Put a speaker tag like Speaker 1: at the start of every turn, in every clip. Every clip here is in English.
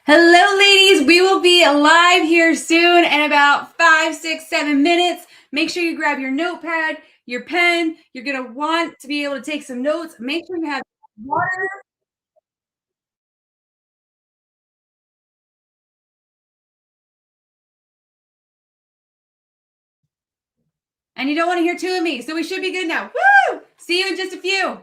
Speaker 1: Hello, ladies. We will be live here soon in about 5, 6, 7 minutes. Make sure you grab your notepad, your pen. You're going to want to be able to take some notes. Make sure you have water. And you don't want to hear two of me. So we should be good now. Woo! See you in just a few.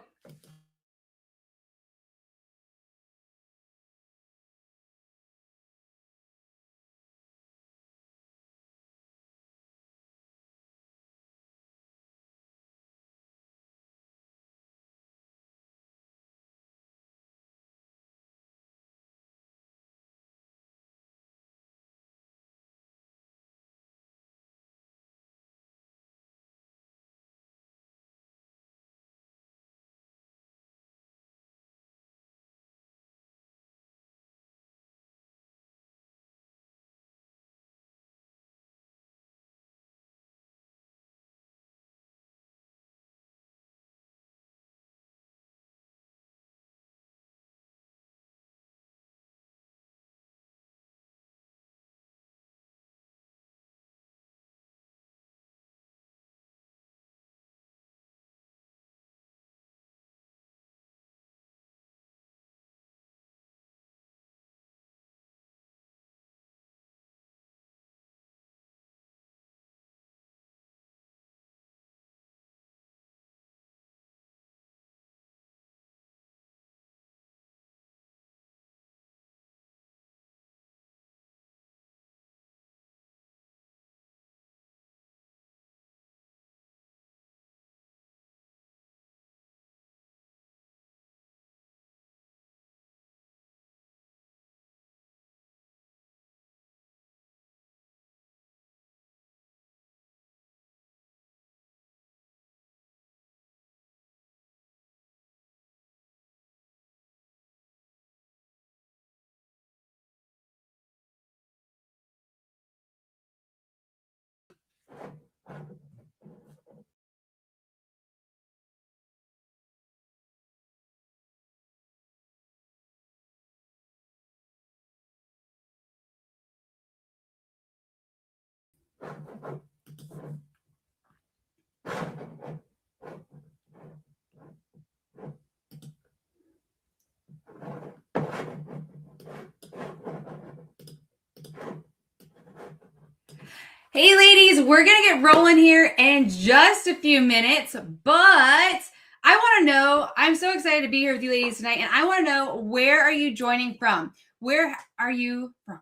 Speaker 1: Hey, ladies, we're going to get rolling here in just a few minutes, but I want to know, I'm so excited to be here with you ladies tonight, and I want to know, where are you joining from? Where are you from?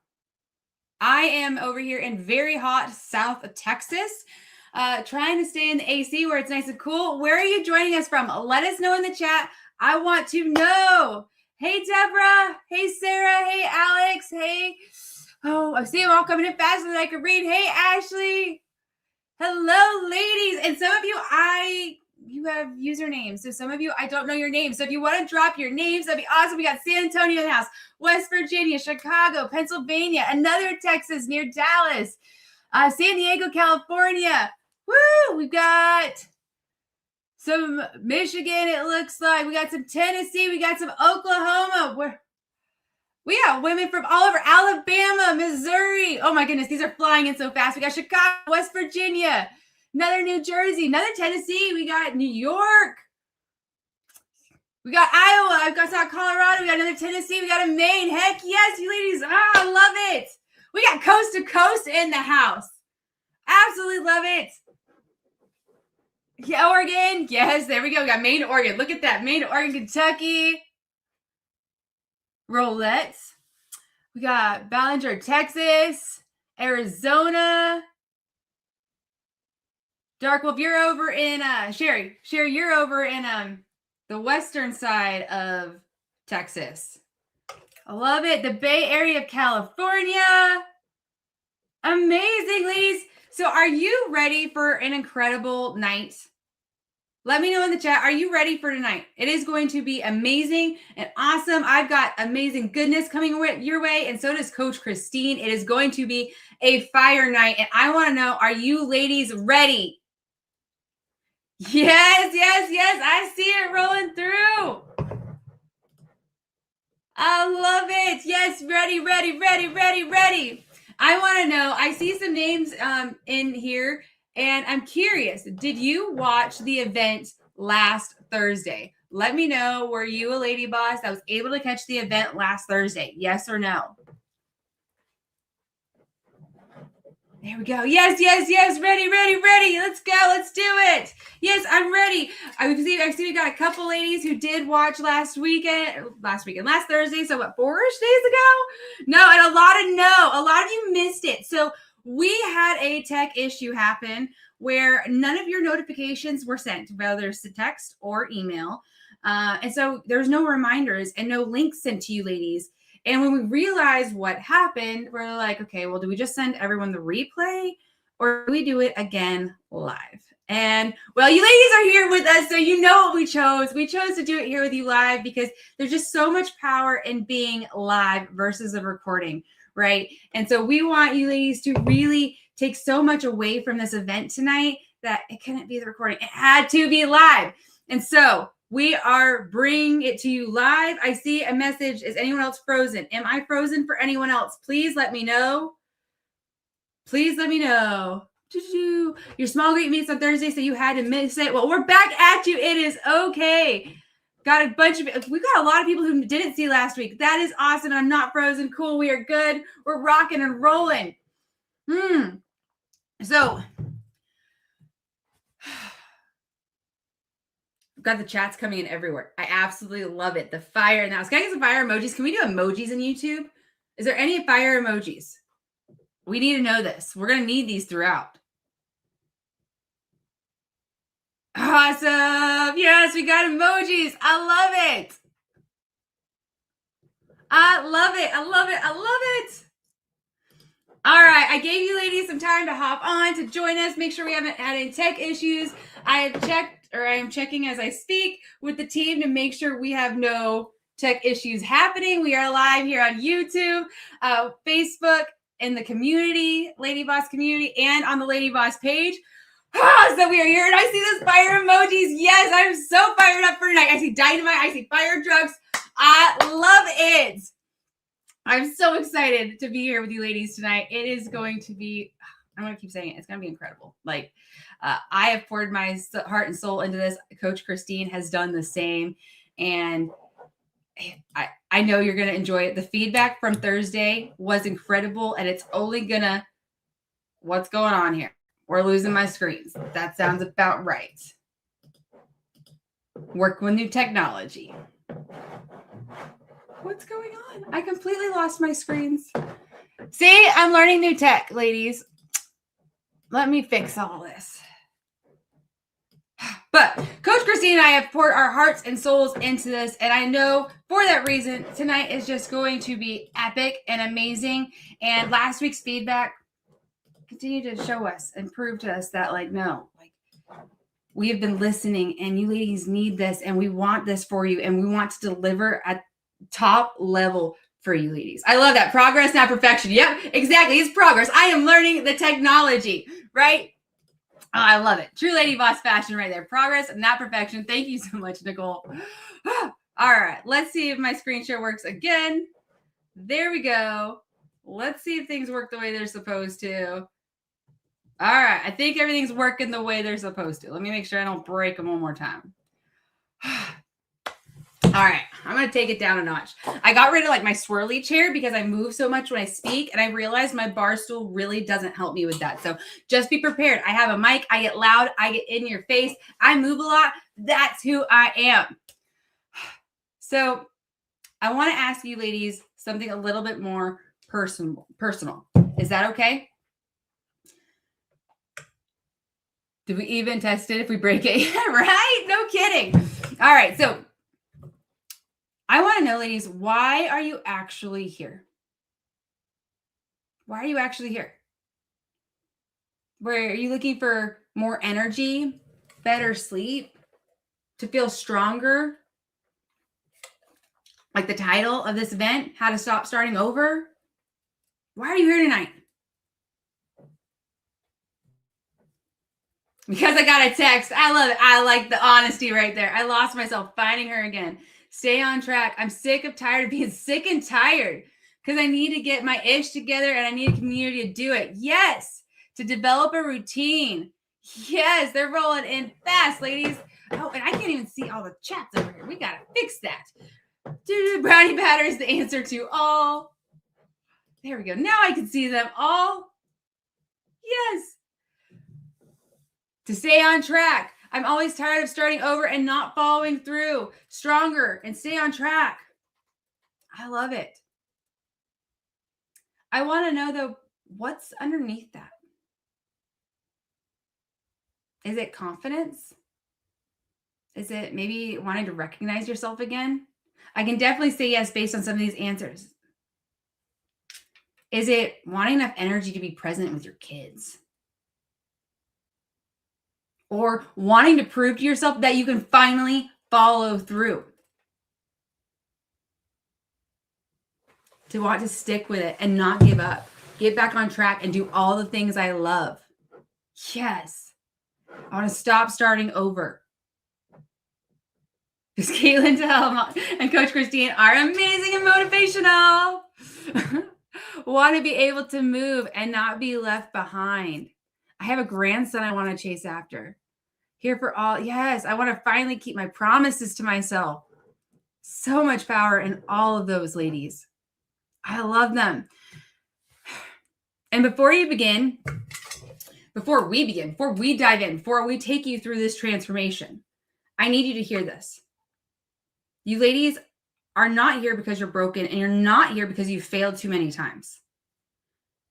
Speaker 1: I am over here in very hot South Texas, trying to stay in the AC where it's nice and cool. Where are you joining us from? Let us know in the chat. I want to know. Hey, Deborah. Hey, Sarah. Hey, Alex. Hey. Oh, I see them all coming in faster than I can read. Hey, Ashley. Hello, ladies. And some of you, you have usernames. So some of you, I don't know your names. So if you want to drop your names, that'd be awesome. We got San Antonio in the house, West Virginia, Chicago, Pennsylvania, another Texas near Dallas, San Diego, California. Woo! We've got some Michigan, it looks like. We got some Tennessee. We got some Oklahoma. We got women from all over Alabama, Missouri. Oh my goodness, these are flying in so fast. We got Chicago, West Virginia, another New Jersey, another Tennessee. We got New York. We got Iowa. I've got Colorado. We got another Tennessee. We got a Maine. Heck yes, you ladies. I love it. We got coast to coast in the house. Absolutely love it. Yeah, Oregon. Yes, there we go. We got Maine, Oregon. Look at that. Maine, Oregon, Kentucky. Rolettes. We got Ballinger, Texas, Arizona. Dark Wolf, you're over in Sherry. Sherry, you're over in the western side of Texas. I love it. The Bay Area of California. Amazing, ladies. So are you ready for an incredible night? Let me know in the chat. Are you ready for tonight? It is going to be amazing and awesome. I've got amazing goodness coming your way, and so does Coach Christine. It is going to be a fire night, and I want to know, are you ladies ready? Yes, yes, yes. I see it rolling through. I love it. Yes, ready, ready, ready, ready, ready. I want to know, I see some names in here, and I'm curious, did you watch the event last Thursday? Let me know, were you a lady boss that was able to catch the event last Thursday? Yes or no? There we go. Yes, yes, yes. Ready, ready, ready. Let's go. Let's do it. Yes, I'm ready. I see we got a couple ladies who did watch last Thursday. So what, 4-ish days ago? No, and a lot of you missed it. So we had a tech issue happen where none of your notifications were sent, whether it's text or email. And so there's no reminders and no links sent to you ladies. And when we realized what happened, we're like, okay, well, do we just send everyone the replay or do we do it again live? And well, you ladies are here with us, so you know what we chose. We chose to do it here with you live because there's just so much power in being live versus a recording, right? And so we want you ladies to really take so much away from this event tonight that it couldn't be the recording. It had to be live. And so we are bringing it to you live. I see a message. Is anyone else frozen? Am I frozen for anyone else? Please let me know. Please let me know. Your small group meets on Thursday, so you had to miss it. Well, we're back at you. It is okay. We got a lot of people who didn't see last week. That is awesome. I'm not frozen. Cool. We are good. We're rocking and rolling. So got the chats coming in everywhere. I absolutely love it. The fire now. Can I get some fire emojis? Can we do emojis in YouTube? Is there any fire emojis? We need to know this. We're going to need these throughout. Awesome. Yes, we got emojis. I love it. I love it. I love it. I love it. All right. I gave you ladies some time to hop on to join us. Make sure we haven't had any tech issues. I am checking as I speak with the team to make sure we have no tech issues happening. We are live here on YouTube, Facebook, in the community, LadyBoss community, and on the LadyBoss page. So we are here, and I see those fire emojis. Yes, I'm so fired up for tonight. I see dynamite. I see fire trucks. I love it. I'm so excited to be here with you ladies tonight. It is going to be, I'm going to keep saying it. It's going to be incredible. Like, I have poured my heart and soul into this. Coach Christine has done the same. And I know you're going to enjoy it. The feedback from Thursday was incredible. And it's only going to, what's going on here? We're losing my screens. That sounds about right. Work with new technology. What's going on? I completely lost my screens. See, I'm learning new tech, ladies. Let me fix all this. But Coach Christine and I have poured our hearts and souls into this. And I know for that reason, tonight is just going to be epic and amazing. And last week's feedback continued to show us and prove to us that, we have been listening and you ladies need this and we want this for you. And we want to deliver at top level for you ladies. I love that. Progress, not perfection. Yep, exactly. It's progress. I am learning the technology, right? Oh, I love it. True lady boss fashion right there. Progress, not perfection. Thank you so much, Nicole. All right. Let's see if my screen share works again. There we go. Let's see if things work the way they're supposed to. All right. I think everything's working the way they're supposed to. Let me make sure I don't break them one more time. All right, I'm going to take it down a notch. I got rid of my swirly chair because I move so much when I speak, and I realized my bar stool really doesn't help me with that. So just be prepared. I have a mic. I get loud. I get in your face. I move a lot. That's who I am. So I want to ask you ladies something a little bit more personal. Is that okay? Do we even test it if we break it? Right? No kidding. All right, so I want to know, ladies, why are you actually here? Why are you actually here? Are you looking for more energy, better sleep, to feel stronger? Like the title of this event, How to Stop Starting Over? Why are you here tonight? Because I got a text. I love it. I like the honesty right there. I lost myself finding her again. Stay on track. I'm sick of tired of being sick and tired because I need to get my ish together and I need a community to do it. Yes. To develop a routine. Yes. They're rolling in fast, ladies. Oh, and I can't even see all the chats over here. We got to fix that. Brownie batter is the answer to all. There we go. Now I can see them all. Yes. To stay on track. I'm always tired of starting over and not following through. Stronger and stay on track. I love it. I want to know, though, what's underneath that? Is it confidence? Is it maybe wanting to recognize yourself again? I can definitely say yes based on some of these answers. Is it wanting enough energy to be present with your kids? Or wanting to prove to yourself that you can finally follow through? To want to stick with it and not give up. Get back on track and do all the things I love. Yes. I want to stop starting over. Because Kaitlyn Talamante and Coach Christine are amazing and motivational. Want to be able to move and not be left behind. I have a grandson I want to chase after. Here for all. Yes, I want to finally keep my promises to myself. So much power in all of those, ladies. I love them. And before we dive in, before we take you through this transformation, I need you to hear this. You ladies are not here because you're broken and you're not here because you failed too many times.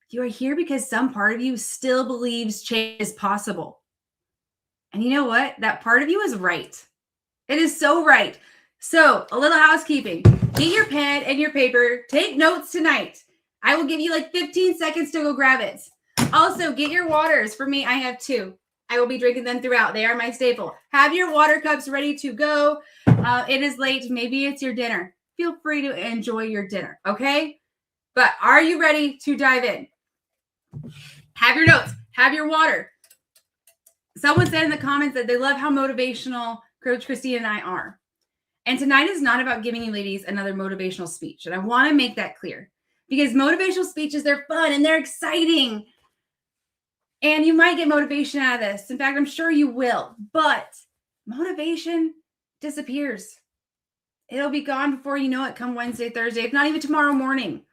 Speaker 1: You are here because some part of you still believes change is possible. And you know what? That part of you is right. It is so right. So a little housekeeping. Get your pen and your paper. Take notes tonight. I will give you like 15 seconds to go grab it. Also, get your waters. For me, I have 2. I will be drinking them throughout. They are my staple. Have your water cups ready to go. It is late. Maybe it's your dinner. Feel free to enjoy your dinner, okay? But are you ready to dive in? Have your notes. Have your water. Someone said in the comments that they love how motivational Coach Christine and I are. And tonight is not about giving you ladies another motivational speech. And I want to make that clear. Because motivational speeches, they're fun and they're exciting. And you might get motivation out of this. In fact, I'm sure you will. But motivation disappears. It'll be gone before you know it come Wednesday, Thursday, if not even tomorrow morning.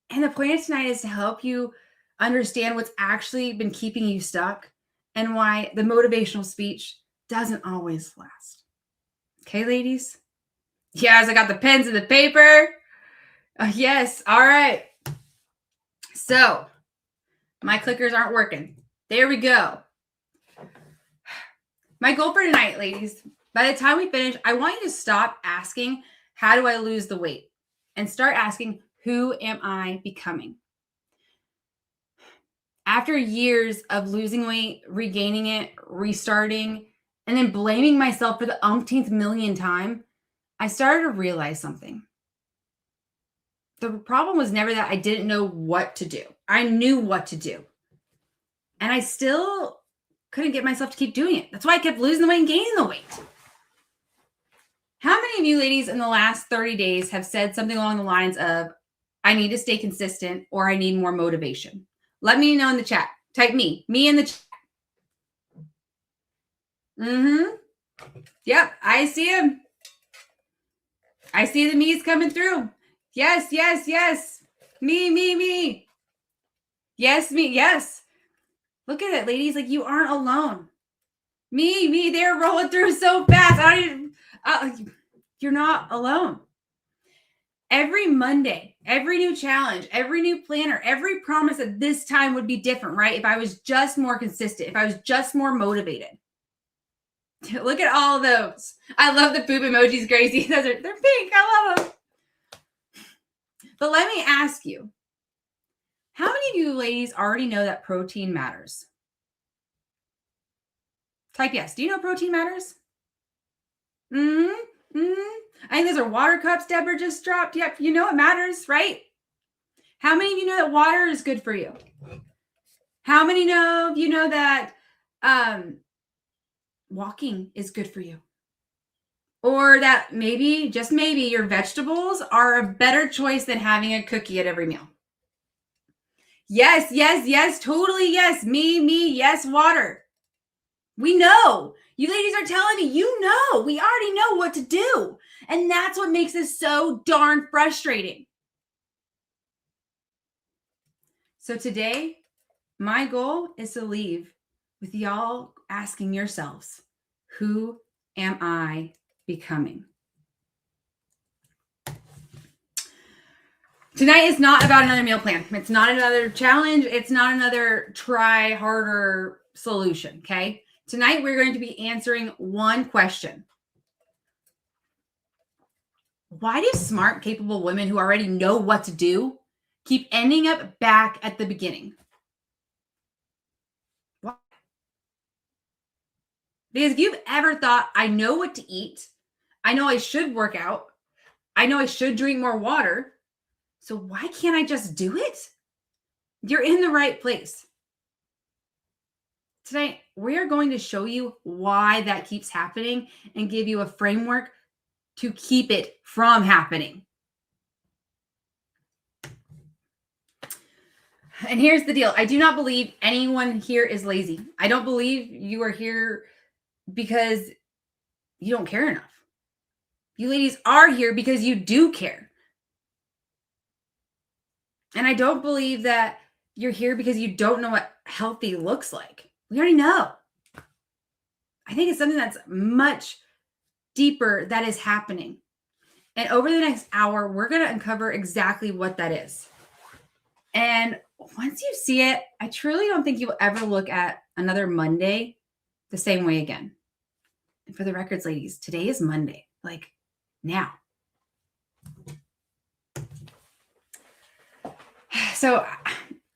Speaker 1: And the point of tonight is to help you understand what's actually been keeping you stuck and why the motivational speech doesn't always last. Okay, ladies? Yes, I got the pens and the paper. Yes. All right. So my clickers aren't working. There we go. My goal for tonight, ladies, by the time we finish, I want you to stop asking, how do I lose the weight? And start asking, who am I becoming? After years of losing weight, regaining it, restarting, and then blaming myself for the umpteenth million time, I started to realize something. The problem was never that I didn't know what to do. I knew what to do. And I still couldn't get myself to keep doing it. That's why I kept losing the weight and gaining the weight. How many of you ladies in the last 30 days have said something along the lines of, I need to stay consistent or I need more motivation? Let me know in the chat. Type me in the chat. Yep, I see him. I see the me's coming through. Yes, yes, yes. Me. Yes, me, yes. Look at it, ladies. Like, you aren't alone. Me. They're rolling through so fast. You're not alone. Every Monday, every new challenge, every new planner, every promise that this time would be different, right? If I was just more consistent, if I was just more motivated. Look at all those. I love the poop emojis, Gracie. They're pink. I love them. But let me ask you, how many of you ladies already know that protein matters? Type yes. Do you know protein matters? I think those are water cups Deborah just dropped. Yep, you know it matters, right? How many of you know that water is good for you? How many of you know that walking is good for you? Or that maybe, just maybe, your vegetables are a better choice than having a cookie at every meal. Yes, yes, yes, totally yes. Me, yes, water. We know. You ladies are telling me, you know. We already know what to do. And that's what makes this so darn frustrating. So today, my goal is to leave with y'all asking yourselves, who am I becoming? Tonight is not about another meal plan. It's not another challenge. It's not another try harder solution, okay? Tonight, we're going to be answering one question. Why do smart, capable women who already know what to do keep ending up back at the beginning? Why? Because if you've ever thought, I know what to eat, I know I should work out, I know I should drink more water, so why can't I just do it? You're in the right place. Tonight, we are going to show you why that keeps happening and give you a framework to keep it from happening. And here's the deal. I do not believe anyone here is lazy. I don't believe you are here because you don't care enough. You ladies are here because you do care. And I don't believe that you're here because you don't know what healthy looks like. We already know. I think it's something that's much deeper that is happening. And over the next hour, we're going to uncover exactly what that is. And once you see it, I truly don't think you'll ever look at another Monday the same way again. And for the records, ladies, today is Monday, like now. So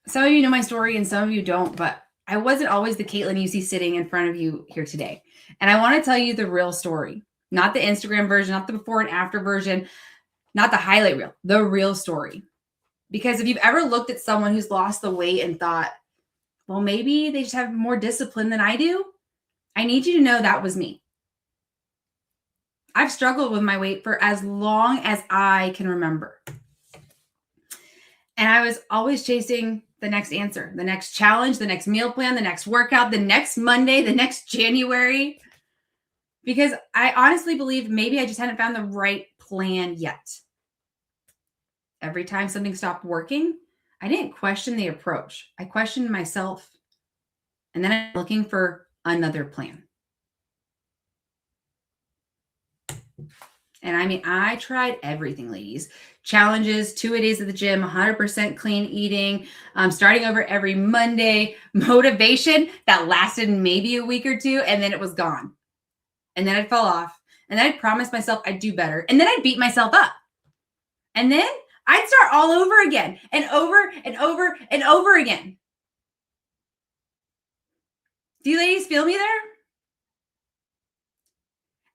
Speaker 1: some of you know my story and some of you don't, but I wasn't always the Kaitlyn you see sitting in front of you here today. And I want to tell you the real story, not the Instagram version, not the before and after version, not the highlight reel, the real story. Because if you've ever looked at someone who's lost the weight and thought, well, maybe they just have more discipline than I do, I need you to know that was me. I've struggled with my weight for as long as I can remember. And I was always chasing the next answer, the next challenge, the next meal plan, the next workout, the next Monday, the next January. Because I honestly believe maybe I just hadn't found the right plan yet. Every time something stopped working, I didn't question the approach. I questioned myself. And then I'm looking for another plan. And I mean, I tried everything, ladies. Challenges, 2 days at the gym, 100% clean eating, starting over every Monday, motivation that lasted maybe a week or two, and then it was gone. And then I'd fall off. And then I'd promise myself I'd do better. And then I'd beat myself up. And then I'd start all over again and over and over and over again. Do you ladies feel me there?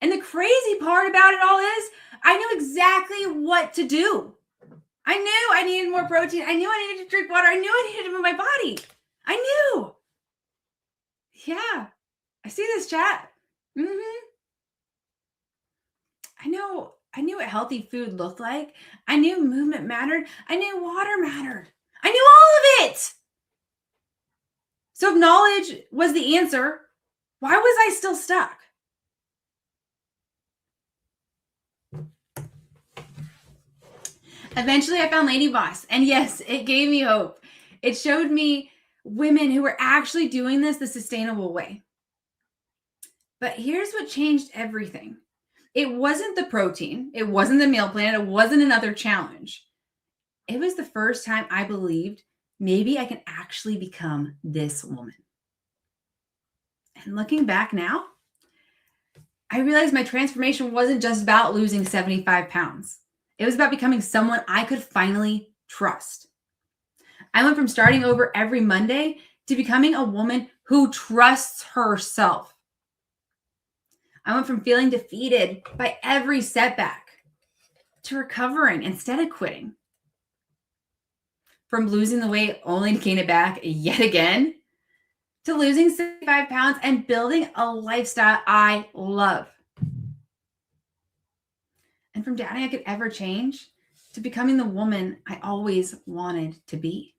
Speaker 1: And the crazy part about it all is I knew exactly what to do. I knew I needed more protein. I knew I needed to drink water. I knew I needed to move my body. I knew. Yeah. I see this chat. I knew what healthy food looked like. I knew movement mattered. I knew water mattered. I knew all of it. So if knowledge was the answer, why was I still stuck? Eventually, I found LadyBoss. And yes, it gave me hope. It showed me women who were actually doing this the sustainable way. But here's what changed everything. It wasn't the protein. It wasn't the meal plan. It wasn't another challenge. It was the first time I believed maybe I can actually become this woman. And looking back now, I realized my transformation wasn't just about losing 75 pounds. It was about becoming someone I could finally trust. I went from starting over every Monday to becoming a woman who trusts herself. I went from feeling defeated by every setback to recovering instead of quitting. From losing the weight only to gain it back yet again, to losing 75 pounds and building a lifestyle I love. And from doubting I could ever change to becoming the woman I always wanted to be.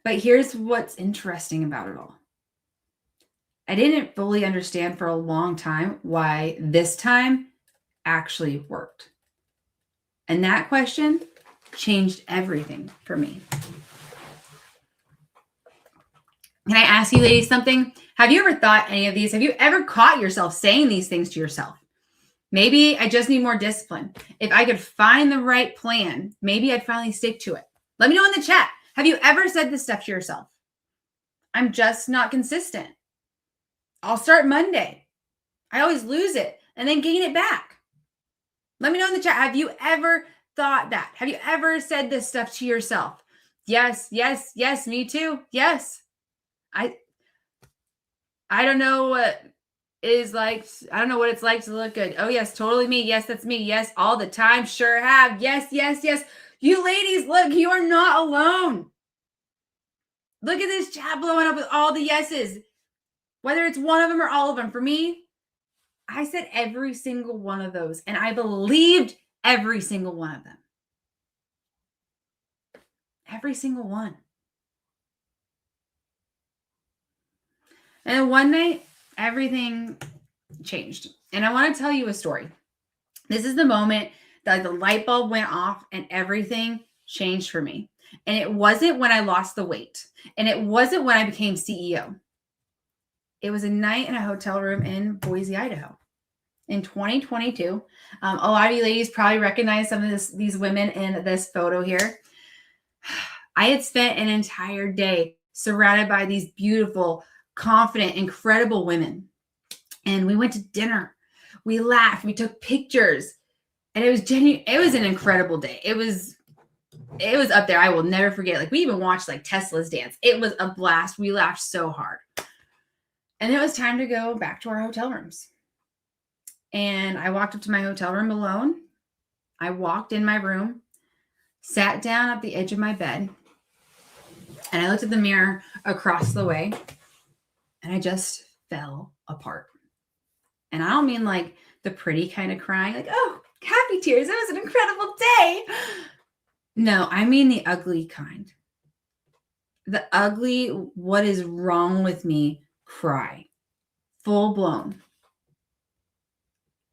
Speaker 1: But here's what's interesting about it all. I didn't fully understand for a long time why this time actually worked. And that question changed everything for me. Can I ask you ladies something? Have you ever thought any of these? Have you ever caught yourself saying these things to yourself? Maybe I just need more discipline. If I could find the right plan, maybe I'd finally stick to it. Let me know in the chat. Have you ever said this stuff to yourself? I'm just not consistent. I'll start Monday. I always lose it and then gain it back. Let me know in the chat. Have you ever thought that? Have you ever said this stuff to yourself? Yes, yes, yes, me too. Yes. I don't know what is like. I don't know what it's like to look good. Oh, yes, totally me. Yes, that's me. Yes, all the time. Sure have. Yes, yes, yes. You ladies, look, you are not alone. Look at this chat blowing up with all the yeses. Whether it's one of them or all of them. For me, I said every single one of those, and I believed every single one of them. Every single one. And then one night, everything changed. And I want to tell you a story. This is the moment that the light bulb went off and everything changed for me. And it wasn't when I lost the weight. And it wasn't when I became CEO. It was a night in a hotel room in Boise, Idaho. In 2022. A lot of you ladies probably recognize some of these women in this photo here. I had spent an entire day surrounded by these beautiful, confident, incredible women. And we went to dinner. We laughed. We took pictures. And it was genuine. It was an incredible day. It was up there. I will never forget. Like, we even watched like Tesla's dance. It was a blast. We laughed so hard. And it was time to go back to our hotel rooms. And I walked up to my hotel room alone. I walked in my room, sat down at the edge of my bed, and I looked at the mirror across the way, and I just fell apart. And I don't mean like the pretty kind of crying, like, oh, happy tears. It was an incredible day. No, I mean the ugly kind. The ugly, what is wrong with me, cry. Full blown.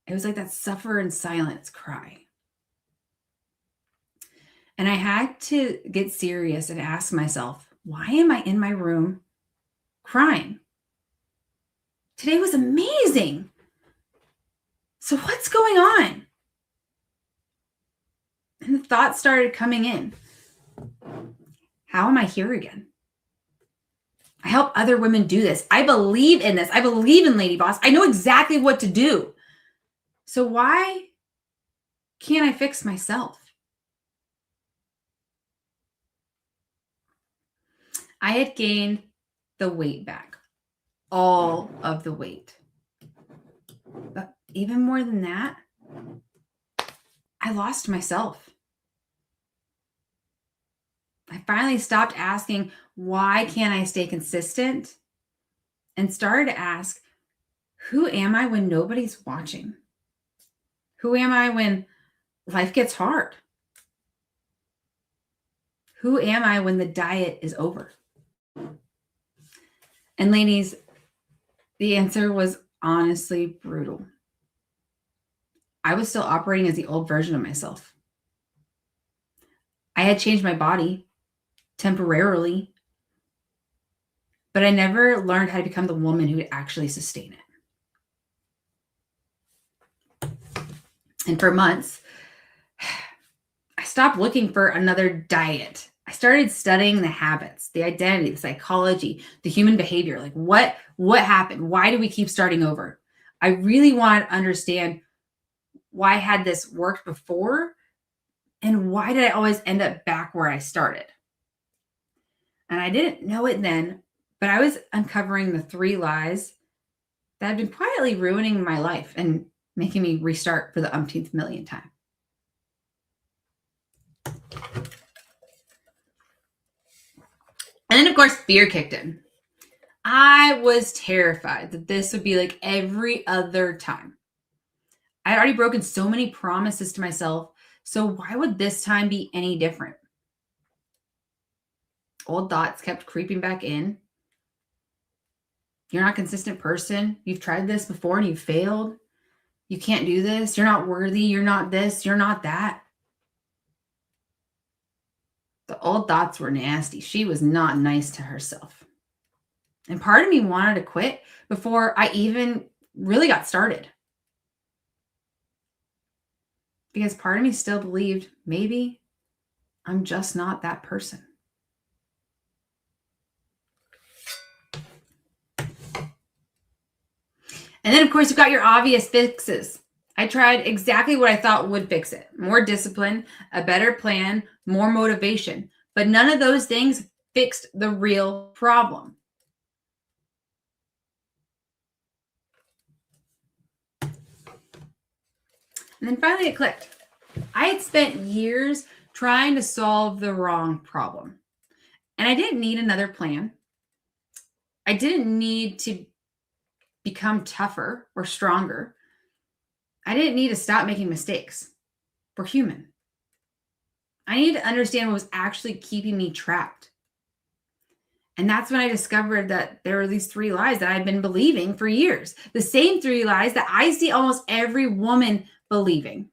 Speaker 1: It was like that suffer in silence cry. And I had to get serious and ask myself, why am I in my room crying? Today was amazing. So what's going on? And the thoughts started coming in. How am I here again? I help other women do this. I believe in this. I believe in LadyBoss. I know exactly what to do. So why can't I fix myself? I had gained the weight back, all of the weight. But even more than that, I lost myself. I finally stopped asking, why can't I stay consistent? And started to ask, who am I when nobody's watching? Who am I when life gets hard? Who am I when the diet is over? And ladies, the answer was honestly brutal. I was still operating as the old version of myself. I had changed my body temporarily, but I never learned how to become the woman who would actually sustain it. And for months, I stopped looking for another diet. I started studying the habits, the identity, the psychology, the human behavior. Like what happened? Why do we keep starting over? I really wanted to understand why had this worked before and why did I always end up back where I started? And I didn't know it then, but I was uncovering the 3 lies that had been quietly ruining my life and making me restart for the umpteenth million time. And then, of course, fear kicked in. I was terrified that this would be like every other time. I'd already broken so many promises to myself. So why would this time be any different? Old thoughts kept creeping back in. You're not a consistent person. You've tried this before and you failed. You can't do this. You're not worthy. You're not this. You're not that. The old thoughts were nasty. She was not nice to herself. And part of me wanted to quit before I even really got started. Because part of me still believed maybe I'm just not that person. And then, of course, you've got your obvious fixes. I tried exactly what I thought would fix it. More discipline, a better plan, more motivation. But none of those things fixed the real problem. And then finally it clicked. I had spent years trying to solve the wrong problem. And I didn't need another plan. I didn't need to become tougher or stronger. I didn't need to stop making mistakes. We're human. I needed to understand what was actually keeping me trapped. And that's when I discovered that there were these 3 lies that I'd been believing for years. The same 3 lies that I see almost every woman believing.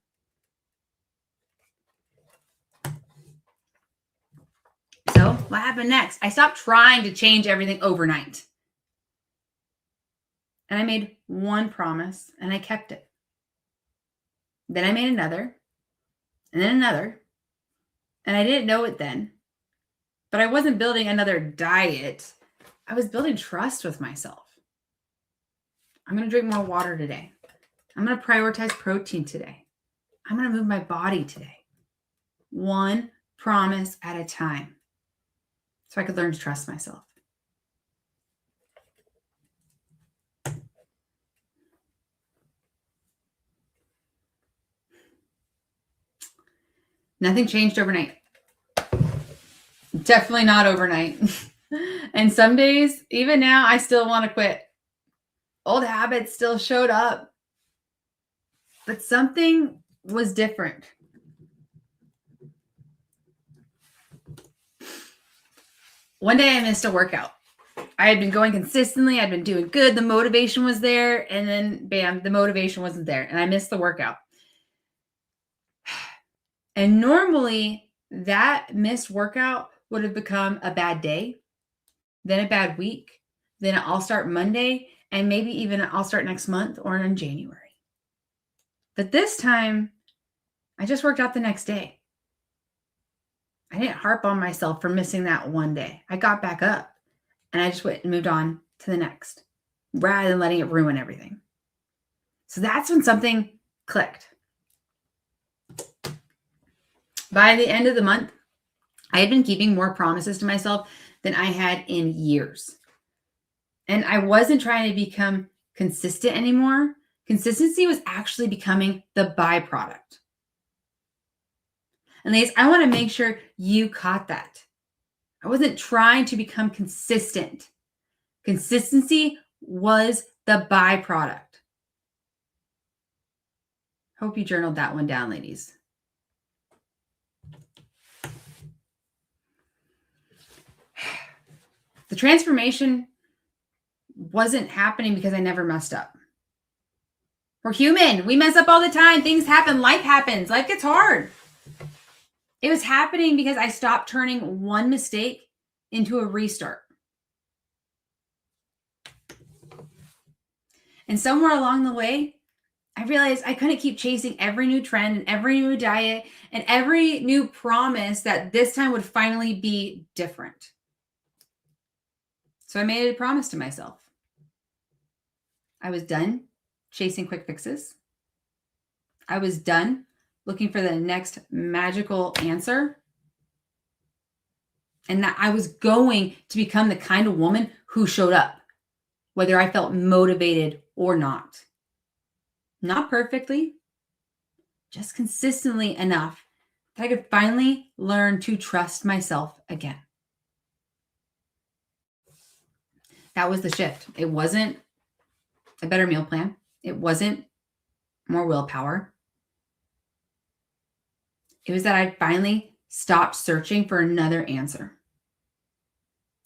Speaker 1: So what happened next? I stopped trying to change everything overnight. And I made one promise and I kept it. Then I made another and then another. And I didn't know it then. But I wasn't building another diet. I was building trust with myself. I'm going to drink more water today. I'm going to prioritize protein today. I'm going to move my body today. One promise at a time. So I could learn to trust myself. Nothing changed overnight. Definitely not overnight. And some days, even now, I still want to quit. Old habits still showed up. But something was different. One day I missed a workout. I had been going consistently. I'd been doing good. The motivation was there. And then, bam, the motivation wasn't there. And I missed the workout. And normally, that missed workout would have become a bad day, then a bad week, then an I'll start Monday, and maybe even an I'll start next month or in January. But this time, I just worked out the next day. I didn't harp on myself for missing that one day. I got back up and I just went and moved on to the next rather than letting it ruin everything. So that's when something clicked. By the end of the month, I had been keeping more promises to myself than I had in years. And I wasn't trying to become consistent anymore. Consistency was actually becoming the byproduct. And ladies, I want to make sure you caught that. I wasn't trying to become consistent. Consistency was the byproduct. Hope you journaled that one down, ladies. The transformation wasn't happening because I never messed up. We're human. We mess up all the time. Things happen. Life happens. Life gets hard. It was happening because I stopped turning one mistake into a restart. And somewhere along the way, I realized I couldn't keep chasing every new trend and every new diet and every new promise that this time would finally be different. So I made a promise to myself. I was done chasing quick fixes. I was done looking for the next magical answer. And that I was going to become the kind of woman who showed up, whether I felt motivated or not. Not perfectly, just consistently enough that I could finally learn to trust myself again. That was the shift. It wasn't a better meal plan. It wasn't more willpower. It was that I finally stopped searching for another answer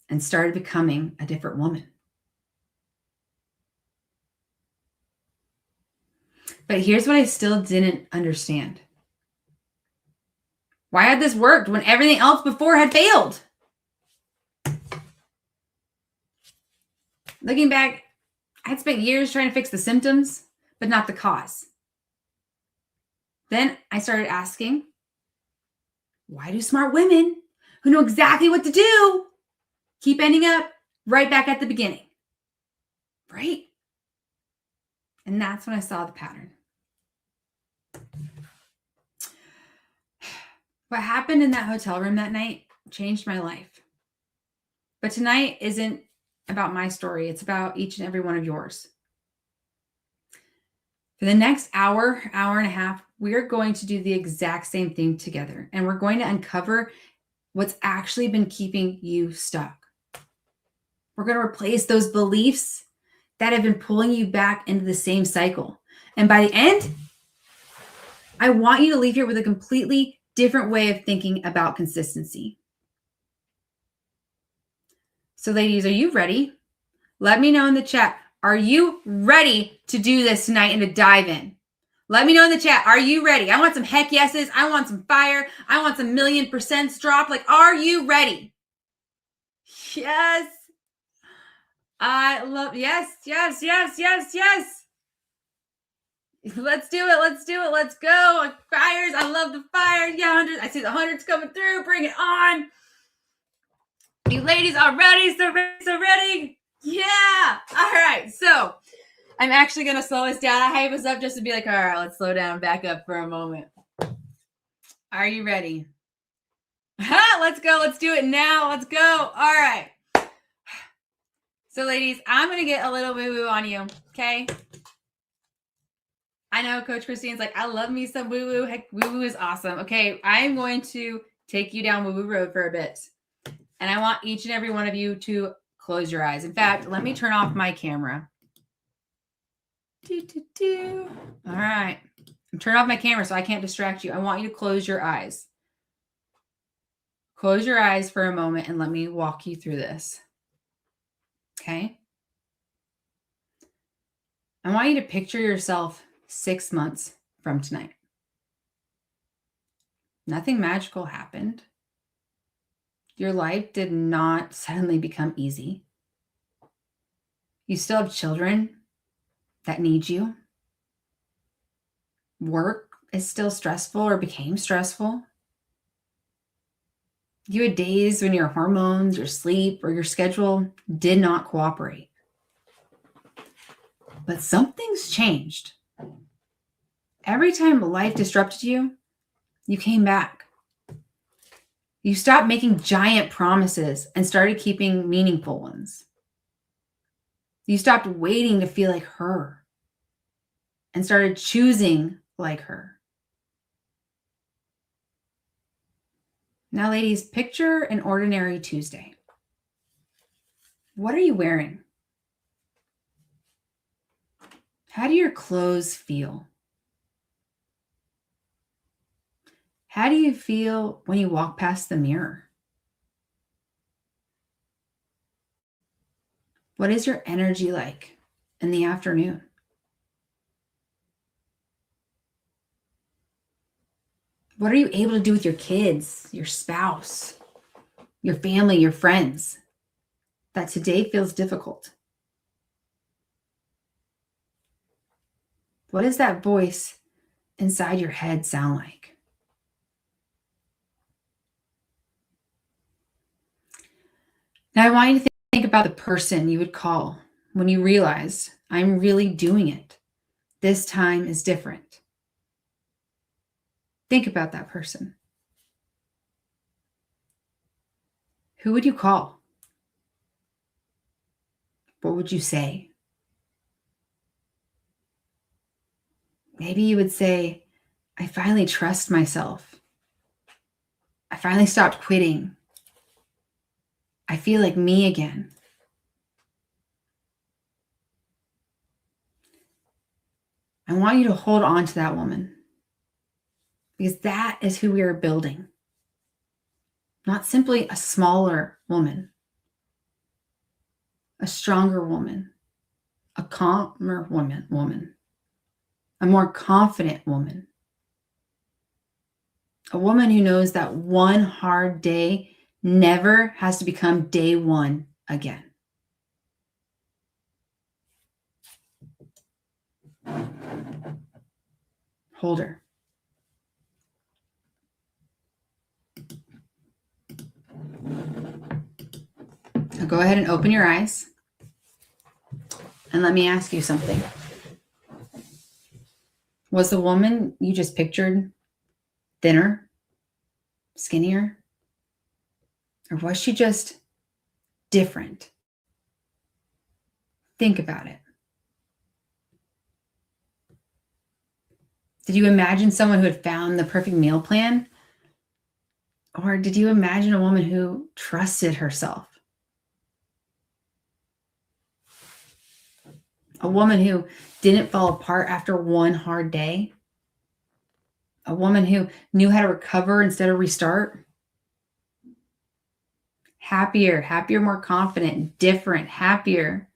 Speaker 1: and started becoming a different woman. But here's what I still didn't understand. Why had this worked when everything else before had failed? Looking back, I had spent years trying to fix the symptoms, but not the cause. Then I started asking, why do smart women who know exactly what to do keep ending up right back at the beginning? Right? And that's when I saw the pattern. What happened in that hotel room that night changed my life. But tonight isn't about my story. It's about each and every one of yours. For the next hour, hour and a half, we're going to do the exact same thing together. And we're going to uncover what's actually been keeping you stuck. We're going to replace those beliefs that have been pulling you back into the same cycle. And by the end, I want you to leave here with a completely different way of thinking about consistency. So ladies, are you ready? Let me know in the chat. Are you ready to do this tonight and to dive in? Let me know in the chat. Are you ready? I want some heck yeses. I want some fire. I want some 1,000,000% drop. Like, are you ready? Yes. I love, yes. Let's do it. Let's go. Fires. I love the fire. Yeah, hundreds. I see the hundreds coming through. Bring it on. You ladies are ready. So ready. Yeah. All right. So I'm actually going to slow us down. I hype us up just to be like, all right, let's slow down, back up for a moment. Are you ready? Let's go. Let's do it now. Let's go. All right. So ladies, I'm going to get a little woo-woo on you. Okay. I know Coach Christine's like, I love me some woo-woo. Heck, woo-woo is awesome. Okay. I'm going to take you down woo-woo road for a bit. And I want each and every one of you to close your eyes. In fact, let me turn off my camera. All right. I'm turning off my camera so I can't distract you. I want you to close your eyes. Close your eyes for a moment and let me walk you through this. Okay? I want you to picture yourself 6 months from tonight. Nothing magical happened. Your life did not suddenly become easy. You still have children that need you. Work is still stressful or became stressful. You had days when your hormones, your sleep, or your schedule did not cooperate. But something's changed. Every time life disrupted you, you came back. You stopped making giant promises and started keeping meaningful ones. You stopped waiting to feel like her and started choosing like her. Now, ladies, picture an ordinary Tuesday. What are you wearing? How do your clothes feel? How do you feel when you walk past the mirror? What is your energy like in the afternoon? What are you able to do with your kids, your spouse, your family, your friends that today feels difficult? What does that voice inside your head sound like? Now, I want you to think about the person you would call when you realize, I'm really doing it. This time is different. Think about that person. Who would you call? What would you say? Maybe you would say, I finally trust myself. I finally stopped quitting. I feel like me again. I want you to hold on to that woman, because that is who we are building. Not simply a smaller woman, a stronger woman, a calmer woman, a more confident woman, a woman who knows that one hard day never has to become day one again. Hold her. Now go ahead and open your eyes. And let me ask you something. Was the woman you just pictured thinner, skinnier? Or was she just different? Think about it. Did you imagine someone who had found the perfect meal plan? Or did you imagine a woman who trusted herself? A woman who didn't fall apart after one hard day? A woman who knew how to recover instead of restart? Happier, more confident, different, happier,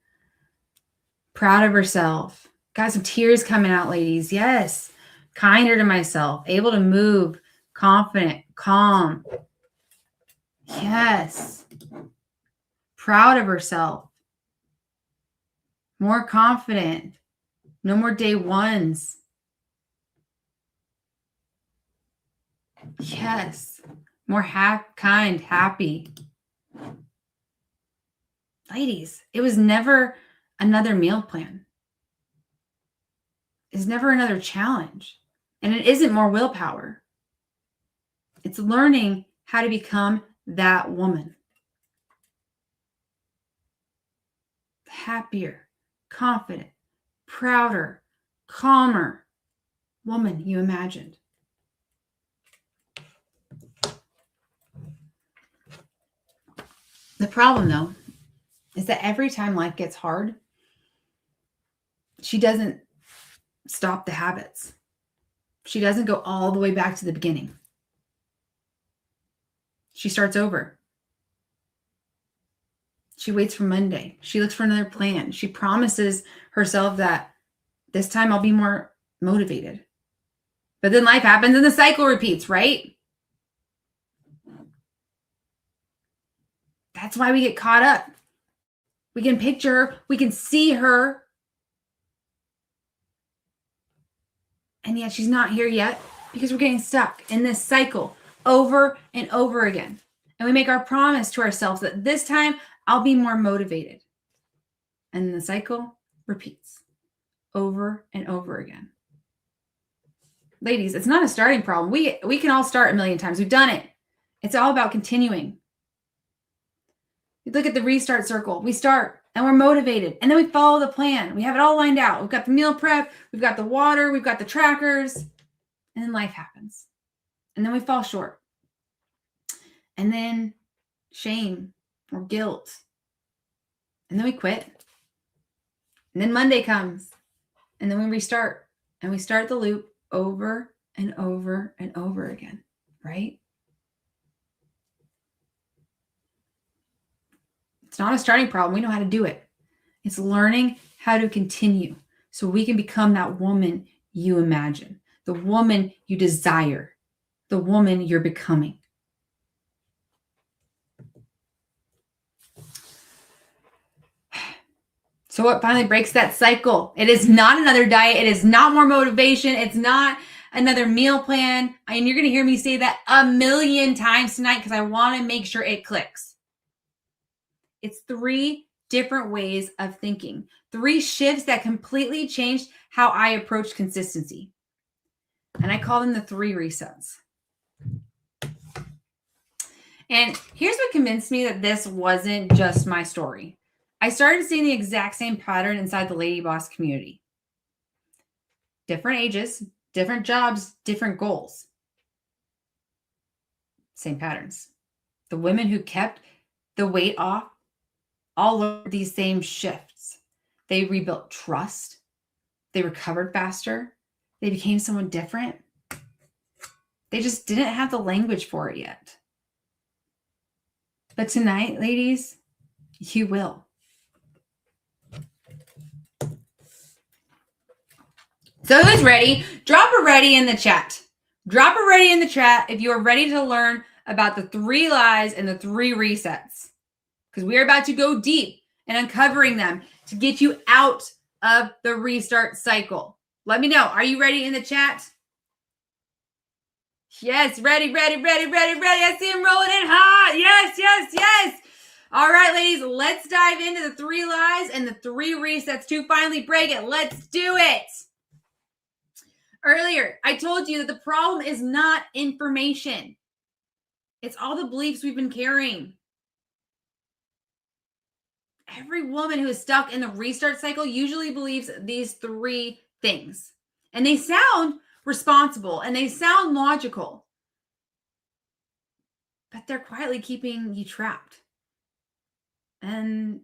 Speaker 1: proud of herself. Got some tears coming out, ladies. Yes. Kinder to myself, able to move, confident, calm. Yes. Proud of herself. More confident. No more day ones. Yes. More kind, happy. Ladies, it was never another meal plan. It's never another challenge. And it isn't more willpower. It's learning how to become that woman. Happier, confident, prouder, calmer woman you imagined. The problem, though, is that every time life gets hard, she doesn't stop the habits. She doesn't go all the way back to the beginning. She starts over. She waits for Monday. She looks for another plan. She promises herself that this time I'll be more motivated. But then life happens and the cycle repeats, right? That's why we get caught up. We can picture her. We can see her. And yet she's not here yet because we're getting stuck in this cycle over and over again. And we make our promise to ourselves that this time I'll be more motivated. And the cycle repeats over and over again. Ladies, it's not a starting problem. We can all start a million times. We've done it. It's all about continuing. You look at the restart circle. We start and we're motivated. And then we follow the plan. We have it all lined out. We've got the meal prep. We've got the water. We've got the trackers. And then life happens. And then we fall short. And then shame or guilt. And then we quit. And then Monday comes. And then we restart. And we start the loop over and over and over again. Right? It's not a starting problem. We know how to do it. It's learning how to continue so we can become that woman you imagine, the woman you desire, the woman you're becoming. So what finally breaks that cycle? It is not another diet. It is not more motivation. It's not another meal plan. And you're going to hear me say that a million times tonight because I want to make sure it clicks. It's 3 different ways of thinking, 3 shifts that completely changed how I approach consistency. And I call them the 3 resets. And here's what convinced me that this wasn't just my story. I started seeing the exact same pattern inside the LadyBoss community. Different ages, different jobs, different goals. Same patterns. The women who kept the weight off all learned these same shifts. They rebuilt trust. They recovered faster. They became someone different. They just didn't have the language for it yet. But tonight, ladies, you will. So who's ready? Drop a ready in the chat. Drop a ready in the chat if you are ready to learn about the 3 lies and the 3 resets. Because we are about to go deep and uncovering them to get you out of the restart cycle. Let me know. Are you ready in the chat? Yes, ready. I see him rolling in hot. Yes. All right, ladies, let's dive into the 3 lies and the 3 resets to finally break it. Let's do it. Earlier, I told you that the problem is not information. It's all the beliefs we've been carrying. Every woman who is stuck in the restart cycle usually believes these 3 things. And they sound responsible and they sound logical. But they're quietly keeping you trapped. And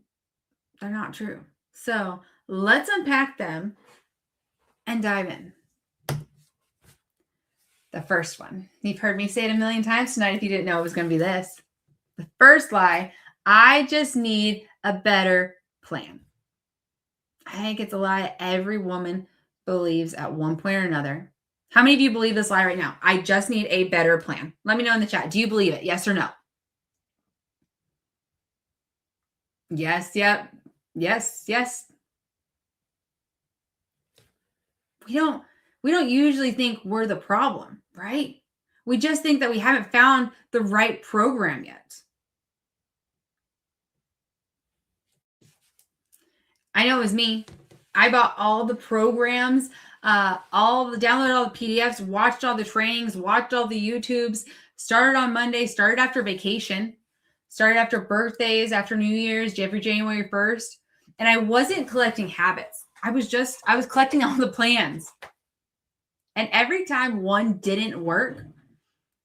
Speaker 1: they're not true. So let's unpack them and dive in. The first one. You've heard me say it a million times tonight if you didn't know it was going to be this. The first lie, I just need a better plan. I think it's a lie every woman believes at one point or another. How many of you believe this lie right now? I just need a better plan. Let me know in the chat. Do you believe it? Yes or no? Yes, yep. Yes. We don't usually think we're the problem, right? We just think that we haven't found the right program yet. I know it was me. I bought all the programs, downloaded all the PDFs, watched all the trainings, watched all the YouTubes, started on Monday, started after vacation, started after birthdays, after New Year's, every January 1st. And I wasn't collecting habits. I was collecting all the plans. And every time one didn't work,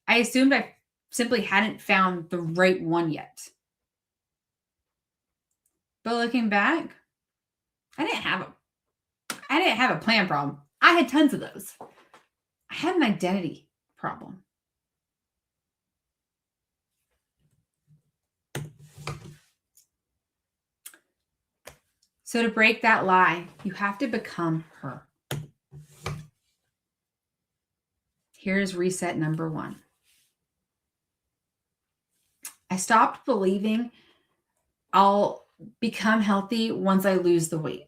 Speaker 1: I assumed I simply hadn't found the right one yet. But looking back, I didn't have a plan problem. I had tons of those. I had an identity problem. So to break that lie, you have to become her. Here's reset number 1. I stopped believing I'll become healthy once I lose the weight.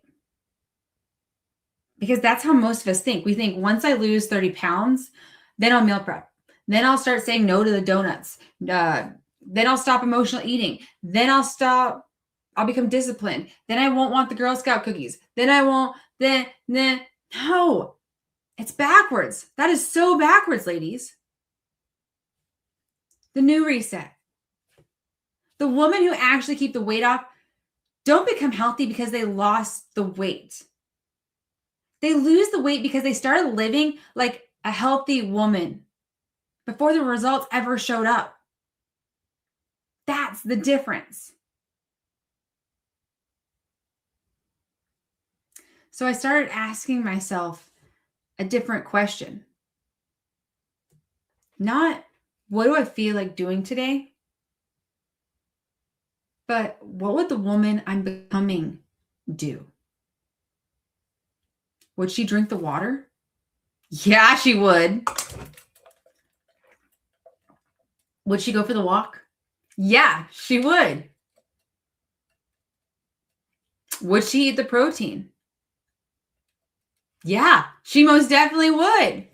Speaker 1: Because that's how most of us think. We think once I lose 30 pounds, then I'll meal prep. Then I'll start saying no to the donuts. Then I'll stop emotional eating. Then I'll become disciplined. Then I won't want the Girl Scout cookies. No. It's backwards. That is so backwards, ladies. The new reset. The women who actually keep the weight off don't become healthy because they lost the weight. They lose the weight because they started living like a healthy woman before the results ever showed up. That's the difference. So I started asking myself a different question. Not, what do I feel like doing today? But what would the woman I'm becoming do? Would she drink the water? Yeah, she would. Would she go for the walk? Yeah, she would. Would she eat the protein? Yeah, she most definitely would.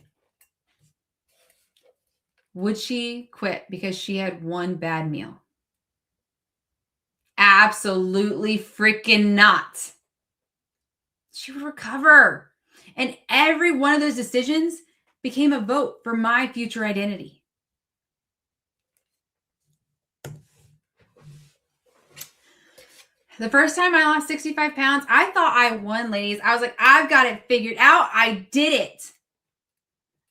Speaker 1: Would she quit because she had one bad meal? Absolutely freaking not. She would recover. And every one of those decisions became a vote for my future identity. The first time I lost 65 pounds, I thought I won, ladies. I was like, I've got it figured out. I did it.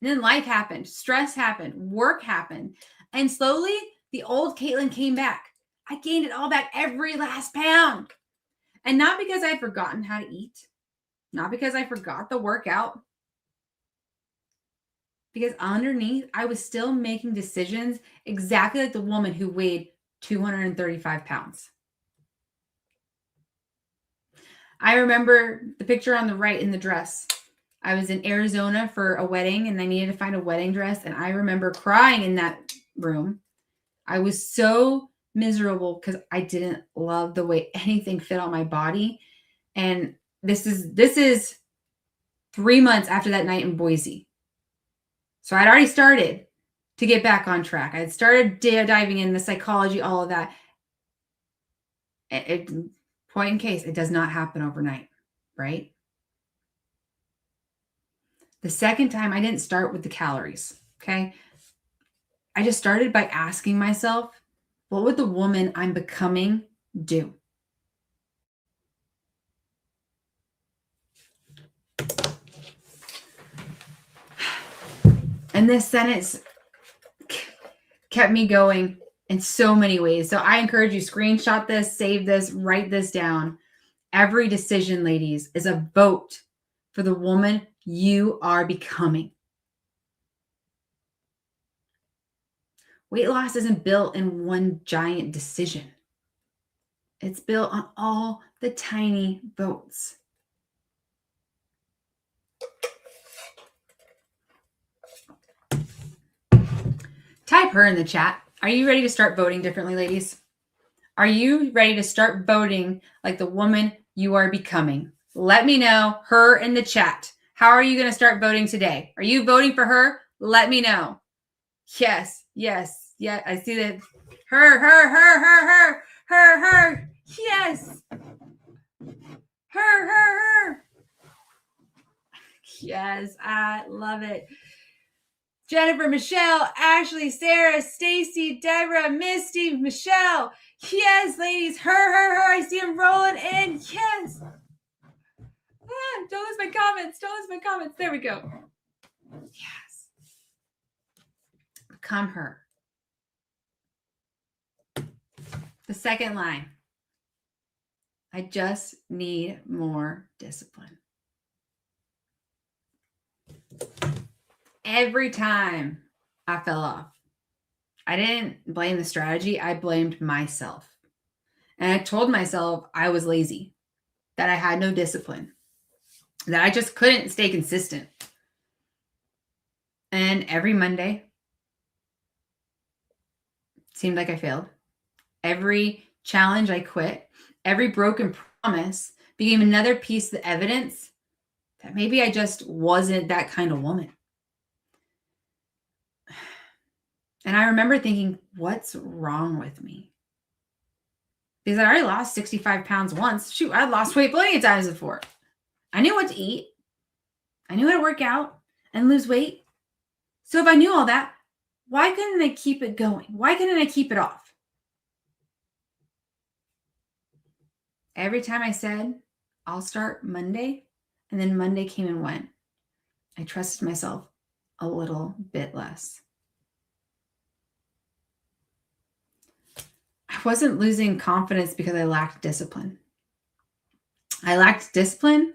Speaker 1: And then life happened. Stress happened. Work happened. And slowly, the old Kaitlyn came back. I gained it all back, every last pound. And not because I had forgotten how to eat. Not because I forgot the workout. Because underneath, I was still making decisions exactly like the woman who weighed 235 pounds. I remember the picture on the right in the dress. I was in Arizona for a wedding and I needed to find a wedding dress. And I remember crying in that room. I was so miserable because I didn't love the way anything fit on my body. And this is 3 months after that night in Boise. So I'd already started to get back on track. I'd started diving in the psychology, all of that. Point in case, it does not happen overnight, right? The second time, I didn't start with the calories, okay? I just started by asking myself, what would the woman I'm becoming do? And this sentence kept me going in so many ways. So I encourage you, screenshot this, save this, write this down. Every decision, ladies, is a vote for the woman you are becoming. Weight loss isn't built in one giant decision. It's built on all the tiny votes. Type her in the chat. Are you ready to start voting differently, ladies? Are you ready to start voting like the woman you are becoming? Let me know, her in the chat. How are you going to start voting today? Are you voting for her? Let me know. Yes, yes, yeah, I see that. Her. Yes. Her. Yes, I love it. Jennifer, Michelle, Ashley, Sarah, Stacy, Deborah, Misty, Michelle. Yes, ladies. Her. I see them rolling in. Yes. Don't lose my comments. There we go. Yes. Become her. The second line. I just need more discipline. Every time I fell off, I didn't blame the strategy. I blamed myself. And I told myself I was lazy, that I had no discipline, that I just couldn't stay consistent. And every Monday seemed like I failed. Every challenge I quit. Every broken promise became another piece of evidence that maybe I just wasn't that kind of woman. And I remember thinking, what's wrong with me? Because I already lost 65 pounds once. Shoot, I lost weight plenty of times before. I knew what to eat. I knew how to work out and lose weight. So if I knew all that, why couldn't I keep it going? Why couldn't I keep it off? Every time I said, I'll start Monday, and then Monday came and went, I trusted myself a little bit less. I wasn't losing confidence because I lacked discipline. I lacked discipline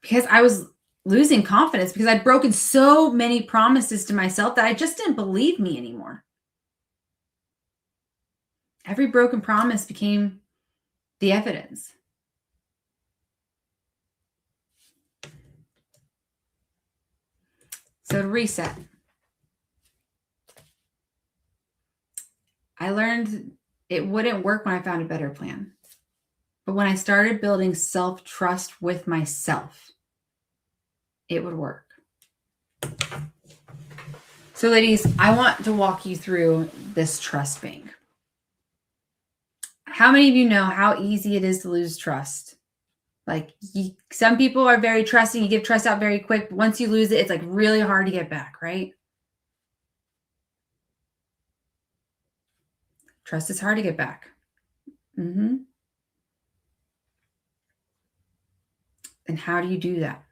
Speaker 1: because I was losing confidence because I'd broken so many promises to myself that I just didn't believe me anymore. Every broken promise became the evidence. So to reset, I learned it wouldn't work when I found a better plan. But when I started building self-trust with myself, it would work. So ladies, I want to walk you through this trust bank. How many of you know how easy it is to lose trust? Like some people are very trusting. You give trust out very quick. But once you lose it, it's like really hard to get back, right? Trust is hard to get back. And how do you do that?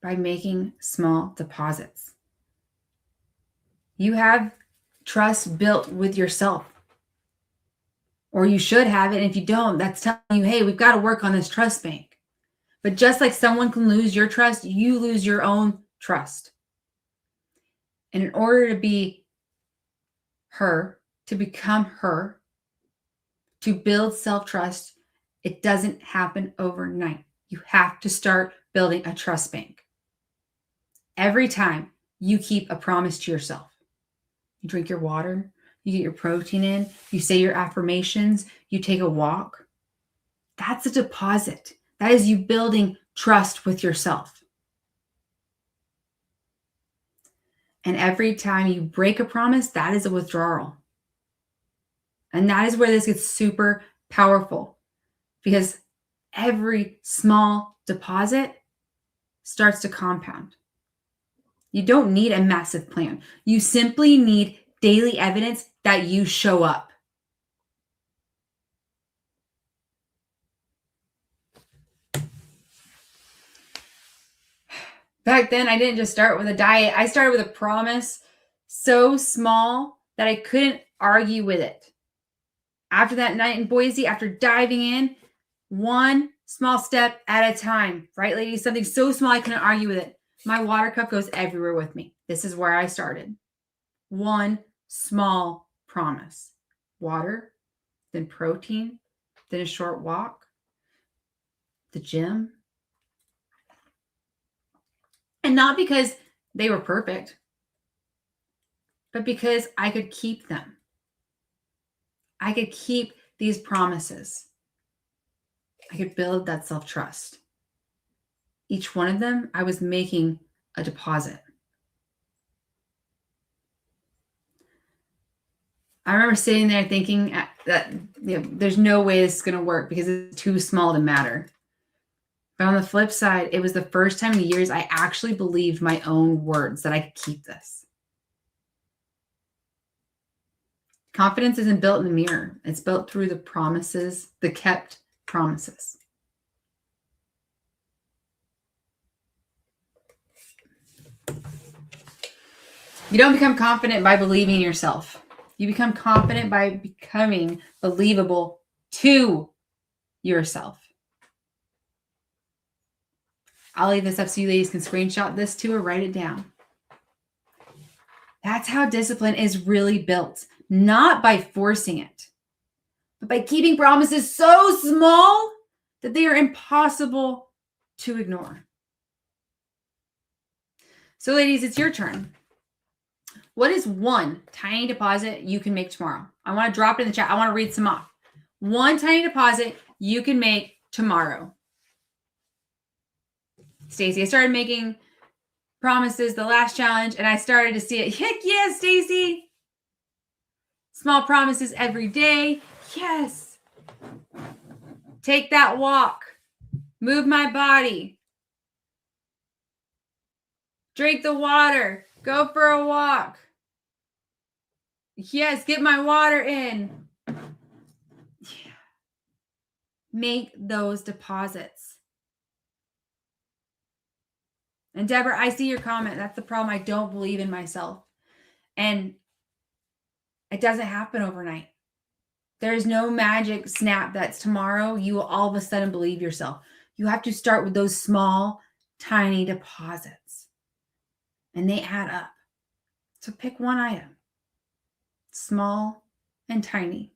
Speaker 1: By making small deposits. You have trust built with yourself. Or you should have it. And if you don't, that's telling you, hey, we've got to work on this trust bank. But just like someone can lose your trust, you lose your own trust. And in order to be her, to become her, to build self-trust, it doesn't happen overnight. You have to start building a trust bank. Every time you keep a promise to yourself, you drink your water, you get your protein in, you say your affirmations, you take a walk, that's a deposit. That is you building trust with yourself. And every time you break a promise, that is a withdrawal. And that is where this gets super powerful, because every small deposit starts to compound. You don't need a massive plan. You simply need daily evidence that you show up. Back then, I didn't just start with a diet. I started with a promise so small that I couldn't argue with it. After that night in Boise, after diving in, one small step at a time, right, ladies? Something so small I couldn't argue with it. My water cup goes everywhere with me. This is where I started. One small promise. Water, then protein, then a short walk, the gym. And not because they were perfect, but because I could keep them. I could keep these promises. I could build that self-trust. Each one of them, I was making a deposit. I remember sitting there thinking that there's no way this is going to work because it's too small to matter. But on the flip side, it was the first time in years I actually believed my own words that I could keep this. Confidence isn't built in the mirror. It's built through the promises, the kept promises. You don't become confident by believing in yourself. You become confident by becoming believable to yourself. I'll leave this up so you ladies can screenshot this too or write it down. That's how discipline is really built. Not by forcing it, but by keeping promises so small that they are impossible to ignore. So ladies, it's your turn. What is one tiny deposit you can make tomorrow? I want to drop it in the chat. I want to read some off. One tiny deposit you can make tomorrow. Stacy, I started making promises the last challenge and I started to see it. Heck yes, Stacy. Small promises every day. Yes. Take that walk. Move my body. Drink the water. Go for a walk. Yes, get my water in. Yeah. Make those deposits. And Deborah, I see your comment. That's the problem. I don't believe in myself. And it doesn't happen overnight. There's no magic snap that's tomorrow you will all of a sudden believe yourself. You have to start with those small, tiny deposits. And they add up. So pick one item. Small and tiny.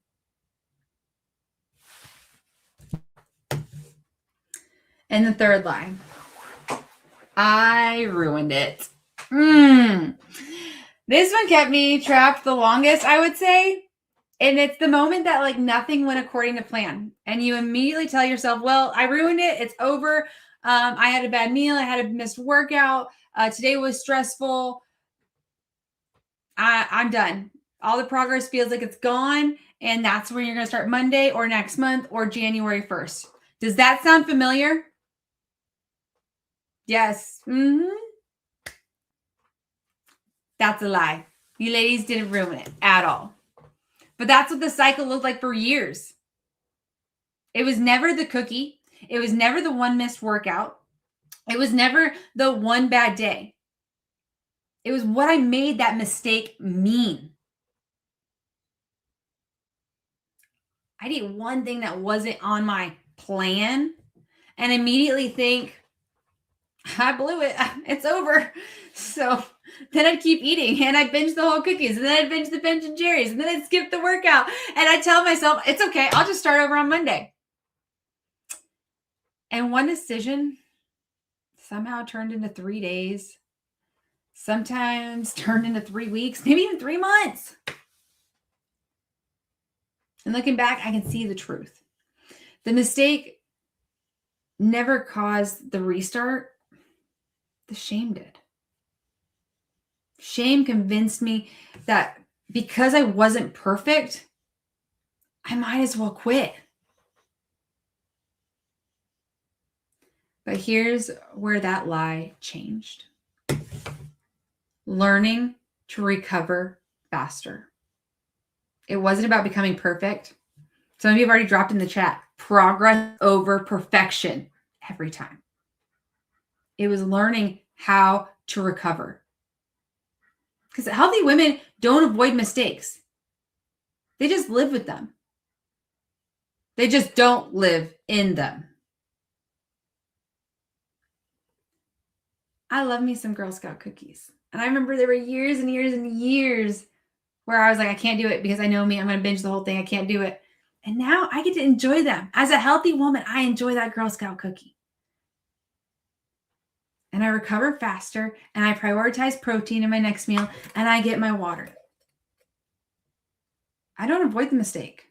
Speaker 1: And the third lie. I ruined it. This one kept me trapped the longest, I would say. And it's the moment that like nothing went according to plan. And you immediately tell yourself, well, I ruined it. It's over. I had a bad meal. I had a missed workout. Today was stressful. I'm done. All the progress feels like it's gone. And that's when you're going to start Monday or next month or January 1st. Does that sound familiar? Yes. That's a lie. You ladies didn't ruin it at all. But that's what the cycle looked like for years. It was never the cookie. It was never the one missed workout. It was never the one bad day. It was what I made that mistake mean. I'd eat one thing that wasn't on my plan, and immediately think, I blew it. It's over. So then I'd keep eating and I'd binge the whole cookies and then I'd binge the Ben and Jerry's and then I'd skip the workout and I'd tell myself, it's okay. I'll just start over on Monday. And one decision somehow turned into 3 days, sometimes turned into 3 weeks, maybe even 3 months. And looking back, I can see the truth. The mistake never caused the restart. The shame did. Shame convinced me that because I wasn't perfect, I might as well quit. But here's where that lie changed. Learning to recover faster. It wasn't about becoming perfect. Some of you have already dropped in the chat. Progress over perfection every time. It was learning how to recover. Because healthy women don't avoid mistakes. They just live with them. They just don't live in them. I love me some Girl Scout cookies. And I remember there were years and years and years where I was like, I can't do it because I know me. I'm going to binge the whole thing. I can't do it. And now I get to enjoy them. As a healthy woman, I enjoy that Girl Scout cookie. And I recover faster and I prioritize protein in my next meal and I get my water. I don't avoid the mistake.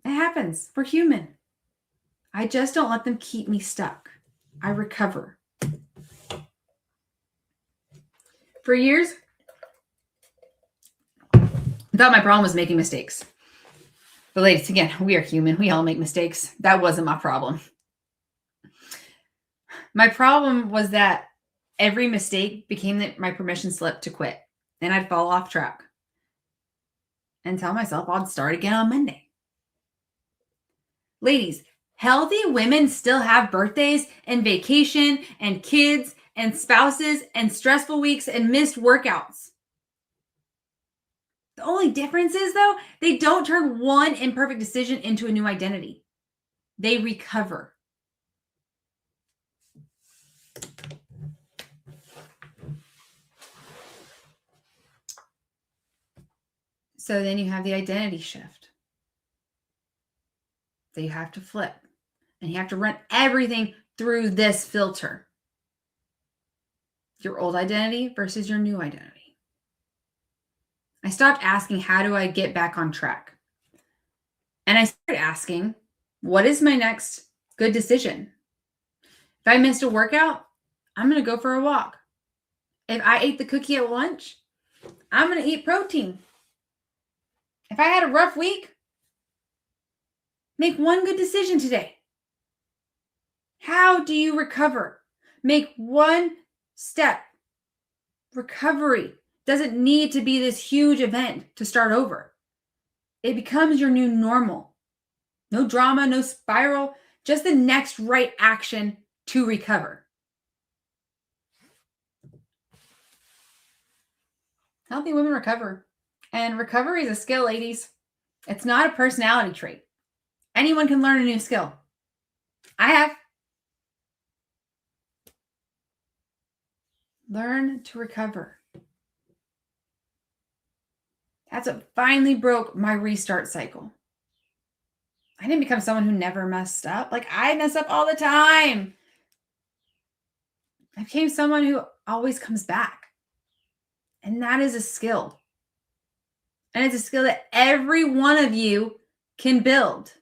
Speaker 1: It happens. We're human. I just don't let them keep me stuck. I recover. For years, I thought my problem was making mistakes. But ladies, again, we are human. We all make mistakes. That wasn't my problem. My problem was that every mistake became my permission slip to quit. And I'd fall off track and tell myself I'd start again on Monday. Ladies, healthy women still have birthdays and vacation and kids and spouses and stressful weeks and missed workouts. The only difference is, though, they don't turn one imperfect decision into a new identity. They recover. So then you have the identity shift that you have to flip. And you have to run everything through this filter. Your old identity versus your new identity. I stopped asking, how do I get back on track? And I started asking, what is my next good decision? If I missed a workout, I'm going to go for a walk. If I ate the cookie at lunch, I'm going to eat protein. If I had a rough week, make one good decision today. How do you recover? Make one step. Recovery doesn't need to be this huge event to start over. It becomes your new normal. No drama, no spiral, just the next right action to recover. Healthy women recover. And recovery is a skill, ladies. It's not a personality trait. Anyone can learn a new skill. I have. Learn to recover. That's what finally broke my restart cycle. I didn't become someone who never messed up. Like, I mess up all the time. I became someone who always comes back. And that is a skill. And it's a skill that every one of you can build.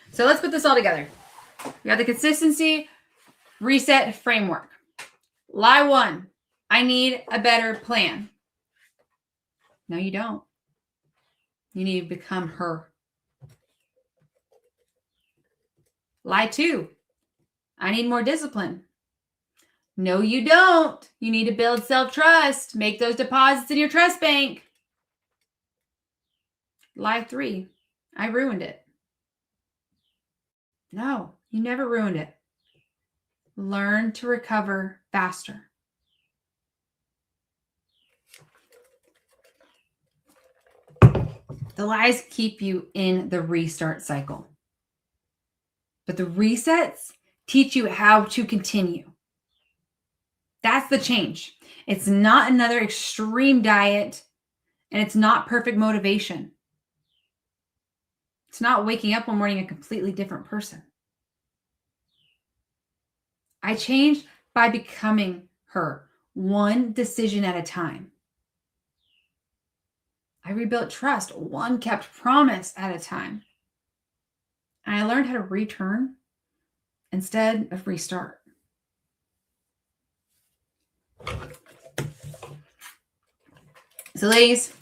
Speaker 1: So let's put this all together. We got the consistency reset framework. Lie 1, I need a better plan. No, you don't. You need to become her. Lie 2, I need more discipline. No, you don't. You need to build self-trust. Make those deposits in your trust bank. Lie 3, I ruined it. No, You never ruined it. Learn to recover faster. The lies keep you in the restart cycle. But the resets teach you how to continue. That's the change. It's not another extreme diet, and it's not perfect motivation. It's not waking up one morning a completely different person. I changed by becoming her, one decision at a time. I rebuilt trust, one kept promise at a time. And I learned how to return instead of restart. So, ladies,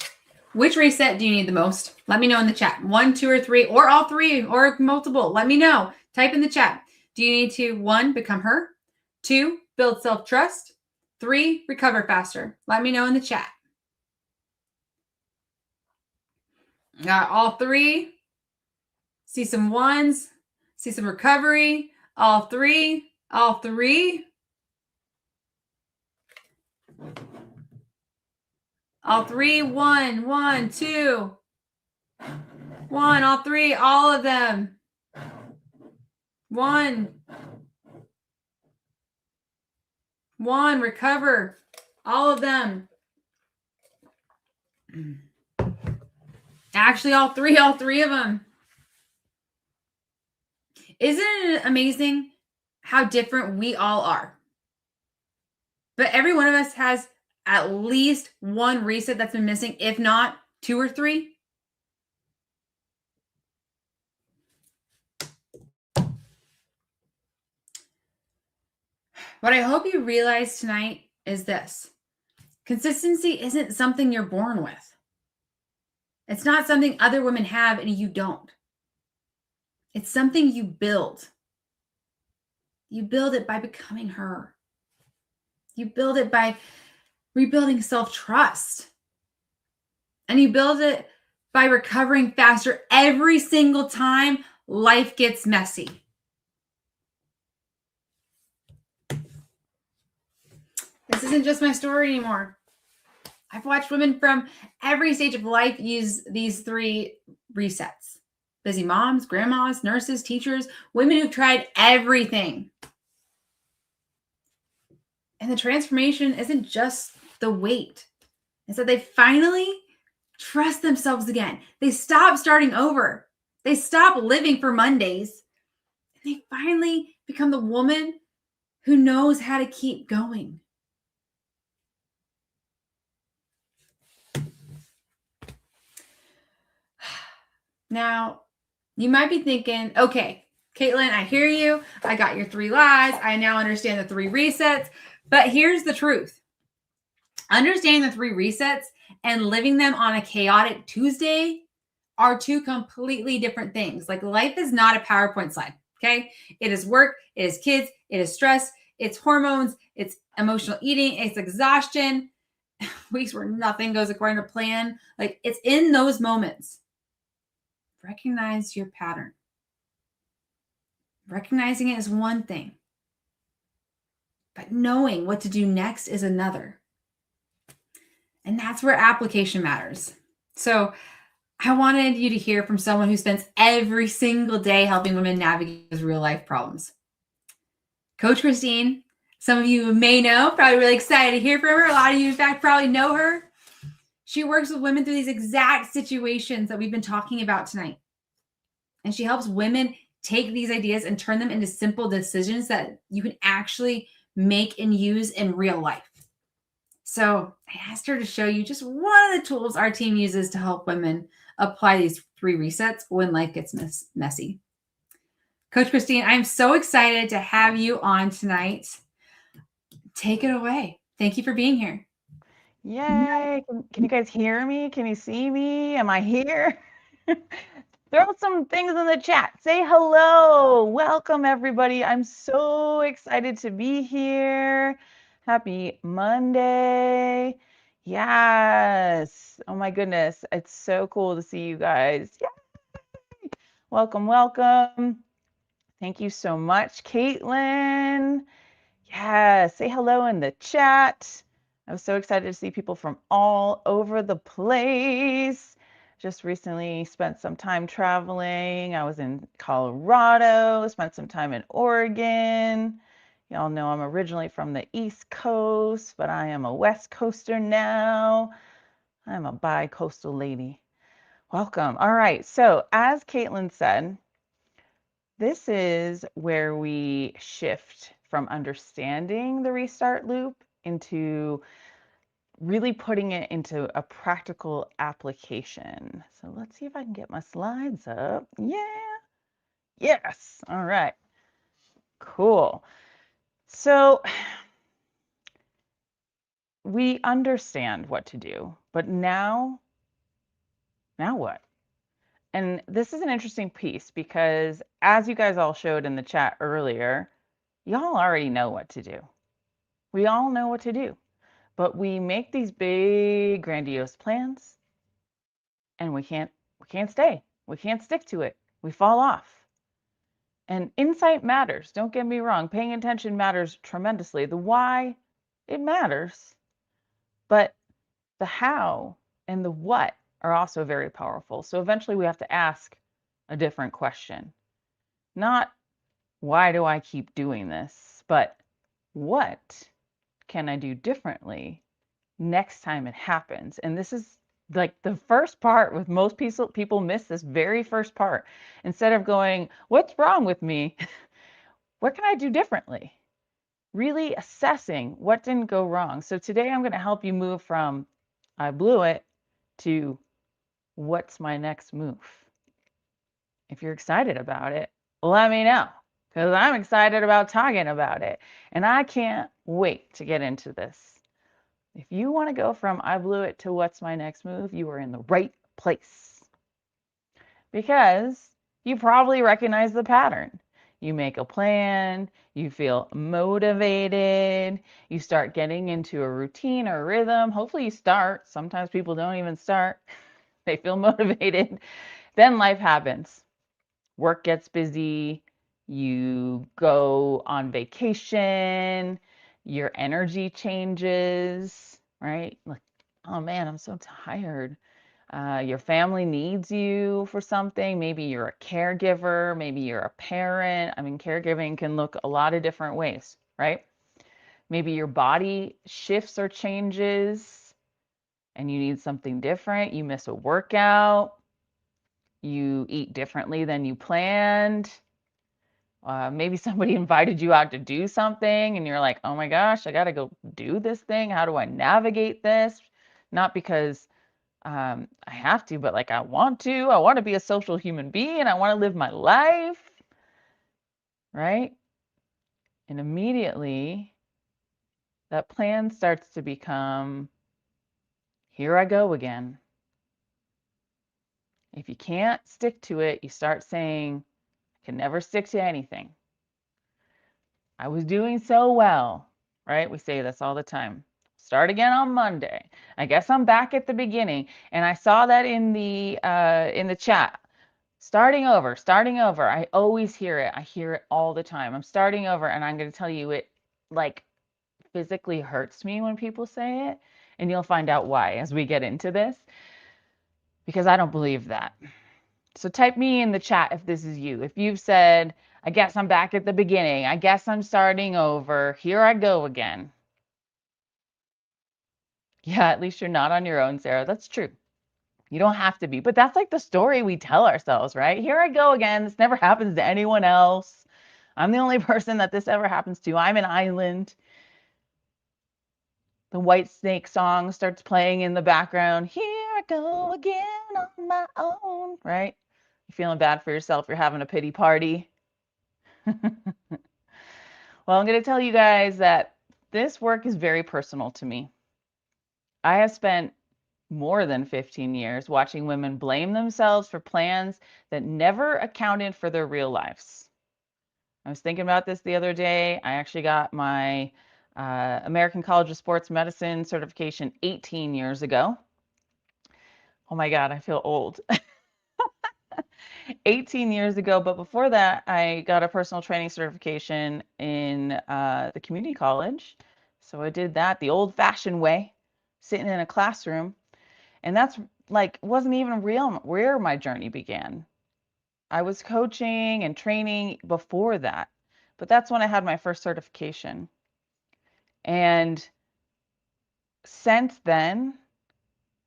Speaker 1: which reset do you need the most? Let me know in the chat. 1, 2, or 3, or all 3, or multiple. Let me know. Type in the chat. Do you need to, 1, become her? 2, build self-trust? 3, recover faster? Let me know in the chat. Got all 3. See some 1s. See some recovery. All 3. All 3. All 3. 1, 1, 2. 1, all 3, all of them. 1. 1, recover. All of them. Actually, all 3 of them. Isn't it amazing how different we all are? But every one of us has at least one reset that's been missing, if not 2 or 3. What I hope you realize tonight is this. Consistency isn't something you're born with. It's not something other women have and you don't. It's something you build. You build it by becoming her. You build it by rebuilding self-trust. And you build it by recovering faster every single time life gets messy. This isn't just my story anymore. I've watched women from every stage of life use these 3 resets. Busy moms, grandmas, nurses, teachers, women who've tried everything. And the transformation isn't just the weight. It's that they finally trust themselves again. They stop starting over. They stop living for Mondays. And they finally become the woman who knows how to keep going. Now, you might be thinking, okay, Kaitlyn, I hear you. I got your 3 lies. I now understand the 3 resets. But here's the truth. Understanding the 3 resets and living them on a chaotic Tuesday are 2 completely different things. Like, life is not a PowerPoint slide, okay? It is work, it is kids, it is stress, it's hormones, it's emotional eating, it's exhaustion, weeks where nothing goes according to plan. Like, it's in those moments. Recognize your pattern. Recognizing it is one thing, but knowing what to do next is another. And that's where application matters. So I wanted you to hear from someone who spends every single day helping women navigate those real life problems. Coach Christine, some of you may know, probably really excited to hear from her. A lot of you, in fact, probably know her. She works with women through these exact situations that we've been talking about tonight. And she helps women take these ideas and turn them into simple decisions that you can actually make and use in real life. So I asked her to show you just one of the tools our team uses to help women apply these 3 resets when life gets messy. Coach Christine, I'm so excited to have you on tonight. Take it away. Thank you for being here.
Speaker 2: Yay. Can you guys hear me? Can you see me? Am I here? Throw some things in the chat. Say hello. Welcome, everybody. I'm so excited to be here. Happy Monday. Yes. Oh my goodness. It's so cool to see you guys. Yay. Welcome, welcome. Thank you so much, Kaitlyn. Yeah, say hello in the chat. I was so excited to see people from all over the place. Just recently spent some time traveling. I was in Colorado, spent some time in Oregon. Y'all know I'm originally from the East Coast, but I am a West Coaster now. I'm a bi-coastal lady. Welcome. All right, so as Kaitlyn said, this is where we shift from understanding the restart loop into really putting it into a practical application. So let's see if I can get my slides up. Yeah. Yes. All right. Cool. So we understand what to do, but now what? And this is an interesting piece because as you guys all showed in the chat earlier, y'all already know what to do. We all know what to do, but we make these big grandiose plans and we can't stay. We can't stick to it. We fall off. And insight matters. Don't get me wrong. Paying attention matters tremendously. The why, it matters. But the how and the what are also very powerful. So eventually we have to ask a different question. Not why do I keep doing this, but what can I do differently next time it happens? And this is like the first part with most people miss this very first part. Instead of going, what's wrong with me? What can I do differently? Really assessing what didn't go wrong. So today I'm going to help you move from I blew it to what's my next move. If you're excited about it, let me know because I'm excited about talking about it. And I can't wait to get into this. If you want to go from I blew it to what's my next move, you are in the right place. Because you probably recognize the pattern. You make a plan, you feel motivated, you start getting into a routine or rhythm. Hopefully you start. Sometimes people don't even start. They feel motivated. Then life happens. Work gets busy, you go on vacation, your energy changes, right? Like, oh man, I'm so tired. Your family needs you for something. Maybe you're a caregiver, maybe you're a parent. I mean, caregiving can look a lot of different ways, right? Maybe your body shifts or changes and you need something different. You miss a workout. You eat differently than you planned. Maybe somebody invited you out to do something and you're like, oh my gosh, I got to go do this thing. How do I navigate this? Not because I have to, but like I want to. I want to be a social human being. I want to live my life, right? And immediately that plan starts to become, here I go again. If you can't stick to it, you start saying, I can never stick to anything. I was doing so well, right? We say this all the time. Start again on Monday. I guess I'm back at the beginning. And I saw that in the chat. Starting over, starting over. I always hear it. I hear it all the time. I'm starting over, and I'm going to tell you it like physically hurts me when people say it. And you'll find out why as we get into this, because I don't believe that. So type me in the chat if this is you. If you've said, I guess I'm back at the beginning. I guess I'm starting over. Here I go again. Yeah, at least you're not on your own, Sarah. That's true. You don't have to be. But that's like the story we tell ourselves, right? Here I go again. This never happens to anyone else. I'm the only person that this ever happens to. I'm an island. The White Snake song starts playing in the background. Here I go again on my own, right? You're feeling bad for yourself. You're having a pity party. Well, I'm going to tell you guys that this work is very personal to me. I have spent more than 15 years watching women blame themselves for plans that never accounted for their real lives. I was thinking about this the other day. I actually got my American College of Sports Medicine certification 18 years ago. Oh my God, I feel old. 18 years ago. But before that, I got a personal training certification in the community college. So I did that the old-fashioned way, sitting in a classroom. And that's like wasn't even real where my journey began. I was coaching and training before that, but that's when I had my first certification. And since then,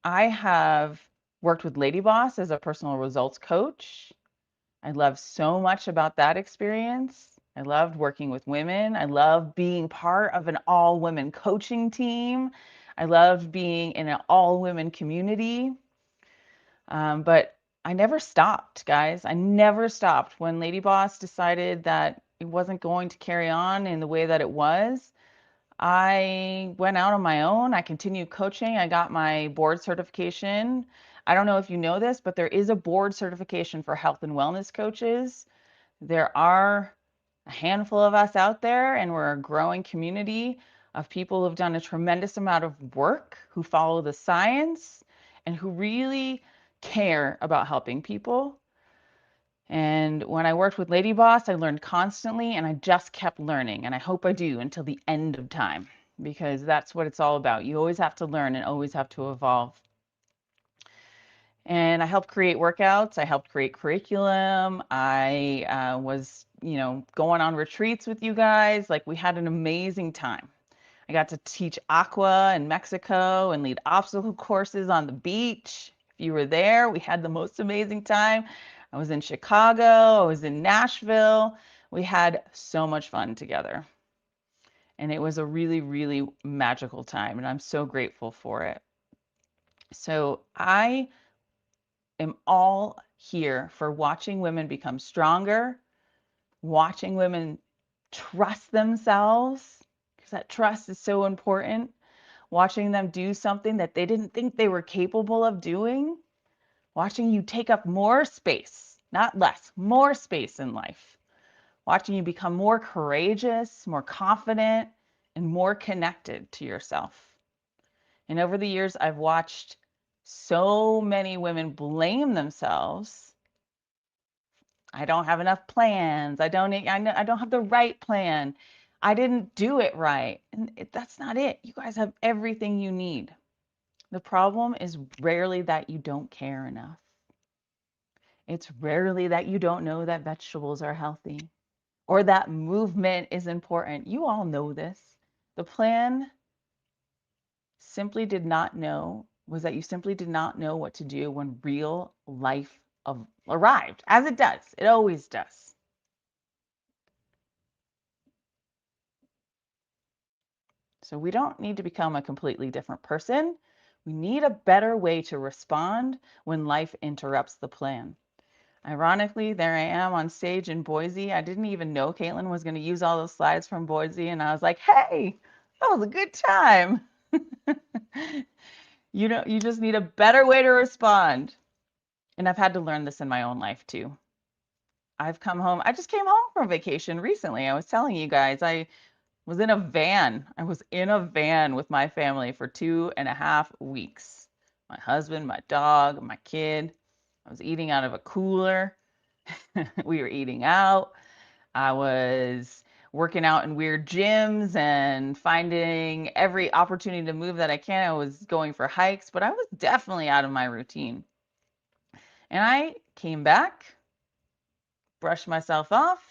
Speaker 2: I have worked with LadyBoss as a personal results coach. I love so much about that experience. I loved working with women. I love being part of an all-women coaching team. I loved being in an all-women community. But I never stopped, guys. I never stopped. When LadyBoss decided that it wasn't going to carry on in the way that it was, I went out on my own. I continued coaching. I got my board certification. I don't know if you know this, but there is a board certification for health and wellness coaches. There are a handful of us out there, and we're a growing community of people who've done a tremendous amount of work, who follow the science, and who really care about helping people. And when I worked with LadyBoss, I learned constantly, and I just kept learning. And I hope I do until the end of time, because that's what it's all about. You always have to learn and always have to evolve. And I helped create workouts. I helped create curriculum. I was, going on retreats with you guys. Like, we had an amazing time. I got to teach aqua in Mexico and lead obstacle courses on the beach. If you were there, we had the most amazing time. I was in Chicago. I was in Nashville. We had so much fun together. And it was a really, really magical time. And I'm so grateful for it. So I am all here for watching women become stronger, watching women trust themselves, because that trust is so important, watching them do something that they didn't think they were capable of doing, watching you take up more space, not less, more space in life, watching you become more courageous, more confident, and more connected to yourself. And over the years, I've watched so many women blame themselves. I don't have enough plans. I don't have the right plan. I didn't do it right. And that's not it. You guys have everything you need. The problem is rarely that you don't care enough. It's rarely that you don't know that vegetables are healthy or that movement is important. You all know this. The plan simply did not know was that you simply did not know what to do when real life arrived, as it does. It always does. So we don't need to become a completely different person. We need a better way to respond when life interrupts the plan. Ironically, there I am on stage in Boise. I didn't even know Kaitlyn was going to use all those slides from Boise, and I was like, hey, that was a good time. You just need a better way to respond. And I've had to learn this in my own life too. I've come home. I just came home from vacation recently. I was telling you guys, I was in a van. I was in a van with my family for 2.5 weeks. My husband, my dog, my kid. I was eating out of a cooler. We were eating out. I was working out in weird gyms and finding every opportunity to move that I can. I was going for hikes, but I was definitely out of my routine. And I came back, brushed myself off,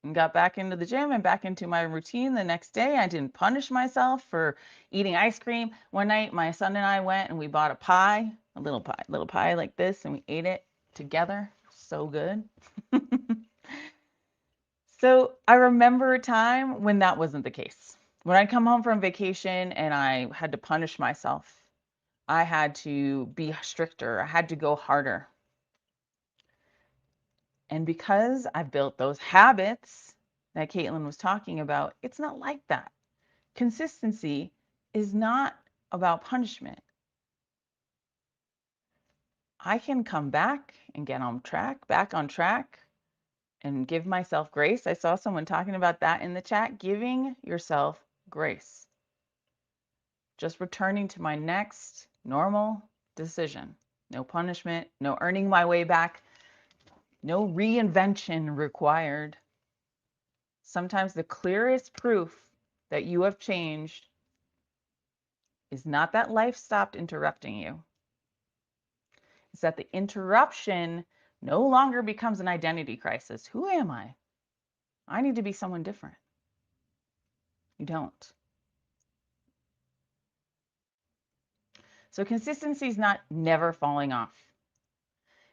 Speaker 2: and got back into the gym and back into my routine the next day. I didn't punish myself for eating ice cream. One night, my son and I went and we bought a pie, a little pie like this, and we ate it together. So good. So I remember a time when that wasn't the case. When I'd come home from vacation and I had to punish myself, I had to be stricter, I had to go harder. And because I've built those habits that Kaitlyn was talking about, it's not like that. Consistency is not about punishment. I can come back and get on track, back on track, and give myself grace. I saw someone talking about that in the chat, giving yourself grace. Just returning to my next normal decision. No punishment, no earning my way back. No reinvention required. Sometimes the clearest proof that you have changed is not that life stopped interrupting you. It's that the interruption no longer becomes an identity crisis. Who am I? I need to be someone different. You don't. So consistency is not never falling off.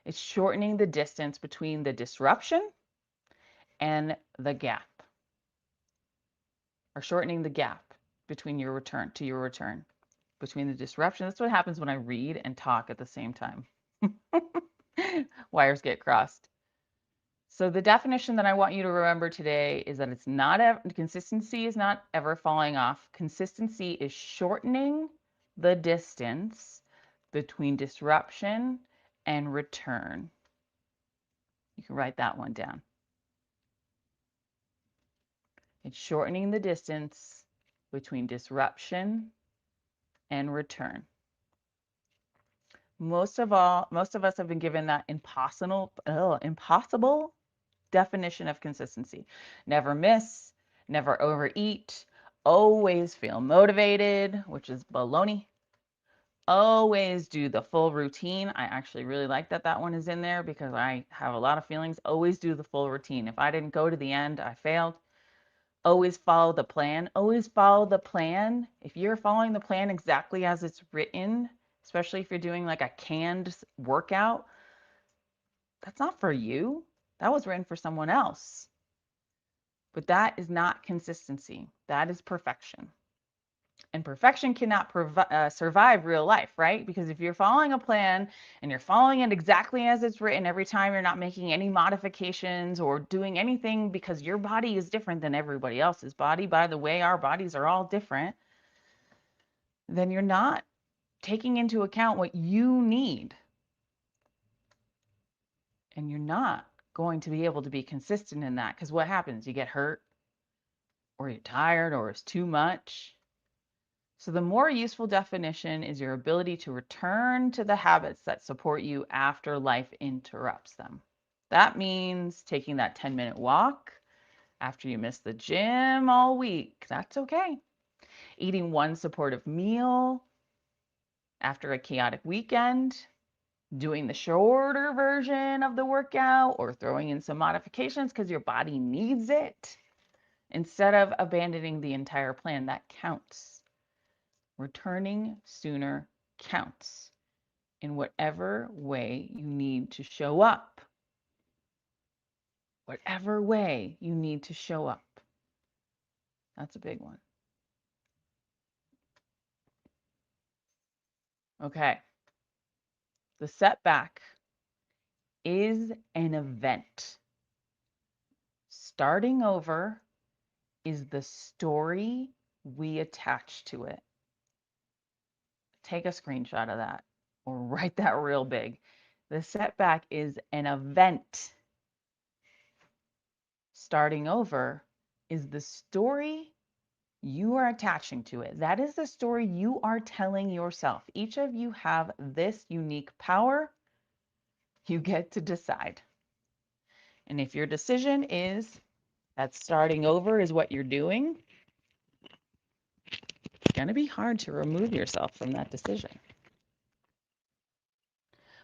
Speaker 2: It's shortening the distance between the disruption and the gap, or shortening the gap between your return to your return, between the disruption. That's what happens when I read and talk at the same time. Wires get crossed. So the definition that I want you to remember today is that it's not consistency is not ever falling off. Consistency is shortening the distance between disruption and return. You can write that one down. It's shortening the distance between disruption and return. Most of us have been given that impossible definition of consistency. Never miss, never overeat, always feel motivated, which is baloney. Always do the full routine. I actually really like that that one is in there because I have a lot of feelings. Always do the full routine. If I didn't go to the end, I failed. Always follow the plan. Always follow the plan. If you're following the plan exactly as it's written, especially if you're doing like a canned workout, that's not for you. That was written for someone else. But that is not consistency. That is perfection. And perfection cannot survive real life, right? Because if you're following a plan and you're following it exactly as it's written every time, you're not making any modifications or doing anything because your body is different than everybody else's body. By the way, our bodies are all different. Then you're not taking into account what you need. And you're not going to be able to be consistent in that because what happens? You get hurt or you're tired or it's too much. So the more useful definition is your ability to return to the habits that support you after life interrupts them. That means taking that 10-minute walk after you miss the gym all week. That's okay. Eating one supportive meal after a chaotic weekend, doing the shorter version of the workout or throwing in some modifications because your body needs it instead of abandoning the entire plan. That counts. Returning sooner counts in whatever way you need to show up. Whatever way you need to show up. That's a big one. Okay. The setback is an event. Starting over is the story we attach to it. Take a screenshot of that or write that real big. The setback is an event. Starting over is the story you are attaching to it. That is the story you are telling yourself. Each of you have this unique power. You get to decide. And if your decision is that starting over is what you're doing, it's going to be hard to remove yourself from that decision.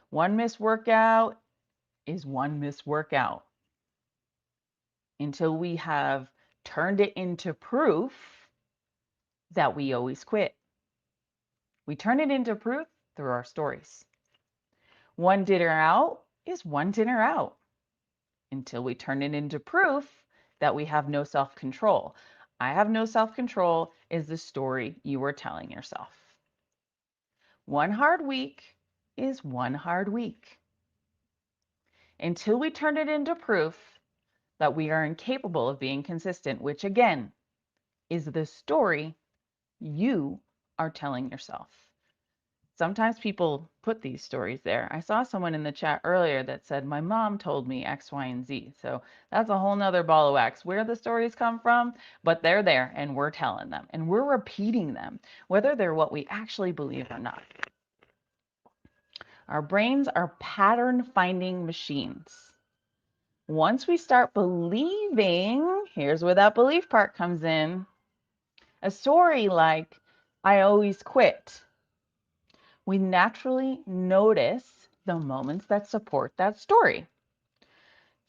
Speaker 2: One missed workout is one missed workout. Until we have turned it into proof that we always quit. We turn it into proof through our stories. One dinner out is one dinner out until we turn it into proof that we have no self-control. I have no self-control is the story you are telling yourself. One hard week is one hard week. Until we turn it into proof that we are incapable of being consistent, which again is the story you are telling yourself. Sometimes people put these stories there. I saw someone in the chat earlier that said, my mom told me X, Y, and Z. So that's a whole nother ball of wax where the stories come from, but they're there and we're telling them and we're repeating them, whether they're what we actually believe or not. Our brains are pattern finding machines. Once we start believing, here's where that belief part comes in. A story like, I always quit. We naturally notice the moments that support that story.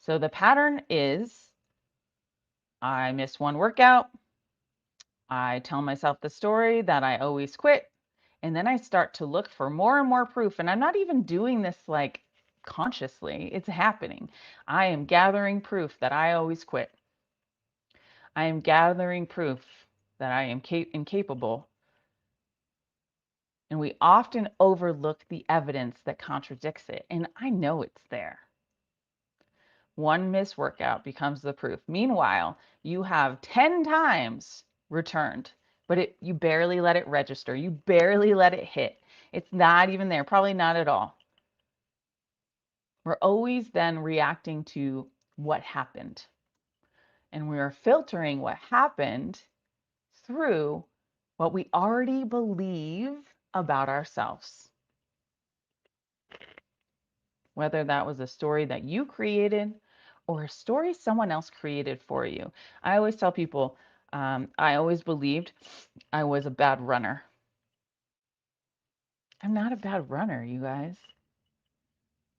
Speaker 2: So the pattern is, I miss one workout. I tell myself the story that I always quit. And then I start to look for more and more proof. And I'm not even doing this like consciously, it's happening. I am gathering proof that I always quit. I am gathering proof that I am incapable. And we often overlook the evidence that contradicts it. And I know it's there. One missed workout becomes the proof. Meanwhile, you have 10 times returned, but you barely let it register. You barely let it hit. It's not even there, probably not at all. We're always then reacting to what happened. And we are filtering what happened through what we already believe about ourselves. Whether that was a story that you created or a story someone else created for you. I always tell people, I always believed I was a bad runner. I'm not a bad runner, you guys.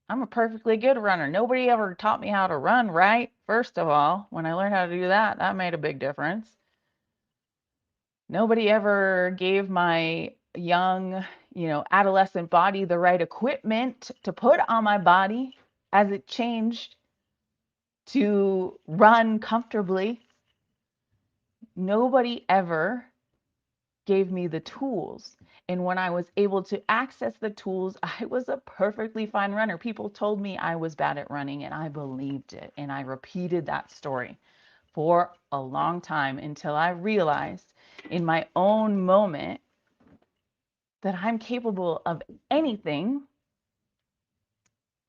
Speaker 2: I'm a perfectly good runner. Nobody ever taught me how to run right. First of all, when I learned how to do that, that made a big difference. Nobody ever gave my young, adolescent body the right equipment to put on my body as it changed to run comfortably. Nobody ever gave me the tools. And when I was able to access the tools, I was a perfectly fine runner. People told me I was bad at running, and I believed it. And I repeated that story for a long time until I realized in my own moment that I'm capable of anything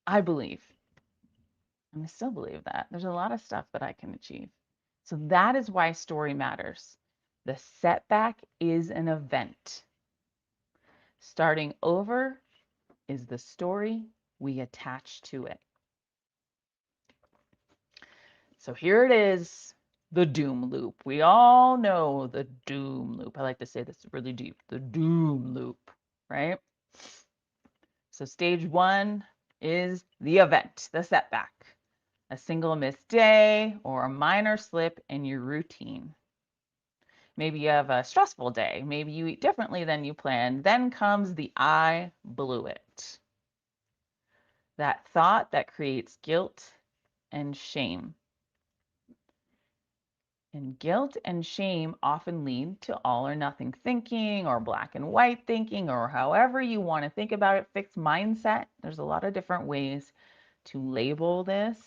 Speaker 2: I believe. And I still believe that. There's a lot of stuff that I can achieve. So that is why story matters. The setback is an event. Starting over is the story we attach to it. So here it is, the doom loop. We all know the doom loop. I like to say this really deep, the doom loop, right? So stage one is the event, the setback. A single missed day or a minor slip in your routine. Maybe you have a stressful day. Maybe you eat differently than you planned. Then comes the I blew it. That thought that creates guilt and shame. And guilt and shame often lead to all or nothing thinking or black and white thinking or however you want to think about it, fixed mindset. There's a lot of different ways to label this.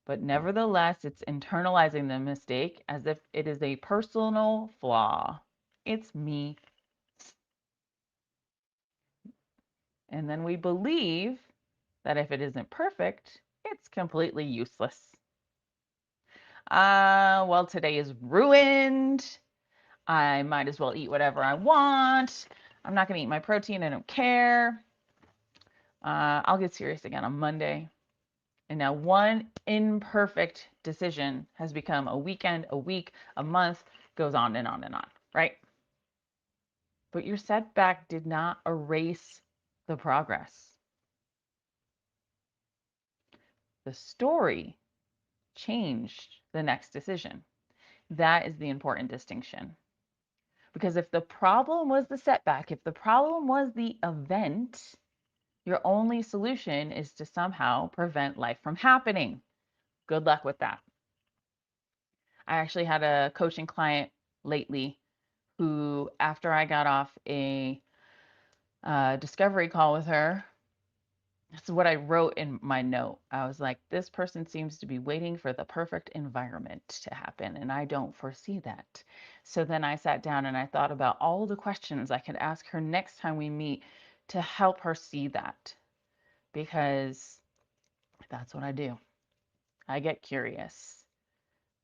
Speaker 2: But nevertheless, it's internalizing the mistake as if it is a personal flaw. It's me. And then we believe that if it isn't perfect, it's completely useless. Well, today is ruined. I might as well eat whatever I want. I'm not going to eat my protein. I don't care. I'll get serious again on Monday. And now one imperfect decision has become a weekend, a week, a month, goes on and on and on, right? But your setback did not erase the progress. The story changed the next decision. That is the important distinction. Because if the problem was the setback, if the problem was the event, your only solution is to somehow prevent life from happening. Good luck with that. I actually had a coaching client lately who, after I got off a discovery call with her, that's what I wrote in my note. I was like, this person seems to be waiting for the perfect environment to happen, and I don't foresee that. So then I sat down and I thought about all the questions I could ask her next time we meet to help her see that, because that's what I do. I get curious.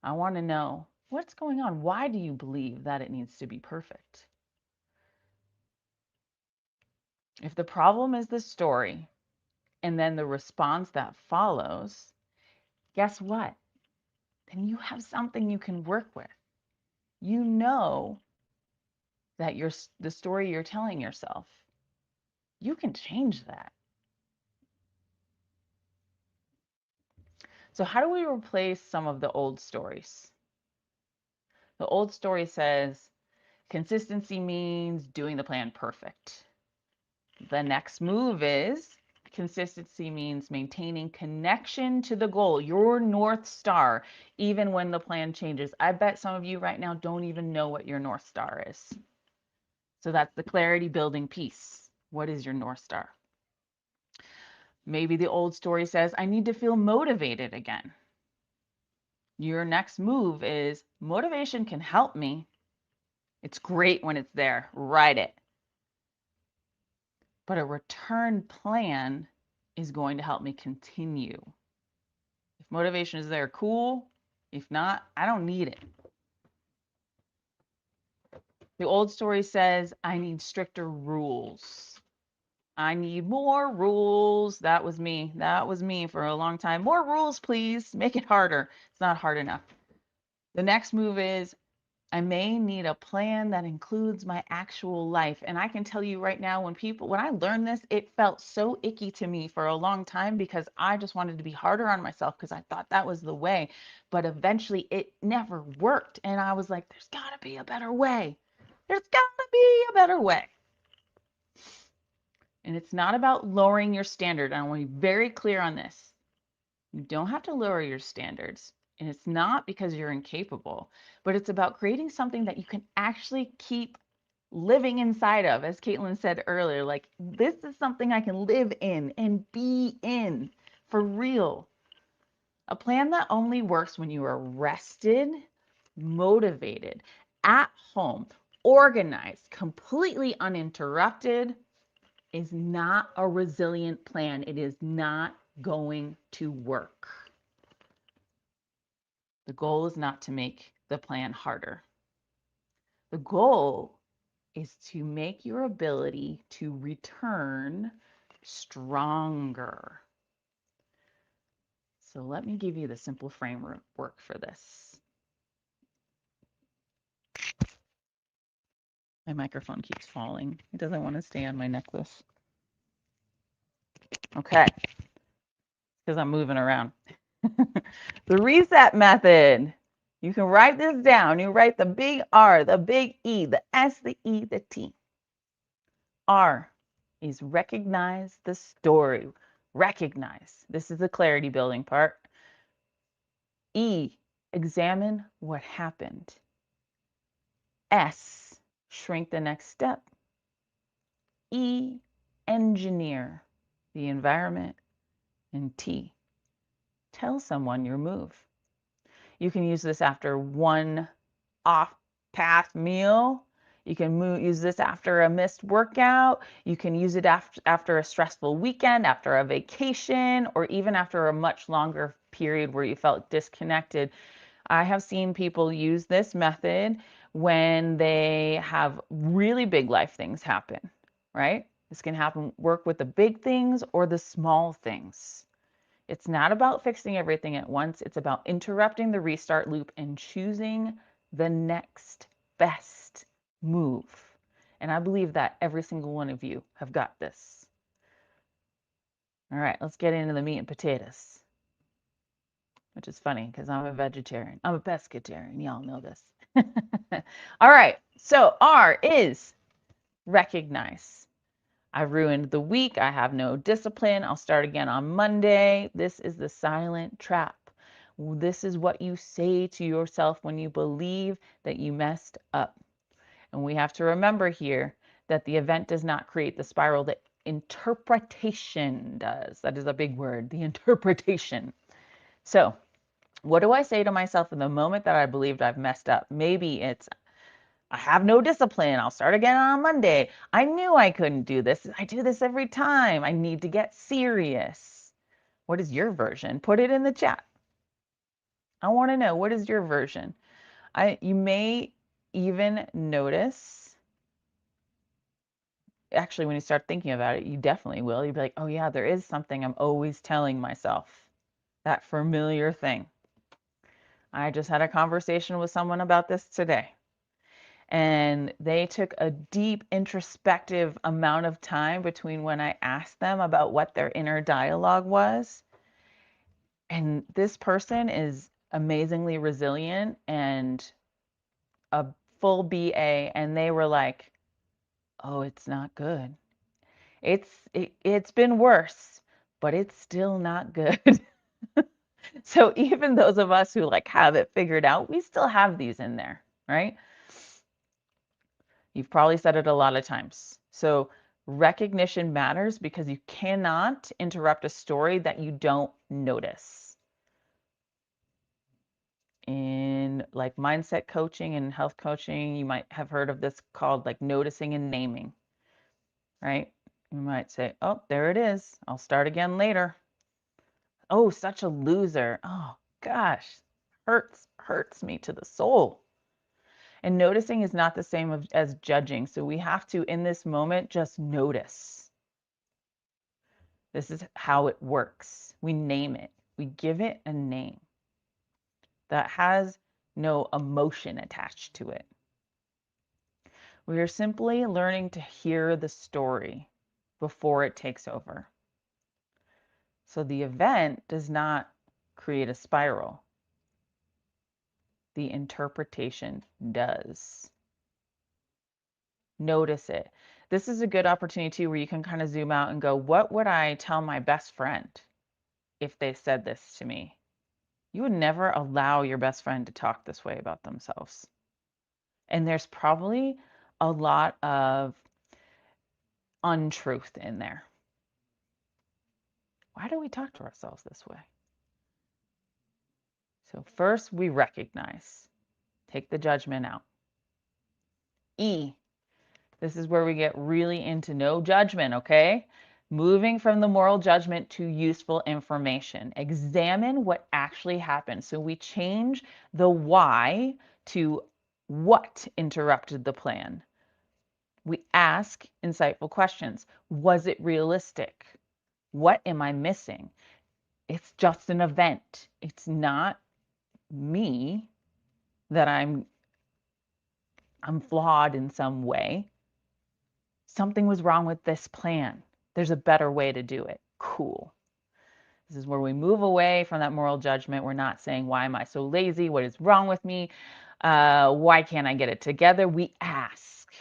Speaker 2: I want to know what's going on. Why do you believe that it needs to be perfect? If the problem is the story and then the response that follows, guess what? Then you have something you can work with. You know that the story you're telling yourself, you can change that. So how do we replace some of the old stories? The old story says consistency means doing the plan perfect. The next move is consistency means maintaining connection to the goal, your North Star, even when the plan changes. I bet some of you right now don't even know what your North Star is. So that's the clarity building piece. What is your North Star? Maybe the old story says, I need to feel motivated again. Your next move is motivation can help me. It's great when it's there. Write it. But a return plan is going to help me continue. If motivation is there, cool. If not, I don't need it. The old story says, I need stricter rules. I need more rules. That was me. That was me for a long time. More rules, please. Make it harder. It's not hard enough. The next move is I may need a plan that includes my actual life. And I can tell you right now, when I learned this, it felt so icky to me for a long time because I just wanted to be harder on myself because I thought that was the way. But eventually it never worked. And I was like, there's got to be a better way. There's got to be a better way. And it's not about lowering your standard. I want to be very clear on this. You don't have to lower your standards. And it's not because you're incapable, but it's about creating something that you can actually keep living inside of. As Kaitlyn said earlier, like this is something I can live in and be in for real. A plan that only works when you are rested, motivated, at home, organized, completely uninterrupted is not a resilient plan. It is not going to work. The goal is not to make the plan harder. The goal is to make your ability to return stronger. So let me give you the simple framework for this. My microphone keeps falling. It doesn't want to stay on my necklace. Okay, because I'm moving around. The reset method. You can write this down. You write the big R, the big E, the S, the E, the T. R is recognize the story. Recognize. This is the clarity building part. E, examine what happened. S, shrink the next step. E, engineer the environment. And T, tell someone your move. You can use this after one off-path meal. You can use this after a missed workout. You can use it after a stressful weekend, after a vacation, or even after a much longer period where you felt disconnected. I have seen people use this method when they have really big life things happen, right? This can work with the big things or the small things. It's not about fixing everything at once. It's about interrupting the restart loop and choosing the next best move. And I believe that every single one of you have got this. All right, let's get into the meat and potatoes, which is funny because I'm a vegetarian. I'm a pescatarian. Y'all know this. All right, so R is recognize. I ruined the week. I have no discipline. I'll start again on Monday. This is the silent trap. This is what you say to yourself when you believe that you messed up. And we have to remember here that the event does not create the spiral, that interpretation does. That is a big word, the interpretation. So what do I say to myself in the moment that I believed I've messed up? Maybe it's, I have no discipline. I'll start again on Monday. I knew I couldn't do this. I do this every time. I need to get serious. What is your version? Put it in the chat. I want to know, what is your version? You may even notice, actually, when you start thinking about it, you definitely will. You'll be like, oh yeah, there is something I'm always telling myself. that familiar thing. I just had a conversation with someone about this today, and they took a deep introspective amount of time between when I asked them about what their inner dialogue was. And this person is amazingly resilient and a full BA, and they were like, "Oh, it's not good. It's been worse, but it's still not good." So even those of us who like have it figured out, we still have these in there, right? You've probably said it a lot of times. So recognition matters because you cannot interrupt a story that you don't notice. In like mindset coaching and health coaching, you might have heard of this called like noticing and naming, right? You might say, "Oh, there it is. I'll start again later. Oh, such a loser. Oh, gosh, hurts me to the soul." And noticing is not the same as judging. So we have to, in this moment, just notice. This is how it works. We name it. We give it a name that has no emotion attached to it. We are simply learning to hear the story before it takes over. So the event does not create a spiral. The interpretation does. Notice it. This is a good opportunity too, where you can kind of zoom out and go, what would I tell my best friend if they said this to me? You would never allow your best friend to talk this way about themselves. And there's probably a lot of untruth in there. Why do we talk to ourselves this way? So first we recognize, take the judgment out. E, this is where we get really into no judgment, okay? Moving from the moral judgment to useful information. Examine what actually happened. So we change the why to what interrupted the plan. We ask insightful questions. Was it realistic? What am I missing? It's just an event. It's not me that I'm flawed in some way. Something was wrong with this plan. There's a better way to do it. Cool. This is where we move away from that moral judgment. We're not saying, why am I so lazy? What is wrong with me? Why can't I get it together? We ask.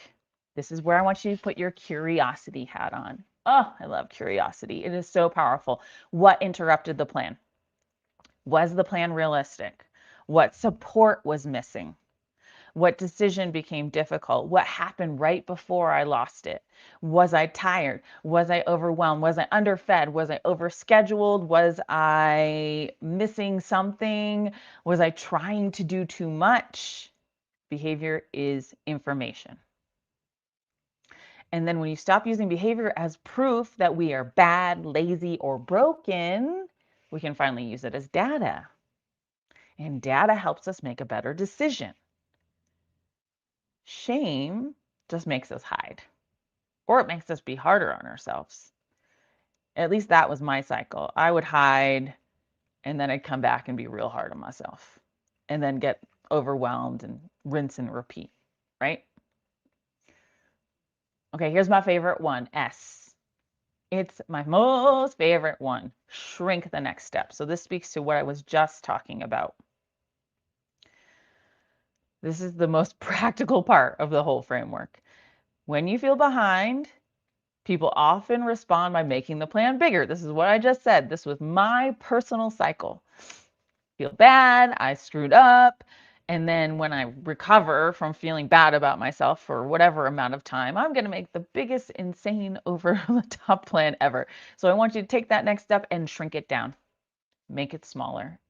Speaker 2: This is where I want you to put your curiosity hat on. Oh, I love curiosity. It is so powerful. What interrupted the plan? Was the plan realistic? What support was missing? What decision became difficult? What happened right before I lost it? Was I tired? Was I overwhelmed? Was I underfed? Was I overscheduled? Was I missing something? Was I trying to do too much? Behavior is information. And then when you stop using behavior as proof that we are bad, lazy, or broken, we can finally use it as data. And data helps us make a better decision. Shame just makes us hide, or it makes us be harder on ourselves. At least that was my cycle. I would hide, and then I'd come back and be real hard on myself, and then get overwhelmed and rinse and repeat, right? Okay, here's my favorite one, S. It's my most favorite one. Shrink the next step. So this speaks to what I was just talking about. This is the most practical part of the whole framework. When you feel behind, people often respond by making the plan bigger. This is what I just said. This was my personal cycle. Feel bad, I screwed up. And then when I recover from feeling bad about myself for whatever amount of time, I'm going to make the biggest, insane, over the top plan ever. So I want you to take that next step and shrink it down. Make it smaller.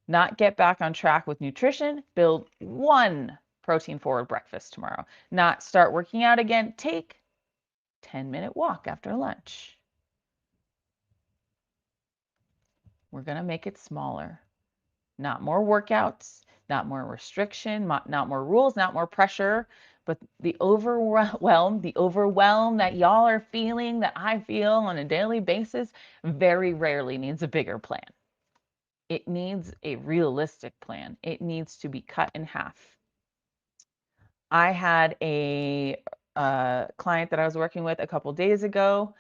Speaker 2: Not get back on track with nutrition. Build one protein forward breakfast tomorrow. Not start working out again. Take 10-minute walk after lunch. We're going to make it smaller. Not more workouts, not more restriction, not more rules, not more pressure, But the overwhelm that y'all are feeling, that I feel on a daily basis, very rarely needs a bigger plan. It needs a realistic plan. It needs to be cut in half. I had a client that I was working with a couple days ago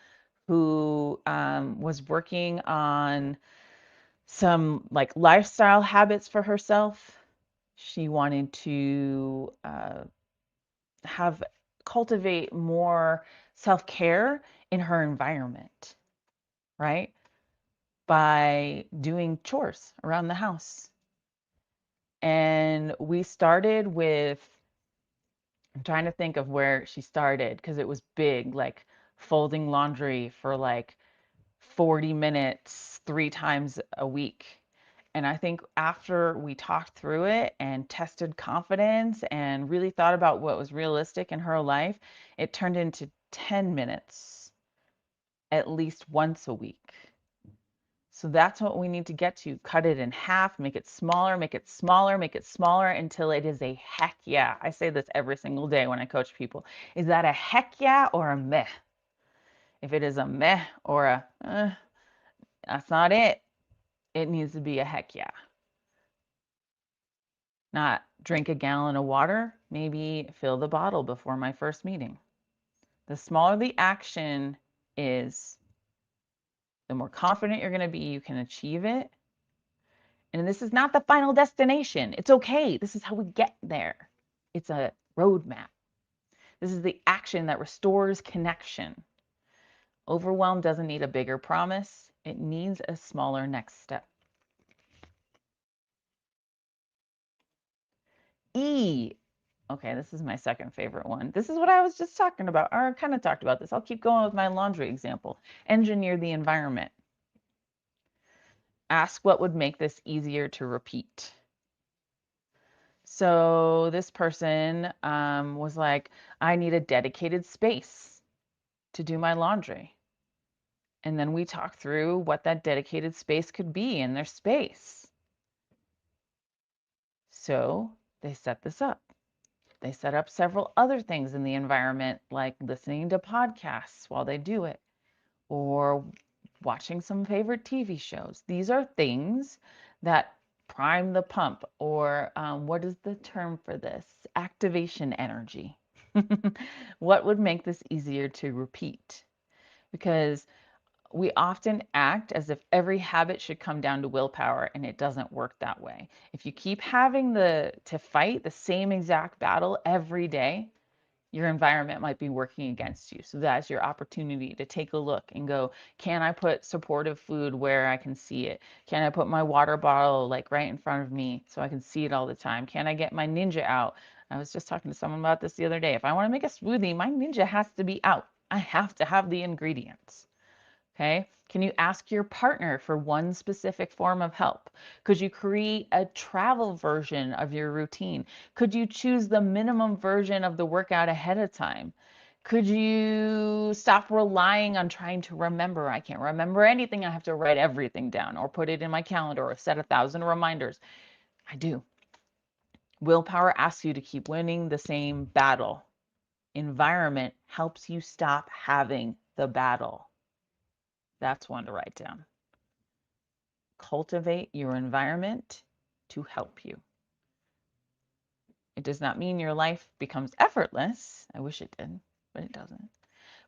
Speaker 2: who was working on some like lifestyle habits for herself. She wanted to cultivate more self-care in her environment, right? By doing chores around the house. And we started with, I'm trying to think of where she started because it was big, like folding laundry for like 40 minutes, 3 times a week. And I think after we talked through it and tested confidence and really thought about what was realistic in her life, it turned into 10 minutes at least once a week. So that's what we need to get to. Cut it in half, make it smaller, make it smaller, make it smaller until it is a heck yeah. I say this every single day when I coach people. Is that a heck yeah or a meh? If it is a meh or a that's not it. It needs to be a heck yeah. Not drink a gallon of water, maybe fill the bottle before my first meeting. The smaller the action is, the more confident you're going to be you can achieve it. And this is not the final destination. It's okay. This is how we get there. It's a roadmap. This is the action that restores connection. Overwhelm doesn't need a bigger promise. It needs a smaller next step. E. Okay, this is my second favorite one. This is what I was just talking about, or kind of talked about this. I'll keep going with my laundry example. Engineer the environment. Ask what would make this easier to repeat. So this person was like, I need a dedicated space to do my laundry. And then we talked through what that dedicated space could be in their space. So they set this up. They set up several other things in the environment, like listening to podcasts while they do it, or watching some favorite TV shows. These are things that prime the pump, or what is the term for this? Activation energy. What would make this easier to repeat? Because we often act as if every habit should come down to willpower, and it doesn't work that way. If you keep having to fight the same exact battle every day, your environment might be working against you. So that's your opportunity to take a look and go, can I put supportive food where I can see it? Can I put my water bottle like right in front of me so I can see it all the time? Can I get my Ninja out? I was just talking to someone about this the other day. If I want to make a smoothie, my Ninja has to be out. I have to have the ingredients. Okay. Can you ask your partner for one specific form of help? Could you create a travel version of your routine? Could you choose the minimum version of the workout ahead of time? Could you stop relying on trying to remember? I can't remember anything. I have to write everything down or put it in my calendar or set 1,000 reminders. I do. Willpower asks you to keep winning the same battle. Environment helps you stop having the battle. That's one to write down. Cultivate your environment to help you. It does not mean your life becomes effortless. I wish it did, but it doesn't.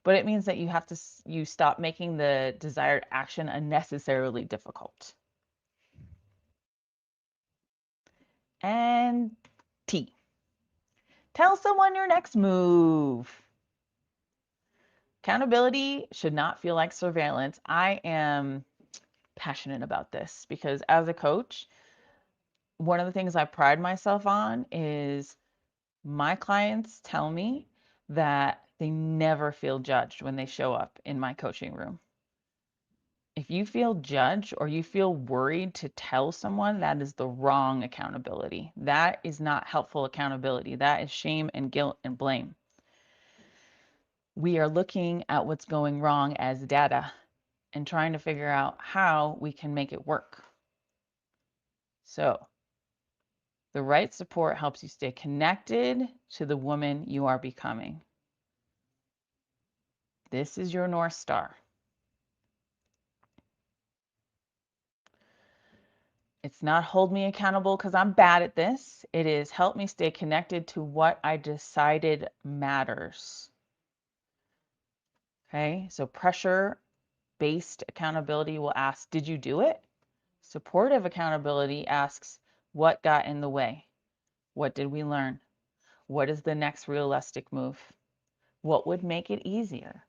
Speaker 2: But it means that you stop making the desired action unnecessarily difficult. And T. Tell someone your next move. Accountability should not feel like surveillance. I am passionate about this because as a coach, one of the things I pride myself on is my clients tell me that they never feel judged when they show up in my coaching room. If you feel judged or you feel worried to tell someone, that is the wrong accountability. That is not helpful accountability. That is shame and guilt and blame. We are looking at what's going wrong as data and trying to figure out how we can make it work. So The right support helps you stay connected to the woman you are becoming. This is your North Star. It's not hold me accountable because I'm bad at this. It is help me stay connected to what I decided matters. Okay, so pressure-based accountability will ask, did you do it? Supportive accountability asks, what got in the way? What did we learn? What is the next realistic move? What would make it easier?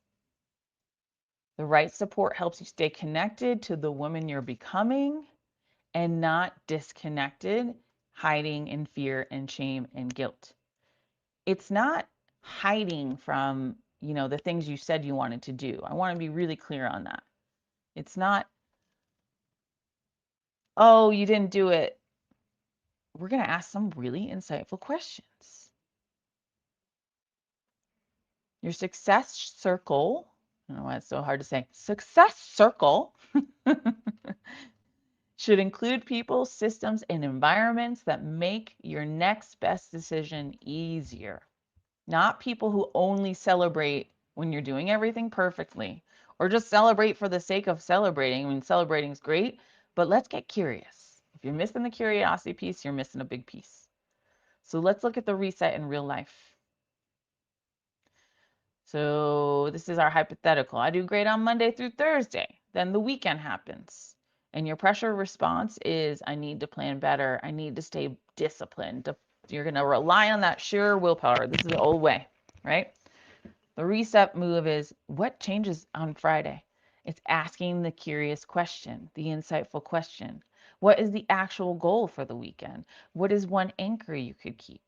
Speaker 2: The right support helps you stay connected to the woman you're becoming and not disconnected, hiding in fear and shame and guilt. It's not hiding from, the things you said you wanted to do. I want to be really clear on that. It's not, oh, you didn't do it. We're going to ask some really insightful questions. Your success circle, I don't know why it's so hard to say, success circle should include people, systems, and environments that make your next best decision easier. Not people who only celebrate when you're doing everything perfectly or just celebrate for the sake of celebrating. I mean, celebrating is great, but let's get curious. If you're missing the curiosity piece, you're missing a big piece. So let's look at the reset in real life. So this is our hypothetical. I do great on Monday through Thursday. Then the weekend happens. And your pressure response is, I need to plan better. I need to stay disciplined. You're going to rely on that sheer willpower. This is the old way, right? The reset move is, what changes on Friday? It's asking the curious question, the insightful question. What is the actual goal for the weekend? What is one anchor you could keep?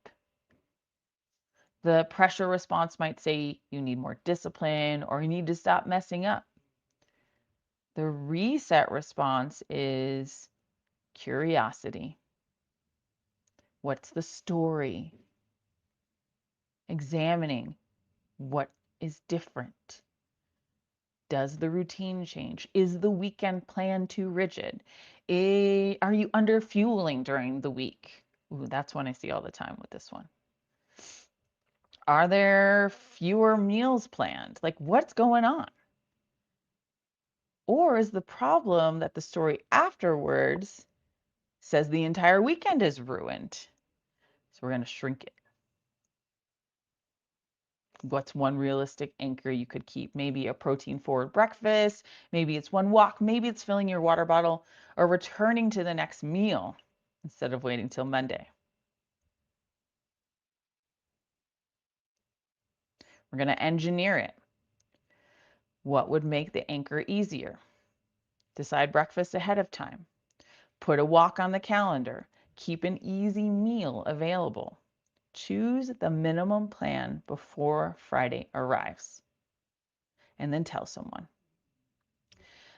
Speaker 2: The pressure response might say you need more discipline or you need to stop messing up. The reset response is curiosity. What's the story? Examining what is different. Does the routine change? Is the weekend plan too rigid? Are you under fueling during the week? Ooh, that's one I see all the time with this one. Are there fewer meals planned? Like, what's going on? Or is the problem that the story afterwards says the entire weekend is ruined? So we're going to shrink it. What's one realistic anchor you could keep? Maybe a protein forward breakfast. Maybe it's one walk. Maybe it's filling your water bottle or returning to the next meal instead of waiting till Monday. We're going to engineer it. What would make the anchor easier? Decide breakfast ahead of time. Put a walk on the calendar. Keep an easy meal available. Choose the minimum plan before Friday arrives. And then tell someone.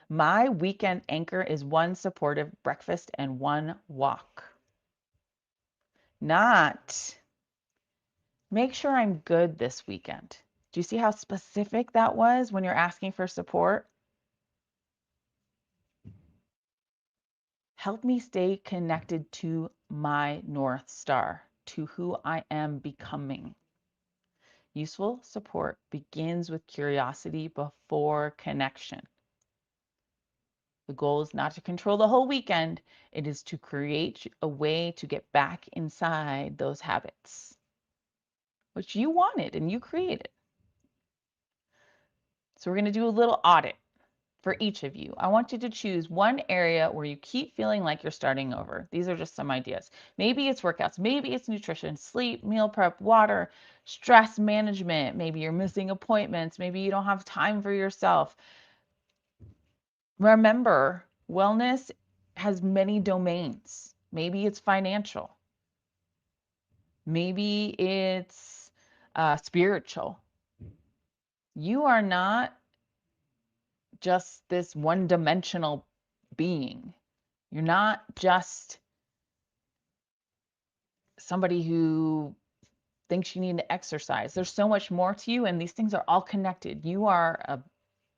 Speaker 2: My weekend anchor is one supportive breakfast and one walk. Not, make sure I'm good this weekend. Do you see how specific that was when you're asking for support? Help me stay connected to my North Star, to who I am becoming. Useful support begins with curiosity before connection. The goal is not to control the whole weekend. It is to create a way to get back inside those habits, which you wanted and you created. So we're going to do a little audit for each of you. I want you to choose one area where you keep feeling like you're starting over. These are just some ideas. Maybe it's workouts. Maybe it's nutrition, sleep, meal prep, water, stress management. Maybe you're missing appointments. Maybe you don't have time for yourself. Remember, wellness has many domains. Maybe it's financial. Maybe it's spiritual. You are not just this one-dimensional being. You're not just somebody who thinks you need to exercise. There's so much more to you, and these things are all connected. You are a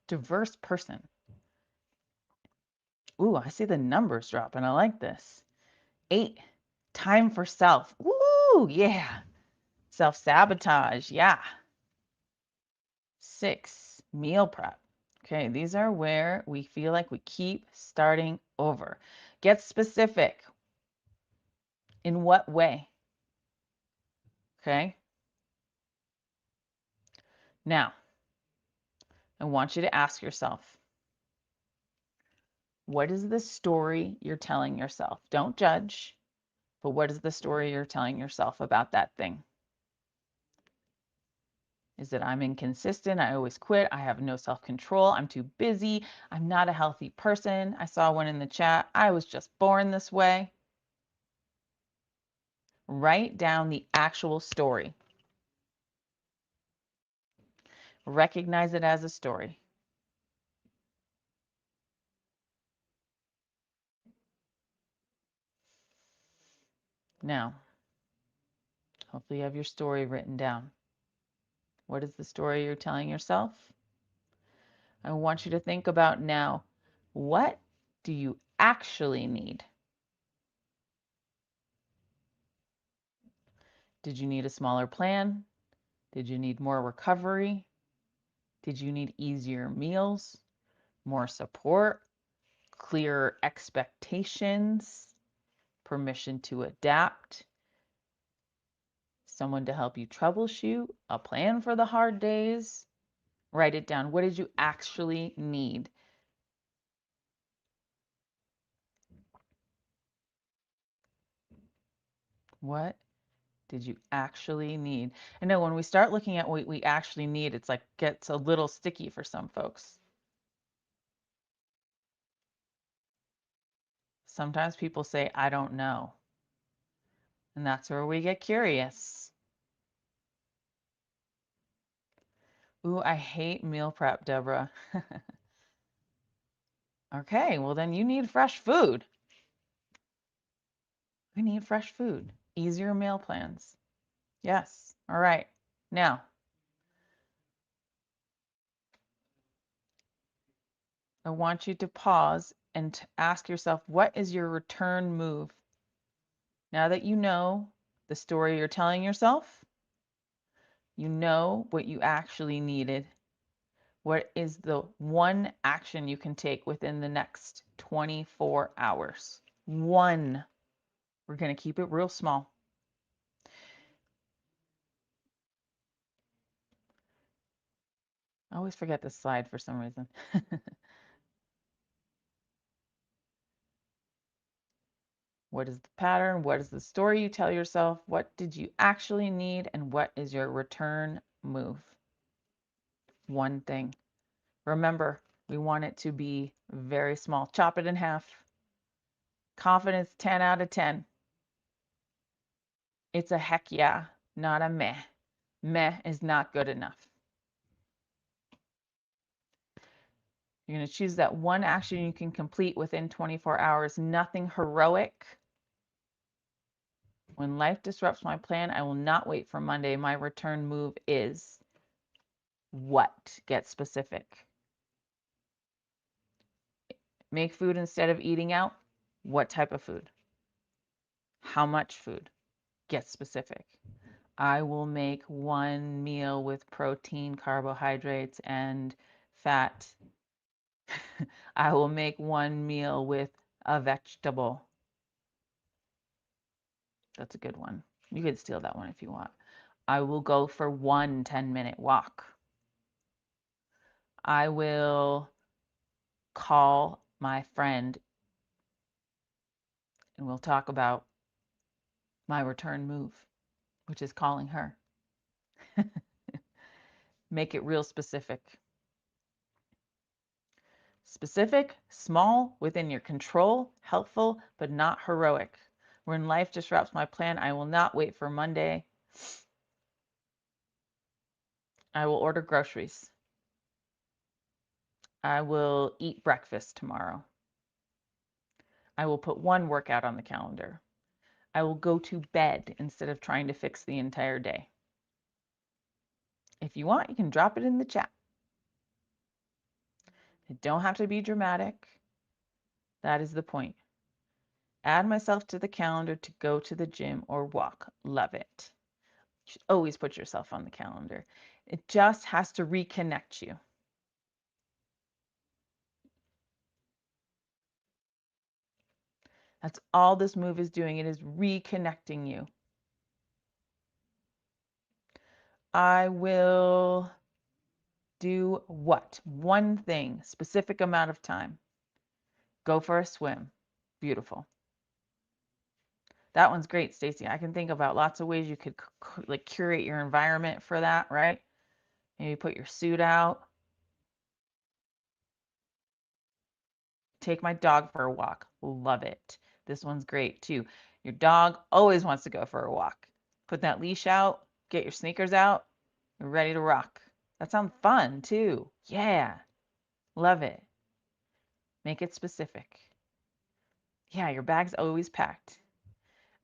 Speaker 2: diverse person. Ooh, I see the numbers dropping. I like this. 8. Time for self. Woo, yeah. Self-sabotage, yeah. 6, meal prep. Okay, these are where we feel like we keep starting over. Get specific. In what way? Okay. Now, I want you to ask yourself, what is the story you're telling yourself? Don't judge, but what is the story you're telling yourself about that thing? Is it I'm inconsistent, I always quit, I have no self-control, I'm too busy, I'm not a healthy person? I saw one in the chat, I was just born this way. Write down the actual story. Recognize it as a story. Now, hopefully you have your story written down. What is the story you're telling yourself? I want you to think about now, what do you actually need? Did you need a smaller plan? Did you need more recovery? Did you need easier meals, more support, clearer expectations, permission to adapt, someone to help you troubleshoot, a plan for the hard days? Write it down. What did you actually need? What did you actually need? I know when we start looking at what we actually need, it's like gets a little sticky for some folks. Sometimes people say, I don't know. And that's where we get curious. Ooh, I hate meal prep, Deborah. Okay, well then you need fresh food. We need fresh food. Easier meal plans. Yes. All right. Now, I want you to pause and ask yourself, what is your return move? Now that you know the story you're telling yourself, you know what you actually needed. What is the one action you can take within the next 24 hours? One. We're going to keep it real small. I always forget this slide for some reason. What is the pattern? What is the story you tell yourself? What did you actually need? And what is your return move? One thing. Remember, we want it to be very small. Chop it in half. Confidence 10 out of 10. It's a heck yeah, not a meh. Meh is not good enough. You're going to choose that one action you can complete within 24 hours. Nothing heroic. When life disrupts my plan, I will not wait for Monday. My return move is what? Get specific. Make food instead of eating out. What type of food? How much food? Get specific. I will make one meal with protein, carbohydrates, and fat. I will make one meal with a vegetable. That's a good one. You could steal that one if you want. I will go for one 10-minute walk. I will call my friend and we'll talk about my return move, which is calling her. Make it real specific. Specific, small, within your control, helpful, but not heroic. When life disrupts my plan, I will not wait for Monday. I will order groceries. I will eat breakfast tomorrow. I will put one workout on the calendar. I will go to bed instead of trying to fix the entire day. If you want, you can drop it in the chat. It don't have to be dramatic. That is the point. Add myself to the calendar to go to the gym or walk. Love it. You should always put yourself on the calendar. It just has to reconnect you. That's all this move is doing. It is reconnecting you. I will do what? One thing, specific amount of time. Go for a swim. Beautiful. That one's great, Stacy. I can think about lots of ways you could like curate your environment for that, right? Maybe put your suit out. Take my dog for a walk. Love it. This one's great too. Your dog always wants to go for a walk. Put that leash out, get your sneakers out, you're ready to rock. That sounds fun too. Yeah, love it. Make it specific. Yeah, your bag's always packed.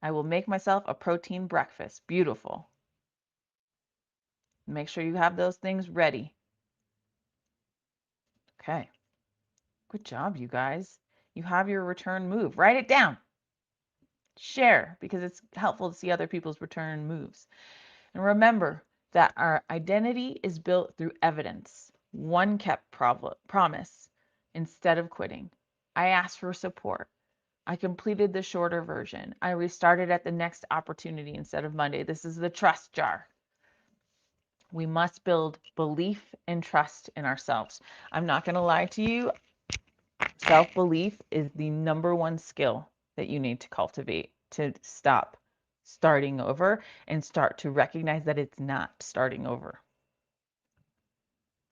Speaker 2: I will make myself a protein breakfast. Beautiful. Make sure you have those things ready. Okay. Good job, you guys. You have your return move. Write it down. Share, because it's helpful to see other people's return moves. And remember that our identity is built through evidence. One kept promise instead of quitting. I asked for support. I completed the shorter version. I restarted at the next opportunity instead of Monday. This is the trust jar. We must build belief and trust in ourselves. I'm not going to lie to you. Self-belief is the number one skill that you need to cultivate to stop starting over and start to recognize that it's not starting over.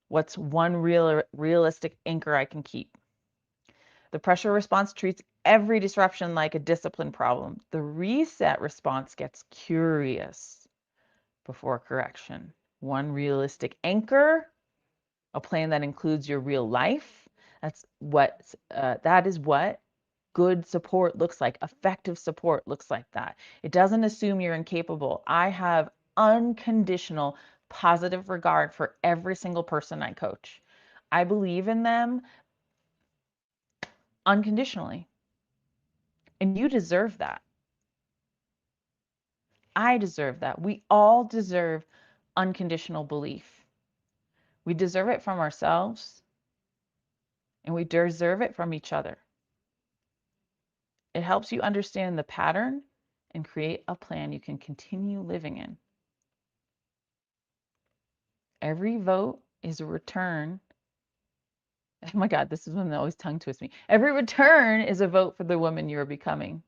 Speaker 2: What's one realistic anchor I can keep? The pressure response treats every disruption like a discipline problem. The reset response gets curious before correction. One realistic anchor, a plan that includes your real life. That is what good support looks like. Effective support looks like that. It doesn't assume you're incapable. I have unconditional positive regard for every single person I coach. I believe in them unconditionally. And you deserve that. I deserve that. We all deserve unconditional belief. We deserve it from ourselves, and we deserve it from each other. It helps you understand the pattern and create a plan you can continue living in. Every vote is a return. Oh my God, this is one that always tongue twists me. Every return is a vote for the woman you are becoming.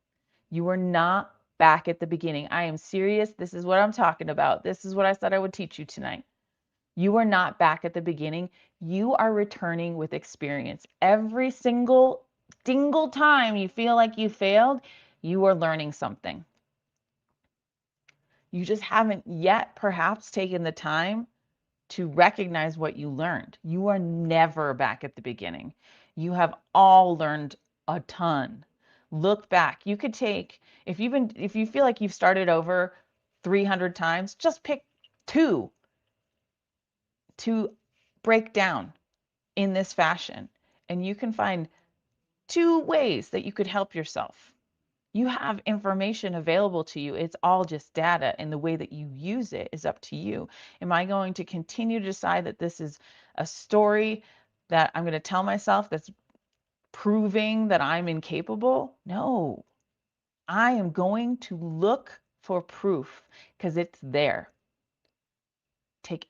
Speaker 2: You are not back at the beginning. I am serious. This is what I'm talking about. This is what I said I would teach you tonight. You are not back at the beginning. You are returning with experience. Every single time you feel like you failed, you are learning something. You just haven't yet perhaps taken the time to recognize what you learned. You are never back at the beginning. You have all learned a ton. Look back. You could take, if you feel like you've started over 300 times, just pick 2 to break down in this fashion. And you can find 2 ways that you could help yourself. You have information available to you. It's all just data, and the way that you use it is up to you. Am I going to continue to decide that this is a story that I'm going to tell myself that's proving that I'm incapable? No. I am going to look for proof because it's there. Take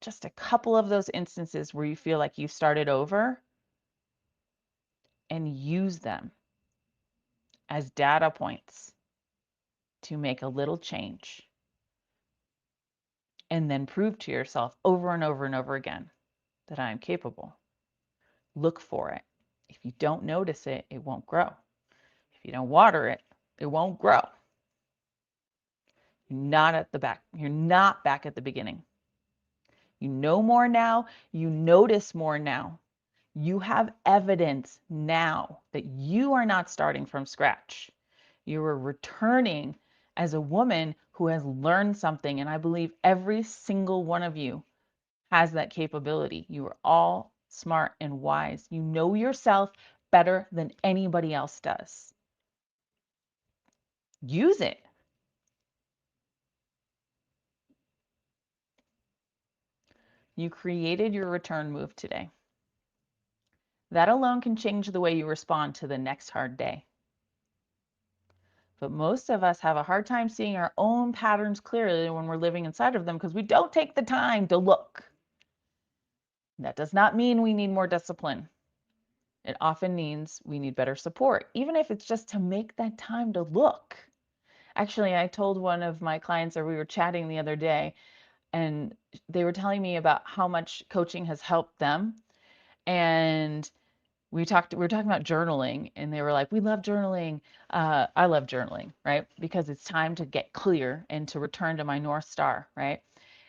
Speaker 2: just a couple of those instances where you feel like you've started over and use them as data points to make a little change. And then prove to yourself over and over and over again that I am capable. Look for it. If you don't notice it, it won't grow. If you don't water it, it won't grow. You're not at the back. You're not back at the beginning. You know more now. You notice more now. You have evidence now that you are not starting from scratch. You are returning as a woman who has learned something. And I believe every single one of you has that capability. You are all smart and wise. You know yourself better than anybody else does. Use it. You created your return move today. That alone can change the way you respond to the next hard day. But most of us have a hard time seeing our own patterns clearly when we're living inside of them because we don't take the time to look. That does not mean we need more discipline. It often means we need better support, even if it's just to make that time to look. Actually, I told one of my clients, or we were chatting the other day, and they were telling me about how much coaching has helped them. And we were talking about journaling, and they were like, we love journaling. I love journaling, right? Because it's time to get clear and to return to my North Star, right?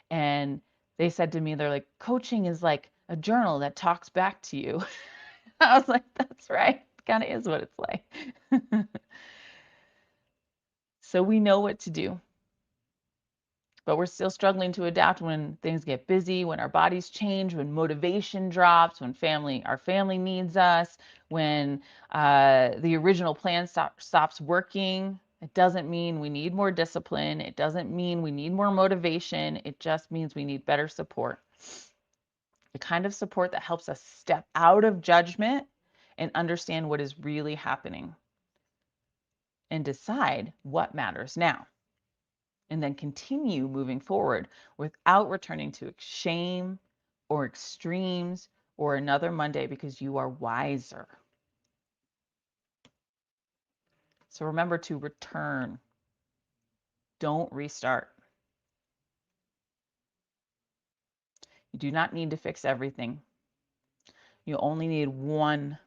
Speaker 2: And they said to me, they're like, coaching is like a journal that talks back to you. I was like, that's right. Kind of is what it's like. So we know what to do, but we're still struggling to adapt when things get busy, when our bodies change, when motivation drops, when our family needs us, when the original plan stops working. It doesn't mean we need more discipline. It doesn't mean we need more motivation. It just means we need better support. The kind of support that helps us step out of judgment and understand what is really happening and decide what matters now, and then continue moving forward without returning to shame or extremes or another Monday because you are wiser. So remember to return. Don't restart. You do not need to fix everything. You only need one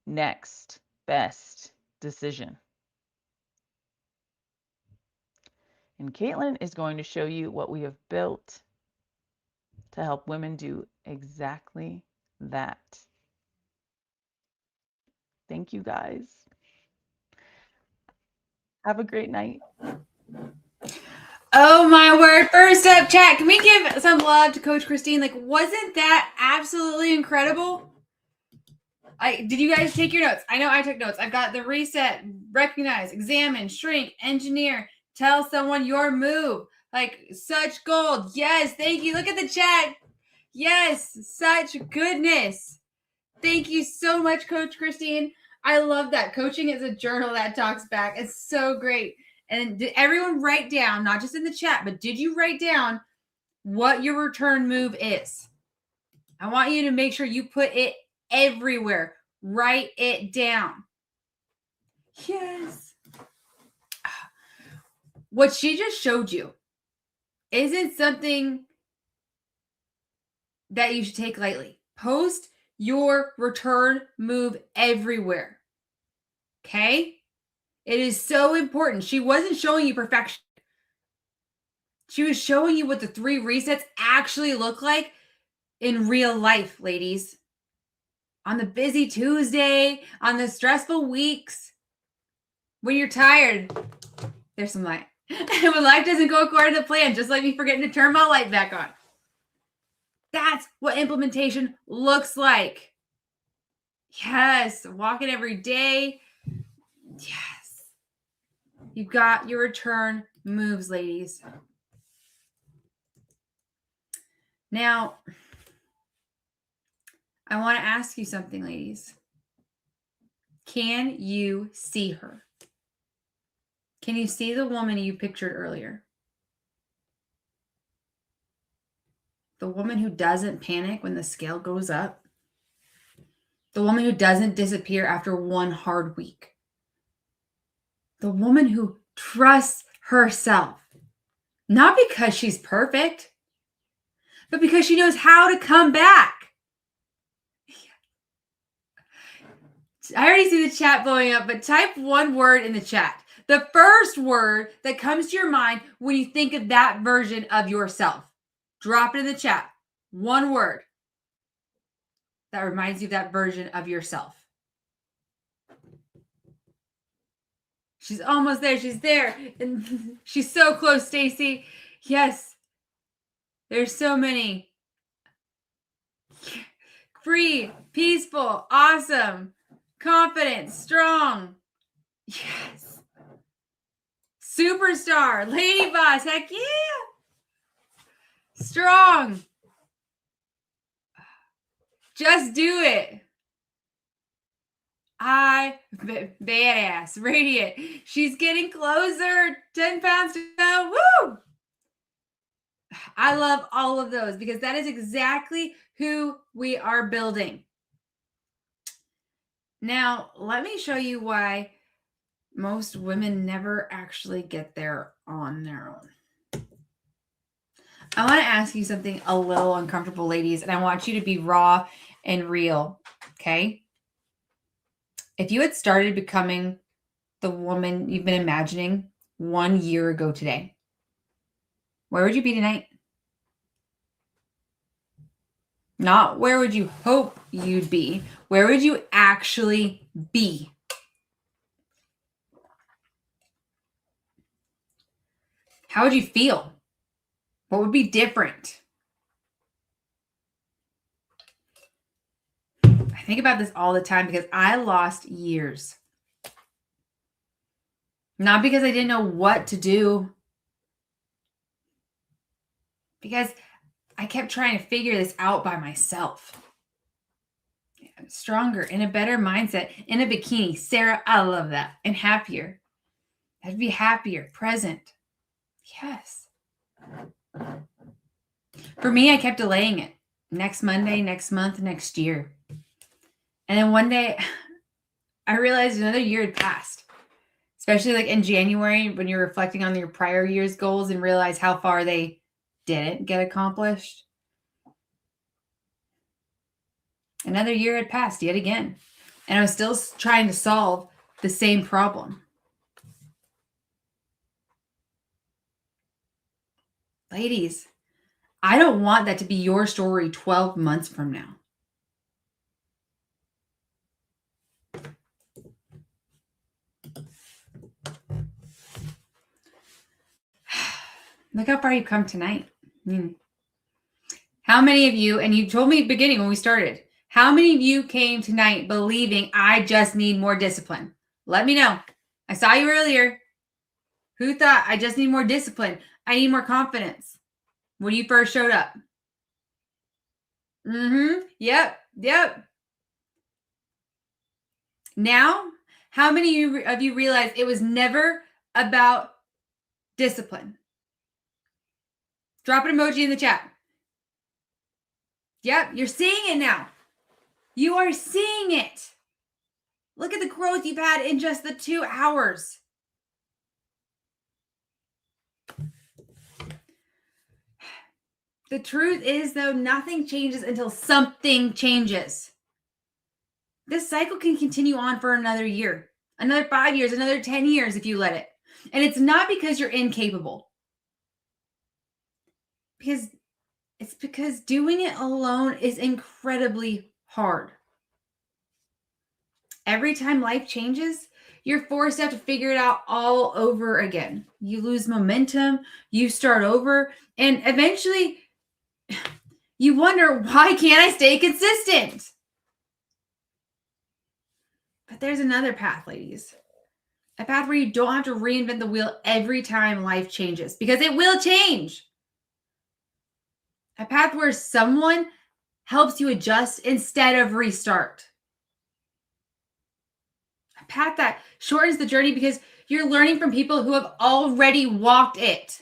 Speaker 2: next best decision. And Kaitlyn is going to show you what we have built to help women do exactly that. Thank you, guys. Have a great night.
Speaker 1: Oh my word. First up, chat, can we give some love to Coach Christine? Like, wasn't that absolutely incredible? Did you guys take your notes? I know I took notes. I've got the reset, recognize, examine, shrink, engineer, tell someone your move. Like, such gold. Yes, thank you. Look at the chat. Yes, such goodness. Thank you so much, Coach Christine. I love that. Coaching is a journal that talks back. It's so great. And did everyone write down, not just in the chat, but did you write down what your return move is? I want you to make sure you put it everywhere. Write it down. Yes. What she just showed you isn't something that you should take lightly. Post your return move everywhere. Okay? It is so important. She wasn't showing you perfection. She was showing you what the 3 resets actually look like in real life, ladies. On the busy Tuesday, on the stressful weeks, when you're tired, there's some light. And when life doesn't go according to plan, just like me forgetting to turn my light back on. That's what implementation looks like. Yes, walking every day. Yes. You got your return moves, ladies. Now, I want to ask you something, ladies. Can you see her? Can you see the woman you pictured earlier? The woman who doesn't panic when the scale goes up? The woman who doesn't disappear after one hard week? The woman who trusts herself, not because she's perfect, but because she knows how to come back. I already see the chat blowing up, but type one word in the chat. The first word that comes to your mind when you think of that version of yourself. Drop it in the chat. One word that reminds you of that version of yourself. She's almost there. She's there. And she's so close, Stacy. Yes. There's so many. Free, peaceful, awesome, confident, strong. Yes. Superstar, lady boss, heck yeah. Strong. Just do it. Badass, radiant. She's getting closer. 10 pounds to go. Woo! I love all of those because that is exactly who we are building. Now, let me show you why most women never actually get there on their own. I want to ask you something a little uncomfortable, ladies, and I want you to be raw and real, okay? If you had started becoming the woman you've been imagining 1 year ago today, where would you be tonight? Not where would you hope you'd be. Where would you actually be? How would you feel? What would be different? I think about this all the time because I lost years. Not because I didn't know what to do, because I kept trying to figure this out by myself. Stronger, in a better mindset, in a bikini. Sarah, I love that. And happier. I'd be happier, present. Yes. For me, I kept delaying it. Next Monday, next month, next year. And then one day, I realized another year had passed. Especially like in January when you're reflecting on your prior year's goals and realize how far they didn't get accomplished. Another year had passed yet again. And I was still trying to solve the same problem. Ladies, I don't want that to be your story 12 months from now. Look how far you've come tonight. How many of you, and you told me at the beginning when we started, how many of you came tonight believing I just need more discipline? Let me know. I saw you earlier. Who thought I just need more discipline? I need more confidence when you first showed up. Yep. Now, how many of you realize it was never about discipline? Drop an emoji in the chat. Yep, you're seeing it now. You are seeing it. Look at the growth you've had in just the 2 hours. The truth is, though, nothing changes until something changes. This cycle can continue on for another year, another 5 years, another 10 years if you let it. And it's not because you're incapable. It's because doing it alone is incredibly hard. Every time life changes, you're forced to have to figure it out all over again. You lose momentum, you start over, and eventually you wonder, why can't I stay consistent? But there's another path, ladies. A path where you don't have to reinvent the wheel every time life changes, because it will change. A path where someone helps you adjust instead of restart. A path that shortens the journey because you're learning from people who have already walked it.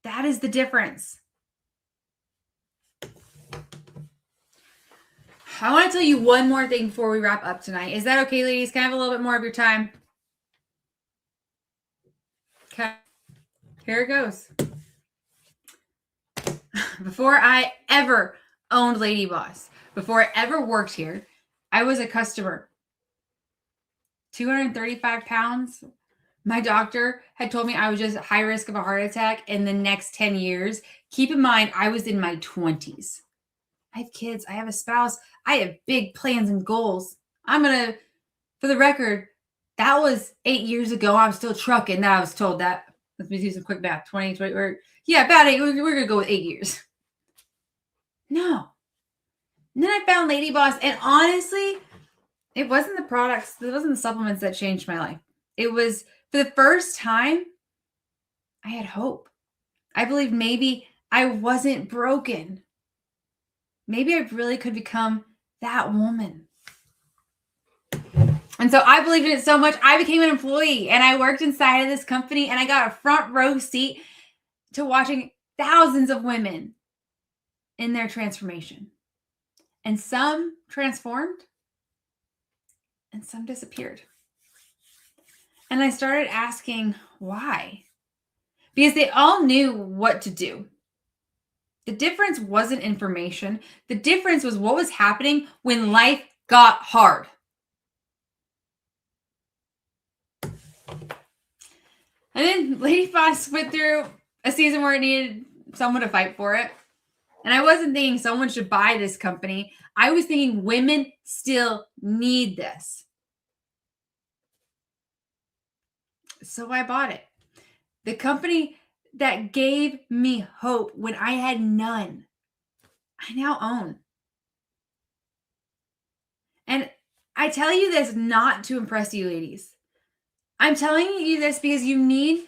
Speaker 1: That is the difference. I want to tell you one more thing before we wrap up tonight. Is that okay, ladies? Can I have a little bit more of your time? Okay. Here it goes. Before I ever owned LadyBoss, before I ever worked here, I was a customer. 235 pounds. My doctor had told me I was just high risk of a heart attack in the next 10 years. Keep in mind, I was in my 20s. I have kids. I have a spouse. I have big plans and goals. For the record, that was 8 years ago. I'm still trucking. That I was told that. Let me do some quick math. 20, about 8. We're going to go with 8 years. No. And then I found LadyBoss, and honestly, it wasn't the products, it wasn't the supplements that changed my life. It was For the first time, I had hope. I believed maybe I wasn't broken. Maybe I really could become that woman. And so I believed in it so much, I became an employee and I worked inside of this company and I got a front row seat to watching thousands of women in their transformation. And some transformed and some disappeared. And I started asking why. Because they all knew what to do. The difference wasn't information. The difference was what was happening when life got hard. And then LadyBoss went through a season where it needed someone to fight for it. And I wasn't thinking someone should buy this company. I was thinking women still need this. So I bought it. The company that gave me hope when I had none, I now own. And I tell you this not to impress you ladies. I'm telling you this because you need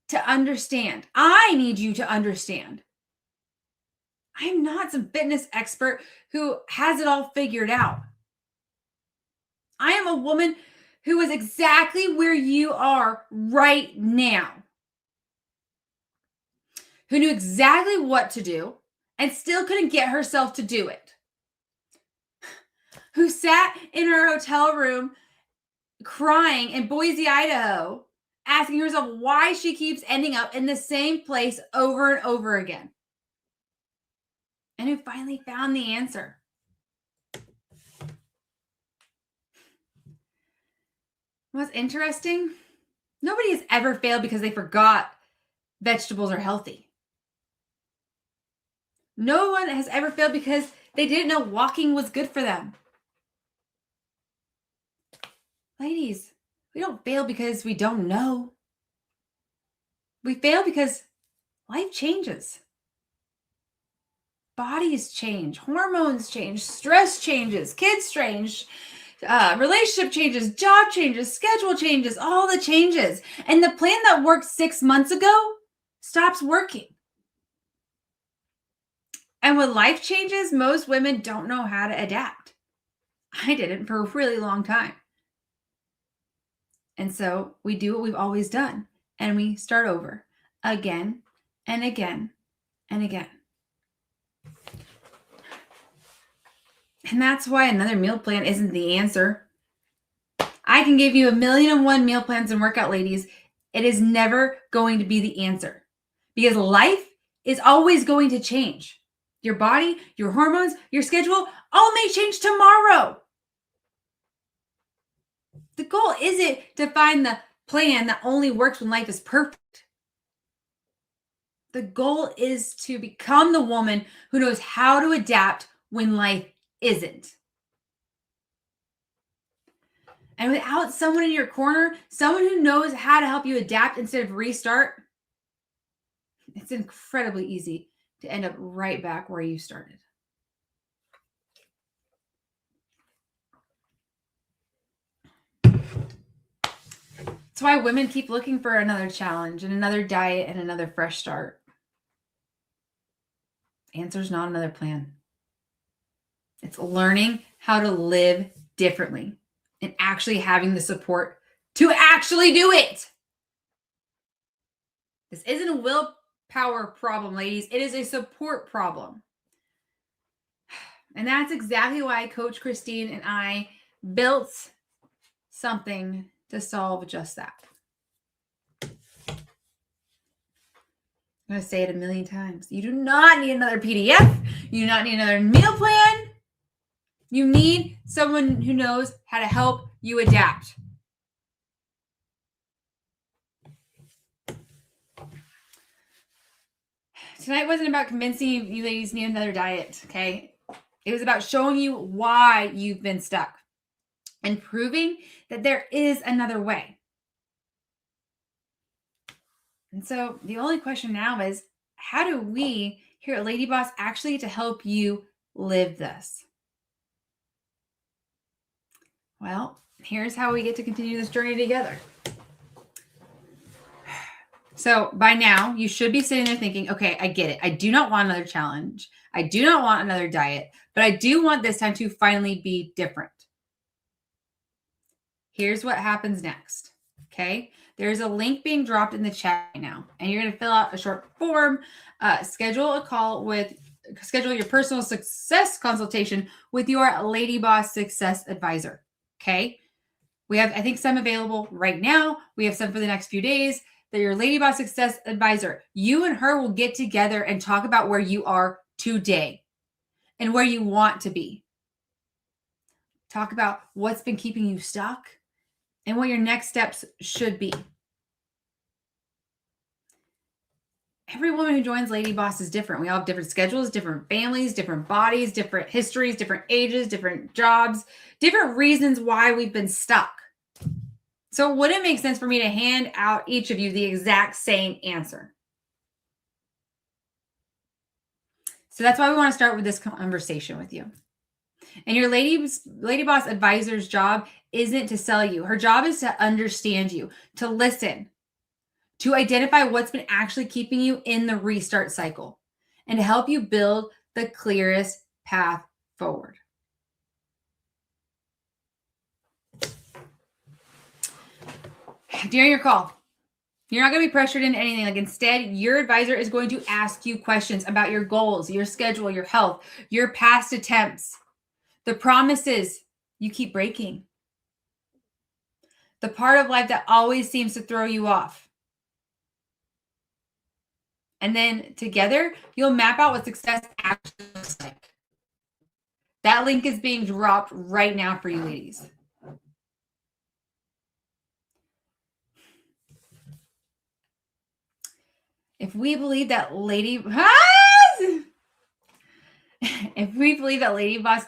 Speaker 1: to understand. I need you to understand. I'm not some fitness expert who has it all figured out. I am a woman who is exactly where you are right now, who knew exactly what to do and still couldn't get herself to do it, who sat in her hotel room crying in Boise, Idaho, asking herself why she keeps ending up in the same place over and over again, and who finally found the answer. What's interesting? Nobody has ever failed because they forgot vegetables are healthy. No one has ever failed because they didn't know walking was good for them. Ladies, we don't fail because we don't know. We fail because life changes. Bodies change, hormones change, stress changes, kids change, relationship changes, job changes, schedule changes, all the changes. And the plan that worked 6 months ago stops working. And when life changes, most women don't know how to adapt. I didn't for a really long time. And so we do what we've always done, and we start over again and again and again. And that's why another meal plan isn't the answer. I can give you 1,000,001 meal plans and workout, ladies. It is never going to be the answer because life is always going to change. Your body, your hormones, your schedule all may change tomorrow. The goal isn't to find the plan that only works when life is perfect. The goal is to become the woman who knows how to adapt when life isn't. And without someone in your corner, someone who knows how to help you adapt instead of restart, it's incredibly easy to end up right back where you started. That's why women keep looking for another challenge and another diet and another fresh start. Answer's not another plan. It's learning how to live differently and actually having the support to actually do it. This isn't a willpower problem, ladies. It is a support problem. And that's exactly why Coach Christine and I built something to solve just that. I'm going to say it 1,000,000 times. You do not need another PDF. You do not need another meal plan. You need someone who knows how to help you adapt. Tonight wasn't about convincing you ladies need another diet, okay? It was about showing you why you've been stuck and proving that there is another way. And so the only question now is, how do we here at LadyBoss actually get to help you live this? Well, here's how we get to continue this journey together. So by now, you should be sitting there thinking, okay, I get it. I do not want another challenge. I do not want another diet, but I do want this time to finally be different. Here's what happens next. Okay. There's a link being dropped in the chat right now, and you're going to fill out a short form, schedule your personal success consultation with your LadyBoss Success Advisor. Okay. We have, I think, some available right now. We have some for the next few days. They're your LadyBoss Success Advisor. You and her will get together and talk about where you are today and where you want to be. Talk about what's been keeping you stuck and what your next steps should be. Every woman who joins LadyBoss is different. We all have different schedules, different families, different bodies, different histories, different ages, different jobs, different reasons why we've been stuck. So would it make sense for me to hand out each of you the exact same answer? So that's why we want to start with this conversation with you. And your LadyBoss advisor's job isn't to sell you. Her job is to understand you, to listen, to identify what's been actually keeping you in the restart cycle, and to help you build the clearest path forward. During your call, you're not going to be pressured into anything. Like, instead, your advisor is going to ask you questions about your goals, your schedule, your health, your past attempts, the promises you keep breaking, the part of life that always seems to throw you off. And then together, you'll map out what success actually looks like. That link is being dropped right now for you ladies. If we believe that LadyBoss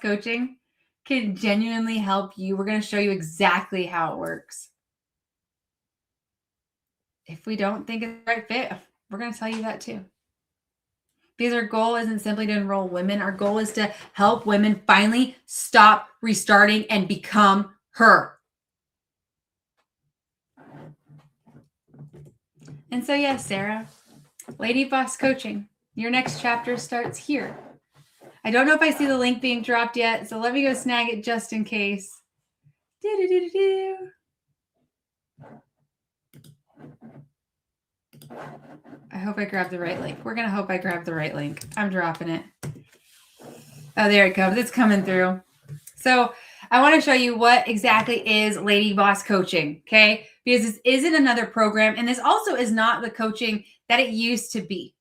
Speaker 1: coaching can genuinely help you, we're going to show you exactly how it works. If we don't think it's the right fit, we're going to tell you that too. Because our goal isn't simply to enroll women. Our goal is to help women finally stop restarting and become her. And so, yes, Sarah, LadyBoss coaching, your next chapter starts here. I don't know if I see the link being dropped yet, so let me go snag it just in case. I hope I grabbed the right link. We're going to hope I grabbed the right link. I'm dropping it. Oh, there it comes. It's coming through. So I want to show you what exactly is LadyBoss coaching, okay? Because this isn't another program, and this also is not the coaching that it used to be.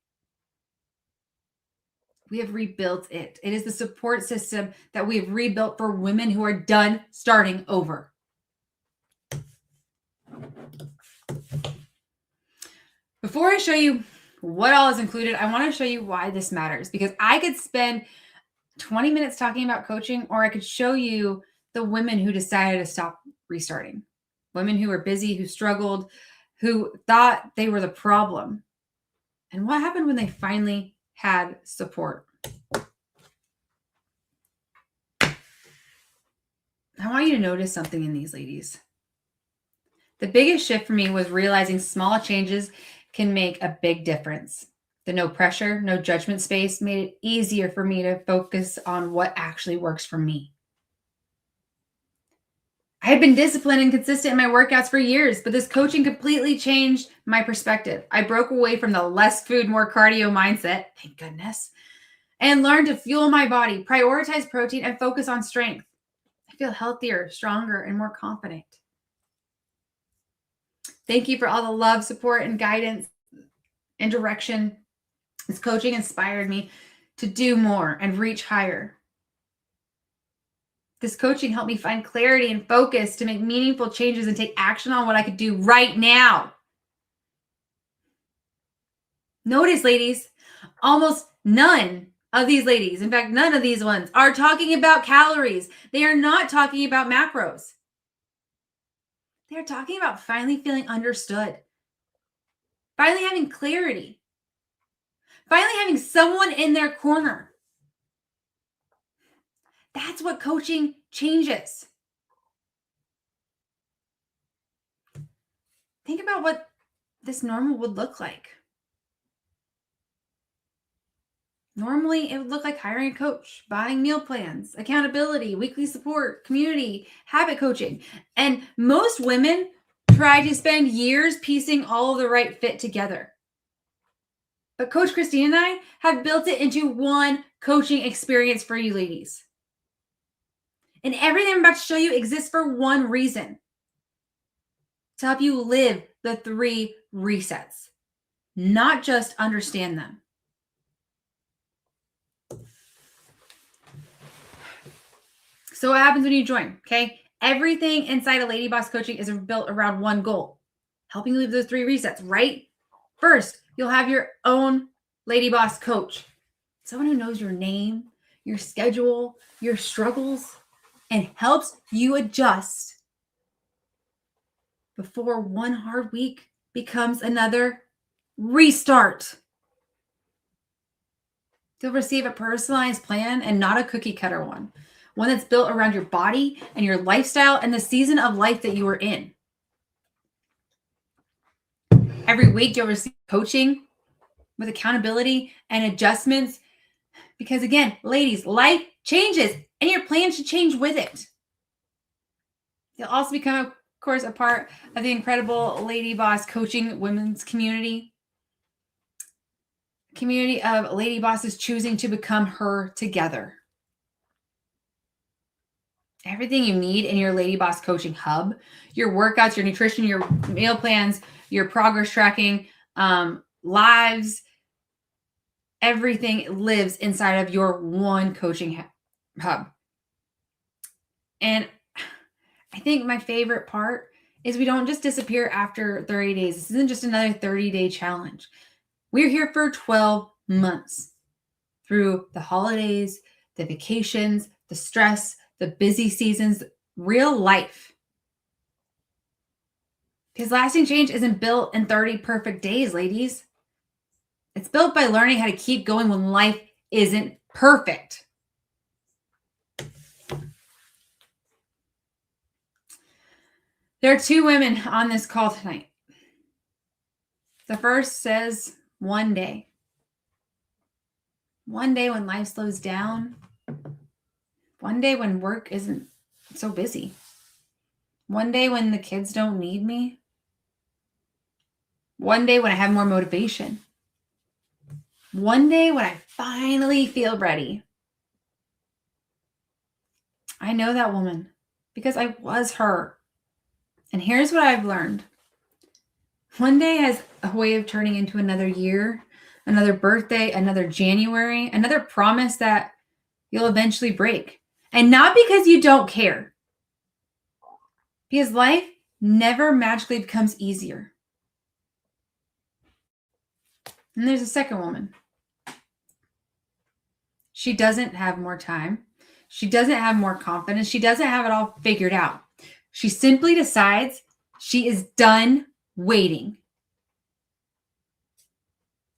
Speaker 1: We have rebuilt it. It is the support system that we have rebuilt for women who are done starting over. Before I show you what all is included, I want to show you why this matters, because I could spend 20 minutes talking about coaching, or I could show you the women who decided to stop restarting. Women who were busy, who struggled, who thought they were the problem. And what happened when they finally had support? I want you to notice something in these ladies. The biggest shift for me was realizing small changes can make a big difference. The no pressure, no judgment space made it easier for me to focus on what actually works for me. I had been disciplined and consistent in my workouts for years, but this coaching completely changed my perspective. I broke away from the less food, more cardio mindset, thank goodness, and learned to fuel my body, prioritize protein, and focus on strength. I feel healthier, stronger, and more confident. Thank you for all the love, support, and guidance and direction. This coaching inspired me to do more and reach higher. This coaching helped me find clarity and focus to make meaningful changes and take action on what I could do right now. Notice, ladies, almost none of these ladies, in fact, none of these ones, are talking about calories. They are not talking about macros. They're talking about finally feeling understood, finally having clarity, finally having someone in their corner. That's what coaching changes. Think about what this normal would look like. Normally, it would look like hiring a coach, buying meal plans, accountability, weekly support, community, habit coaching. And most women try to spend years piecing all of the right fit together. But Coach Christine and I have built it into one coaching experience for you ladies. And everything I'm about to show you exists for one reason: to help you live the 3 resets, not just understand them. So what happens when you join? Okay. Everything inside of LadyBoss coaching is built around one goal: helping you live those 3 resets, right? First, you'll have your own LadyBoss coach, someone who knows your name, your schedule, your struggles, and helps you adjust before one hard week becomes another restart. You'll receive a personalized plan and not a cookie cutter one that's built around your body and your lifestyle and the season of life that you are in. Every week, you'll receive coaching with accountability and adjustments because, again, ladies, life changes and your plan should change with it. You'll also become, of course, a part of the incredible LadyBoss coaching women's community. A community of lady bosses choosing to become her together. Everything you need in your LadyBoss coaching hub, your workouts, your nutrition, your meal plans, your progress tracking, lives, everything lives inside of your one coaching hub. And I think my favorite part is we don't just disappear after 30 days. This isn't just another 30-day challenge. We're here for 12 months through the holidays, the vacations, the stress, the busy seasons, real life. Because lasting change isn't built in 30 perfect days, ladies. It's built by learning how to keep going when life isn't perfect. There are 2 women on this call tonight. The first says one day. One day when life slows down. One day when work isn't so busy. One day when the kids don't need me. One day when I have more motivation. One day when I finally feel ready. I know that woman because I was her. And here's what I've learned. One day has a way of turning into another year, another birthday, another January, another promise that you'll eventually break. And not because you don't care. Because life never magically becomes easier. And there's a second woman. She doesn't have more time. She doesn't have more confidence. She doesn't have it all figured out. She simply decides she is done waiting.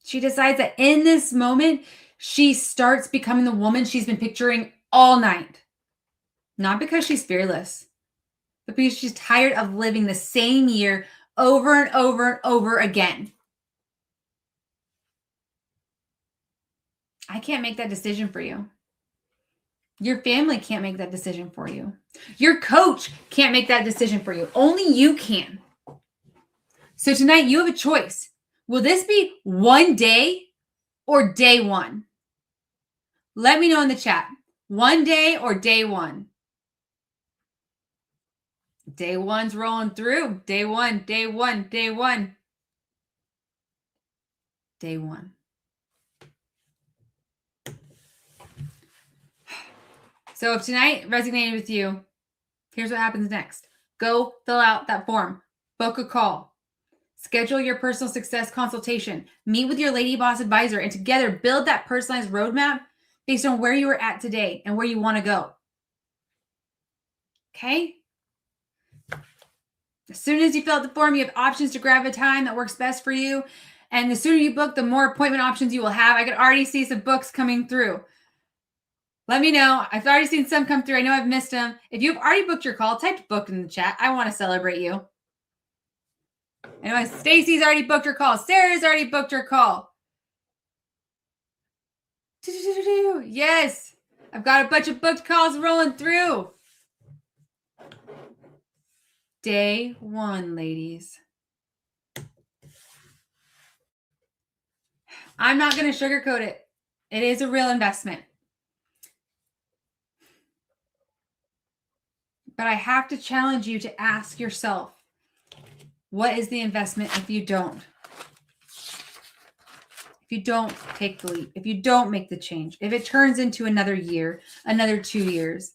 Speaker 1: She decides that in this moment, she starts becoming the woman she's been picturing all night. Not because she's fearless, but because she's tired of living the same year over and over and over again. I can't make that decision for you. Your family can't make that decision for you. Your coach can't make that decision for you. Only you can. So tonight you have a choice. Will this be one day or day one? Let me know in the chat. One day or day one? Day one's rolling through. Day one, day one, day one. Day one. So if tonight resonated with you, here's what happens next. Go fill out that form. Book a call. Schedule your personal success consultation. Meet with your LadyBoss advisor and together build that personalized roadmap based on where you are at today and where you want to go. Okay? As soon as you fill out the form, you have options to grab a time that works best for you. And the sooner you book, the more appointment options you will have. I can already see some books coming through. Let me know. I've already seen some come through. I know I've missed them. If you've already booked your call, type booked in the chat. I want to celebrate you. I know Stacy's already booked her call. Sarah's already booked her call. Yes. I've got a bunch of booked calls rolling through. Day 1, ladies. I'm not going to sugarcoat it. It is a real investment. But I have to challenge you to ask yourself, what is the investment if you don't? If you don't take the leap, if you don't make the change, if it turns into another year, another 2 years.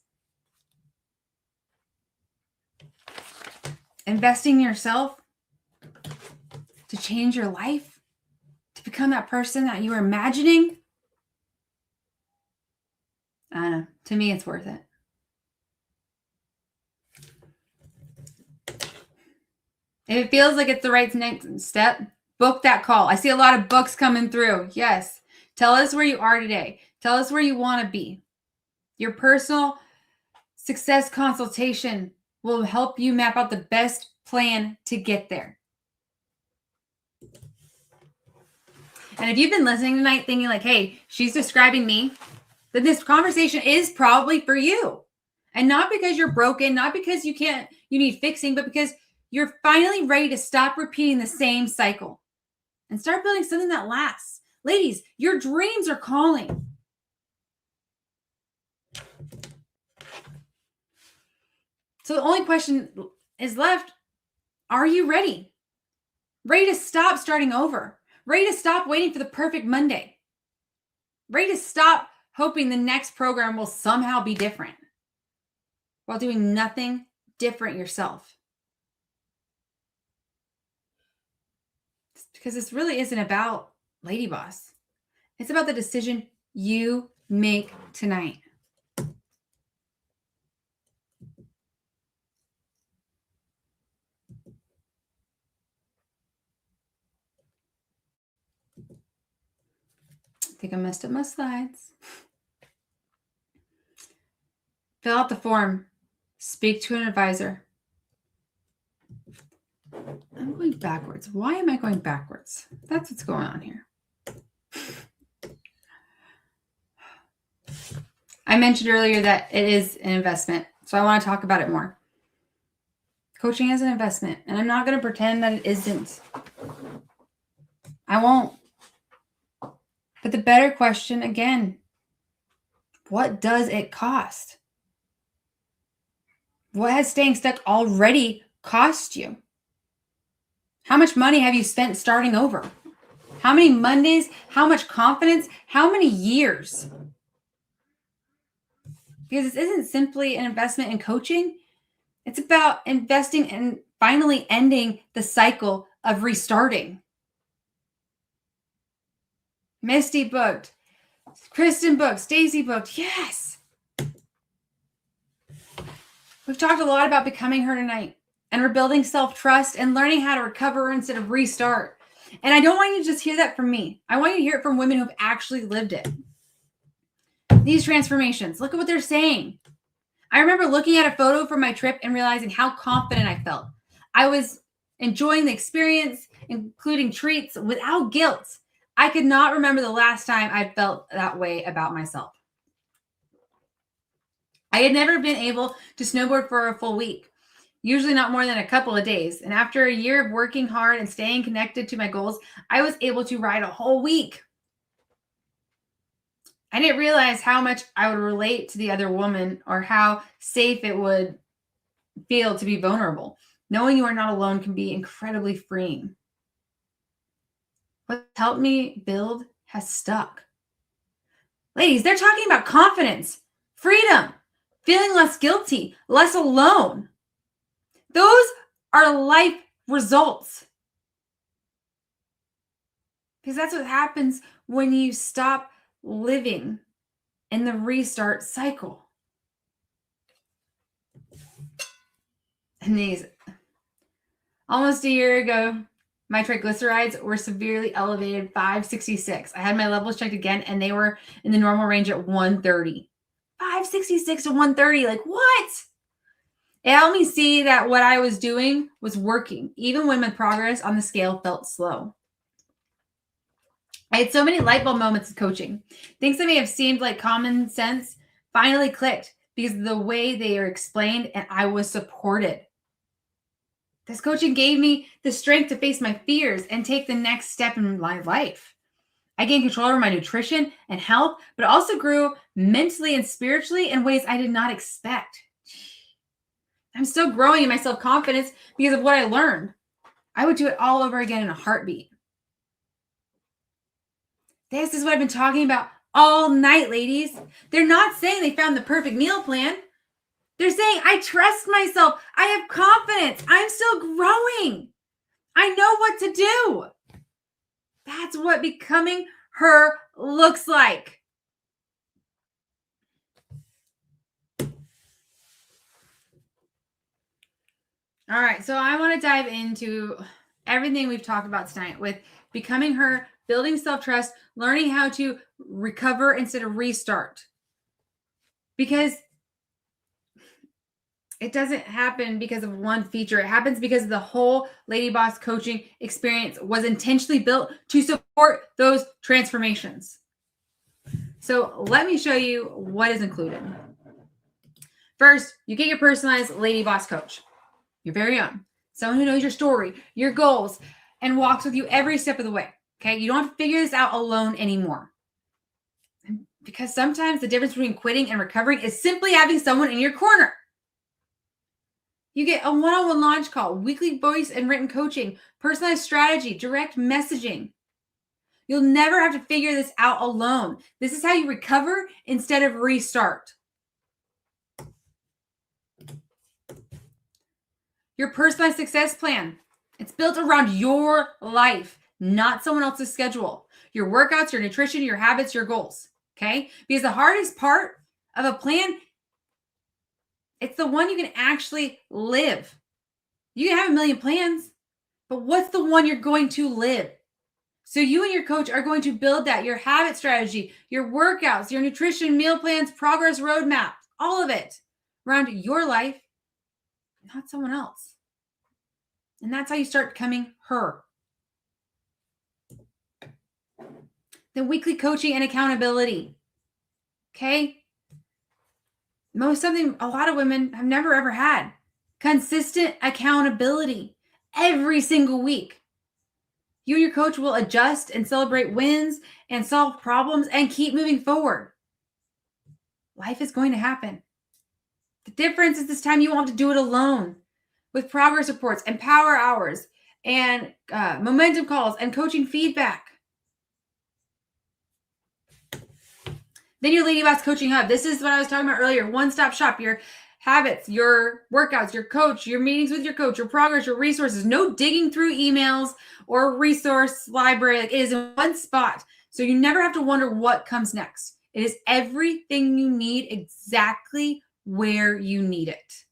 Speaker 1: Investing in yourself to change your life, to become that person that you were imagining. I don't know. To me, it's worth it. If it feels like it's the right next step, book that call. I see a lot of books coming through. Yes. Tell us where you are today. Tell us where you want to be. Your personal success consultation will help you map out the best plan to get there. And if you've been listening tonight thinking like, hey, she's describing me, then this conversation is probably for you. And not because you're broken, not because you need fixing, but because you're finally ready to stop repeating the same cycle and start building something that lasts. Ladies, your dreams are calling. So the only question is left, are you ready? Ready to stop starting over? Ready to stop waiting for the perfect Monday? Ready to stop hoping the next program will somehow be different while doing nothing different yourself? Because this really isn't about LadyBoss. It's about the decision you make tonight. I think I messed up my slides. Fill out the form. Speak to an advisor. I'm going backwards. Why am I going backwards? That's what's going on here. I mentioned earlier that it is an investment, so I want to talk about it more. Coaching is an investment, and I'm not going to pretend that it isn't. I won't. But the better question, again, what does it cost? What has staying stuck already cost you? How much money have you spent starting over? How many Mondays? How much confidence? How many years? Because this isn't simply an investment in coaching. It's about investing in finally ending the cycle of restarting. Misty booked. Kristen booked. Stacy booked. Yes. We've talked a lot about becoming her tonight and rebuilding self-trust and learning how to recover instead of restart. And I don't want you to just hear that from me. I want you to hear it from women who've actually lived it. These transformations, look at what they're saying. I remember looking at a photo from my trip and realizing how confident I felt. I was enjoying the experience, including treats, without guilt. I could not remember the last time I felt that way about myself. I had never been able to snowboard for a full week, usually not more than a couple of days. And after a year of working hard and staying connected to my goals, I was able to ride a whole week. I didn't realize how much I would relate to the other woman or how safe it would feel to be vulnerable. Knowing you are not alone can be incredibly freeing. What helped me build has stuck. Ladies, they're talking about confidence, freedom, feeling less guilty, less alone. Those are life results. Because that's what happens when you stop living in the restart cycle. And these, almost a year ago, my triglycerides were severely elevated, 566. I had my levels checked again, and they were in the normal range at 130. 566 to 130, like what? It helped me see that what I was doing was working, even when my progress on the scale felt slow. I had so many light bulb moments of coaching. Things that may have seemed like common sense finally clicked because of the way they are explained, and I was supported. This coaching gave me the strength to face my fears and take the next step in my life. I gained control over my nutrition and health, but also grew mentally and spiritually in ways I did not expect. I'm still growing in my self-confidence because of what I learned. I would do it all over again in a heartbeat. This is what I've been talking about all night, ladies. They're not saying they found the perfect meal plan. They're saying, I trust myself. I have confidence. I'm still growing. I know what to do. That's what becoming her looks like. All right, so I want to dive into everything we've talked about tonight with becoming her, building self-trust, learning how to recover instead of restart. Because it doesn't happen because of one feature. It happens because the whole LadyBoss coaching experience was intentionally built to support those transformations. So let me show you what is included. First, you get your personalized LadyBoss coach, your very own, someone who knows your story, your goals, and walks with you every step of the way. Okay, you don't have to figure this out alone anymore. Because sometimes the difference between quitting and recovering is simply having someone in your corner. You get a one-on-one launch call, weekly voice and written coaching, personalized strategy, direct messaging. You'll never have to figure this out alone. This is how you recover instead of restart. Your personalized success plan. It's built around your life, not someone else's schedule. Your workouts, your nutrition, your habits, your goals. Okay? Because the hardest part of a plan, it's the one you can actually live. You can have a million plans, but what's the one you're going to live? So you and your coach are going to build that, your habit strategy, your workouts, your nutrition, meal plans, progress roadmap, all of it around your life, not someone else. And that's how you start becoming her. Then weekly coaching and accountability. Okay? Something a lot of women have never ever had. Consistent accountability every single week. You and your coach will adjust and celebrate wins and solve problems and keep moving forward. Life is going to happen. The difference is this time you won't have to do it alone with progress reports and power hours and momentum calls and coaching feedback. Then your LadyBoss Coaching Hub. This is what I was talking about earlier. One-stop shop. Your habits, your workouts, your coach, your meetings with your coach, your progress, your resources. No digging through emails or resource library. Like, it is in one spot. So you never have to wonder what comes next. It is everything you need exactly where you need it.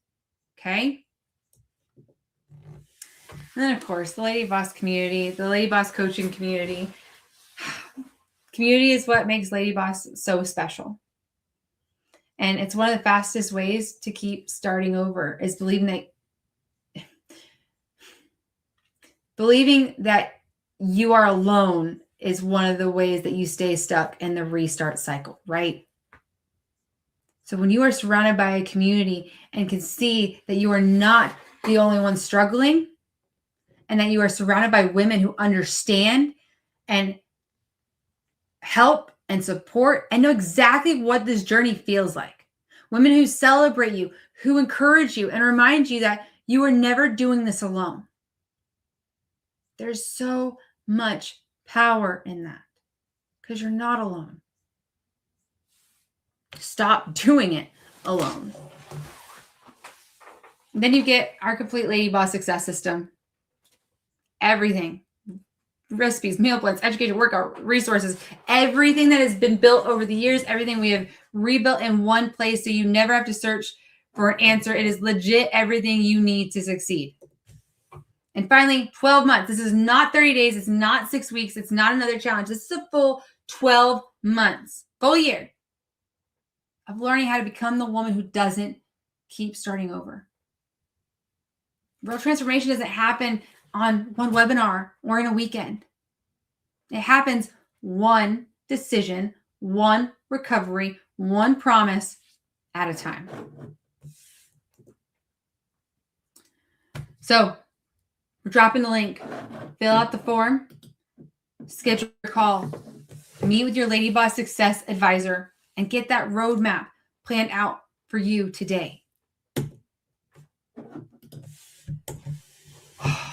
Speaker 1: Okay? And then, of course, the LadyBoss community, the LadyBoss coaching community. Community is what makes LadyBoss so special. And it's one of the fastest ways to keep starting over is believing that you are alone is one of the ways that you stay stuck in the restart cycle, right? So when you are surrounded by a community and can see that you are not the only one struggling and that you are surrounded by women who understand and help and support and know exactly what this journey feels like. Women who celebrate you, who encourage you and remind you that you are never doing this alone. There's so much power in that because you're not alone. Stop doing it alone. And then you get our complete LadyBoss success system. Everything. Recipes, meal plans, education, workout, resources, everything that has been built over the years, everything we have rebuilt in one place so you never have to search for an answer. It is legit everything you need to succeed. And finally, 12 months. This is not 30 days. It's not 6 weeks. It's not another challenge. This is a full 12 months, full year of learning how to become the woman who doesn't keep starting over. Real transformation doesn't happen on one webinar or in a weekend. It happens one decision, one recovery, one promise at a time. So we're dropping the link. Fill out the form, schedule your call, meet with your LadyBoss Success Advisor, and get that roadmap planned out for you today.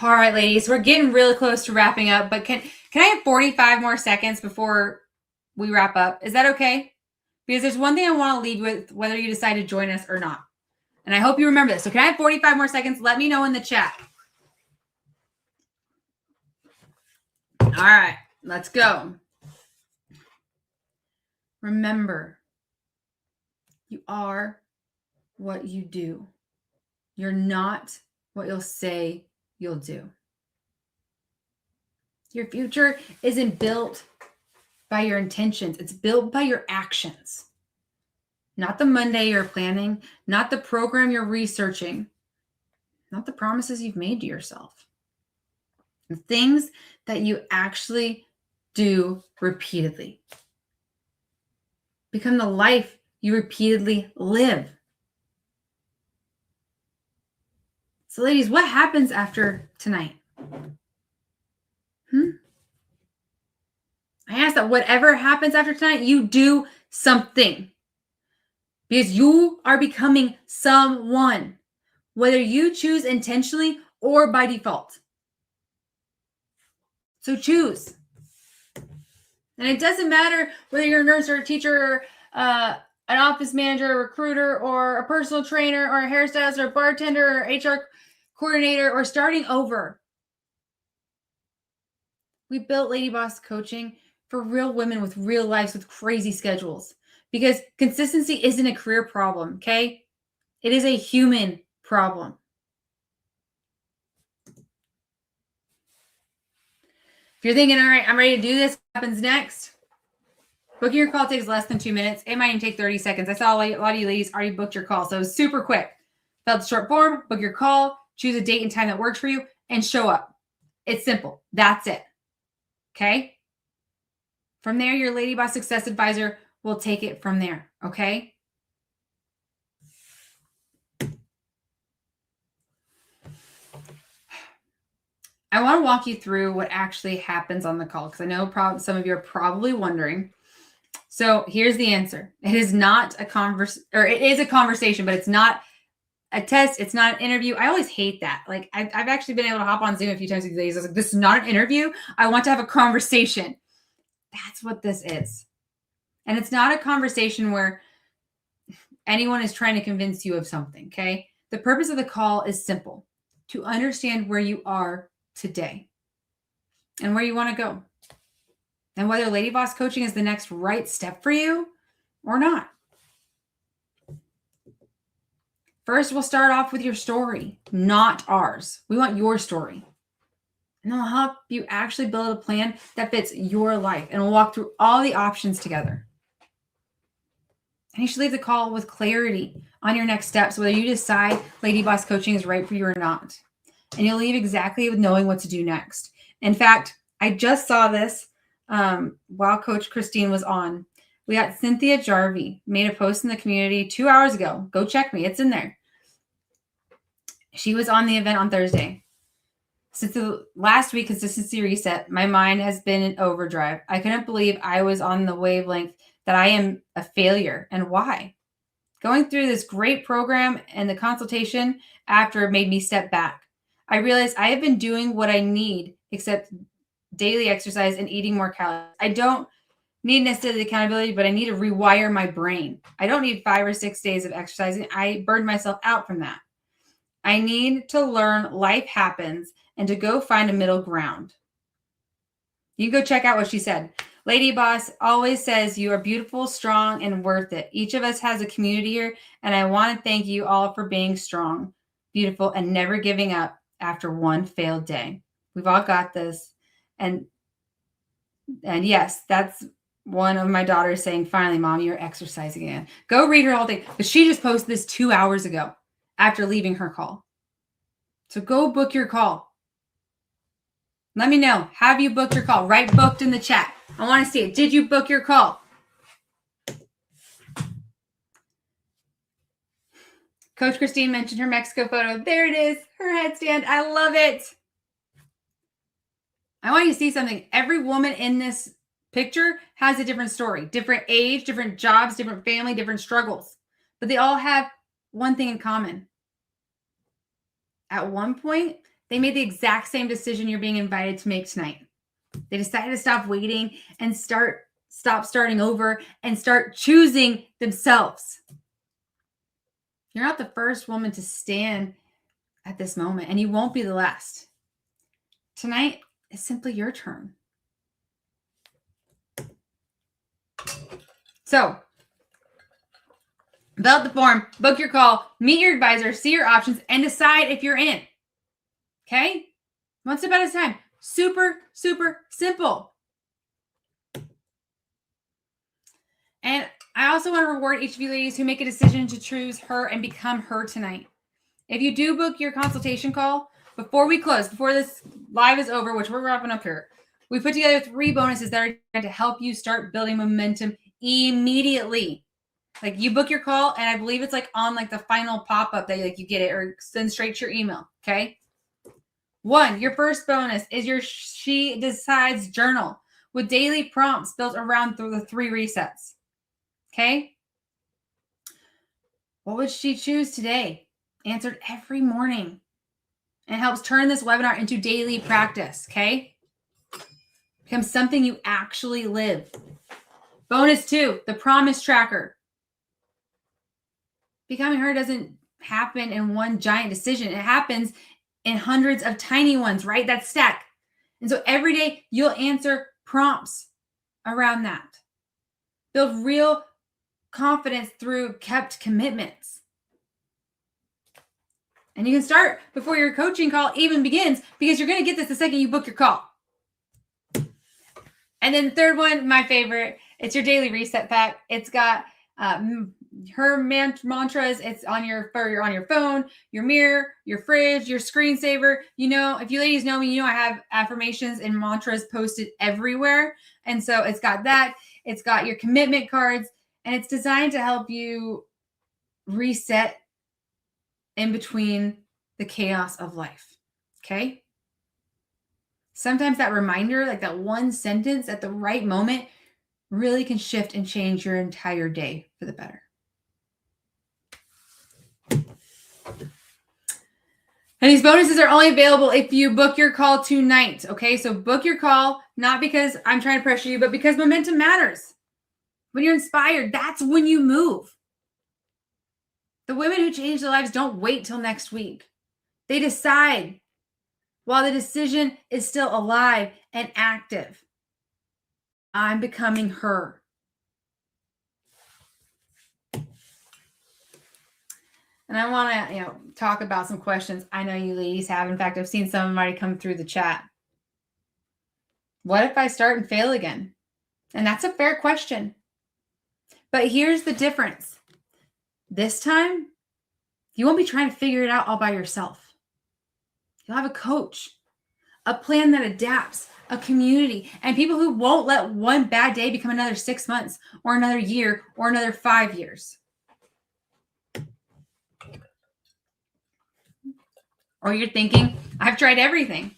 Speaker 1: All right, ladies, we're getting really close to wrapping up, but can I have 45 more seconds before we wrap up? Is that okay? Because there's one thing I want to leave you with, whether you decide to join us or not. And I hope you remember this. So can I have 45 more seconds? Let me know in the chat. All right, let's go. Remember, you are what you do. You're not what you'll say you'll do. Your future isn't built by your intentions. It's built by your actions. Not the Monday you're planning, not the program you're researching, not the promises you've made to yourself. The things that you actually do repeatedly. Become the life you repeatedly live. So ladies, what happens after tonight? I ask that whatever happens after tonight, you do something. Because you are becoming someone, whether you choose intentionally or by default. So choose. And it doesn't matter whether you're a nurse or a teacher, or an office manager, a recruiter, or a personal trainer, or a hairstylist, or a bartender, or HR coordinator, or starting over. We built LadyBoss Coaching for real women with real lives with crazy schedules. Because consistency isn't a career problem, okay? It is a human problem. If you're thinking, all right, I'm ready to do this, what happens next? Booking your call takes less than 2 minutes. It might even take 30 seconds. I saw a lot of you ladies already booked your call, so it's super quick. Fill out the short form, book your call, choose a date and time that works for you, and show up. It's simple. That's it. Okay? From there, your LadyBoss Success Advisor will take it from there. Okay? I want to walk you through what actually happens on the call because I know some of you are probably wondering. So here's the answer. It is not a it is a conversation, but it's not a test. It's not an interview. I always hate that. Like I've actually been able to hop on Zoom a few times these days. I was like, this is not an interview. I want to have a conversation. That's what this is. And it's not a conversation where anyone is trying to convince you of something, okay? The purpose of the call is simple. To understand where you are today and where you want to go. And whether LadyBoss Coaching is the next right step for you or not. First, we'll start off with your story, not ours. We want your story. And it'll help you actually build a plan that fits your life. And we'll walk through all the options together. And you should leave the call with clarity on your next steps, whether you decide LadyBoss Coaching is right for you or not. And you'll leave exactly with knowing what to do next. In fact, I just saw this while Coach Christine was on. We got Cynthia Jarvie made a post in the community 2 hours ago. Go check me. It's in there. She was on the event on Thursday. Since the last week consistency reset, my mind has been in overdrive. I couldn't believe I was on the wavelength that I am a failure. And why? Going through this great program and the consultation after made me step back. I realized I have been doing what I need, except daily exercise and eating more calories. I don't need necessarily accountability, but I need to rewire my brain. I don't need 5 or 6 days of exercising. I burned myself out from that. I need to learn life happens and to go find a middle ground. You can go check out what she said. LadyBoss always says you are beautiful, strong, and worth it. Each of us has a community here, and I want to thank you all for being strong, beautiful, and never giving up after one failed day. We've all got this. And yes, that's one of my daughters saying, finally, Mom, you're exercising again. Go read her whole thing. But she just posted this 2 hours ago after leaving her call. So go book your call. Let me know. Have you booked your call? Write booked in the chat. I want to see it. Did you book your call? Coach Christine mentioned her Mexico photo. There it is. Her headstand. I love it. I want you to see something. Every woman in this picture has a different story, different age, different jobs, different family, different struggles. But they all have one thing in common. At one point, they made the exact same decision you're being invited to make tonight. They decided to stop waiting and stop starting over and start choosing themselves. You're not the first woman to stand at this moment, and you won't be the last. Tonight is simply your turn. So, fill out the form, book your call, meet your advisor, see your options, and decide if you're in. Okay? One step at a time. Super, super simple. And I also want to reward each of you ladies who make a decision to choose her and become her tonight. If you do book your consultation call, before we close, before this live is over, which we're wrapping up here, we put together 3 bonuses that are going to help you start building momentum immediately. Like you book your call, and I believe it's like on like the final pop-up that like you get it or send straight to your email. Okay. 1, your first bonus is your She Decides journal with daily prompts built around the 3 resets. Okay. What would she choose today? Answered every morning, and helps turn this webinar into daily practice. Okay. Becomes something you actually live. Bonus 2, the promise tracker. Becoming her doesn't happen in one giant decision. It happens in hundreds of tiny ones, right? That stack. And so every day you'll answer prompts around that. Build real confidence through kept commitments. And you can start before your coaching call even begins, because you're going to get this the second you book your call. And then the third one, my favorite, it's your daily reset pack. It's got her mantras. It's on your phone, your mirror, your fridge, your screensaver. You know, if you ladies know me, you know I have affirmations and mantras posted everywhere. And so it's got that. It's got your commitment cards, and it's designed to help you reset in between the chaos of life. Okay. Sometimes that reminder, like that one sentence at the right moment, really can shift and change your entire day for the better. And these bonuses are only available if you book your call tonight. Okay, so book your call, not because I'm trying to pressure you, but because momentum matters. When you're inspired, that's when you move. The women who change their lives don't wait till next week. They decide while the decision is still alive and active. I'm becoming her. And I want to, talk about some questions I know you ladies have. In fact, I've seen some of them already come through the chat. What if I start and fail again? And that's a fair question. But here's the difference. This time, you won't be trying to figure it out all by yourself. You'll have a coach, a plan that adapts, a community, and people who won't let one bad day become another 6 months or another year or another 5 years. Or you're thinking, I've tried everything.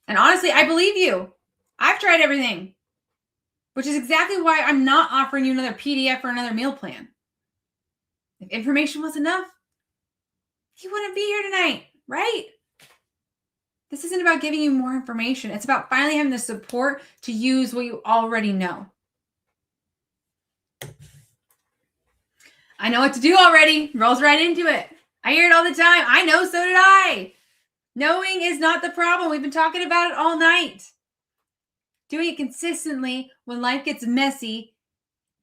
Speaker 1: And honestly, I believe you. I've tried everything, which is exactly why I'm not offering you another PDF or another meal plan. If information was enough, you wouldn't be here tonight, right? This isn't about giving you more information. It's about finally having the support to use what you already know. I know what to do already. Rolls right into it. I hear it all the time. I know, so did I. Knowing is not the problem. We've been talking about it all night. Doing it consistently when life gets messy,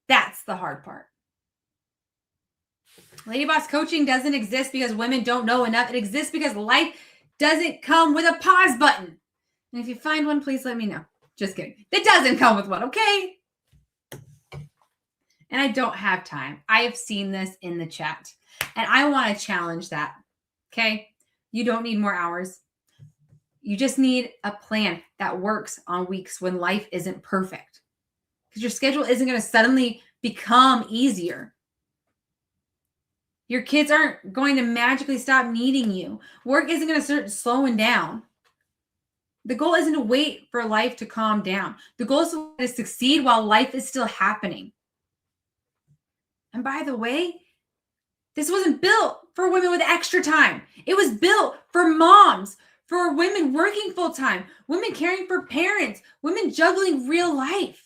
Speaker 1: that's the hard part. LadyBoss coaching doesn't exist because women don't know enough. It exists because life doesn't come with a pause button. And if you find one, please let me know. Just kidding. It doesn't come with one, okay? And I don't have time. I have seen this in the chat. And I want to challenge that, okay? You don't need more hours. You just need a plan that works on weeks when life isn't perfect. Because your schedule isn't going to suddenly become easier. Your kids aren't going to magically stop needing you. Work isn't going to start slowing down. The goal isn't to wait for life to calm down. The goal is to succeed while life is still happening. And by the way, this wasn't built for women with extra time. It was built for moms, for women working full time, women caring for parents, women juggling real life.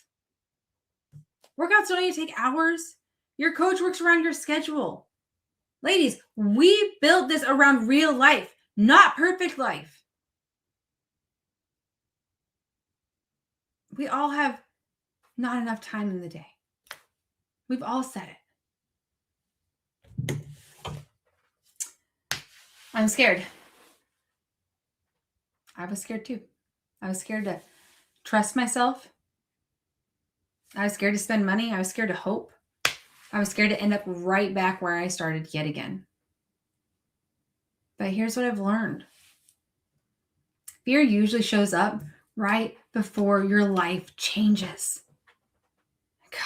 Speaker 1: Workouts don't need to take hours. Your coach works around your schedule. Ladies, we built this around real life, not perfect life. We all have not enough time in the day. We've all said it. I'm scared. I was scared too. I was scared to trust myself. I was scared to spend money. I was scared to hope. I was scared to end up right back where I started yet again. But here's what I've learned. Fear usually shows up right before your life changes.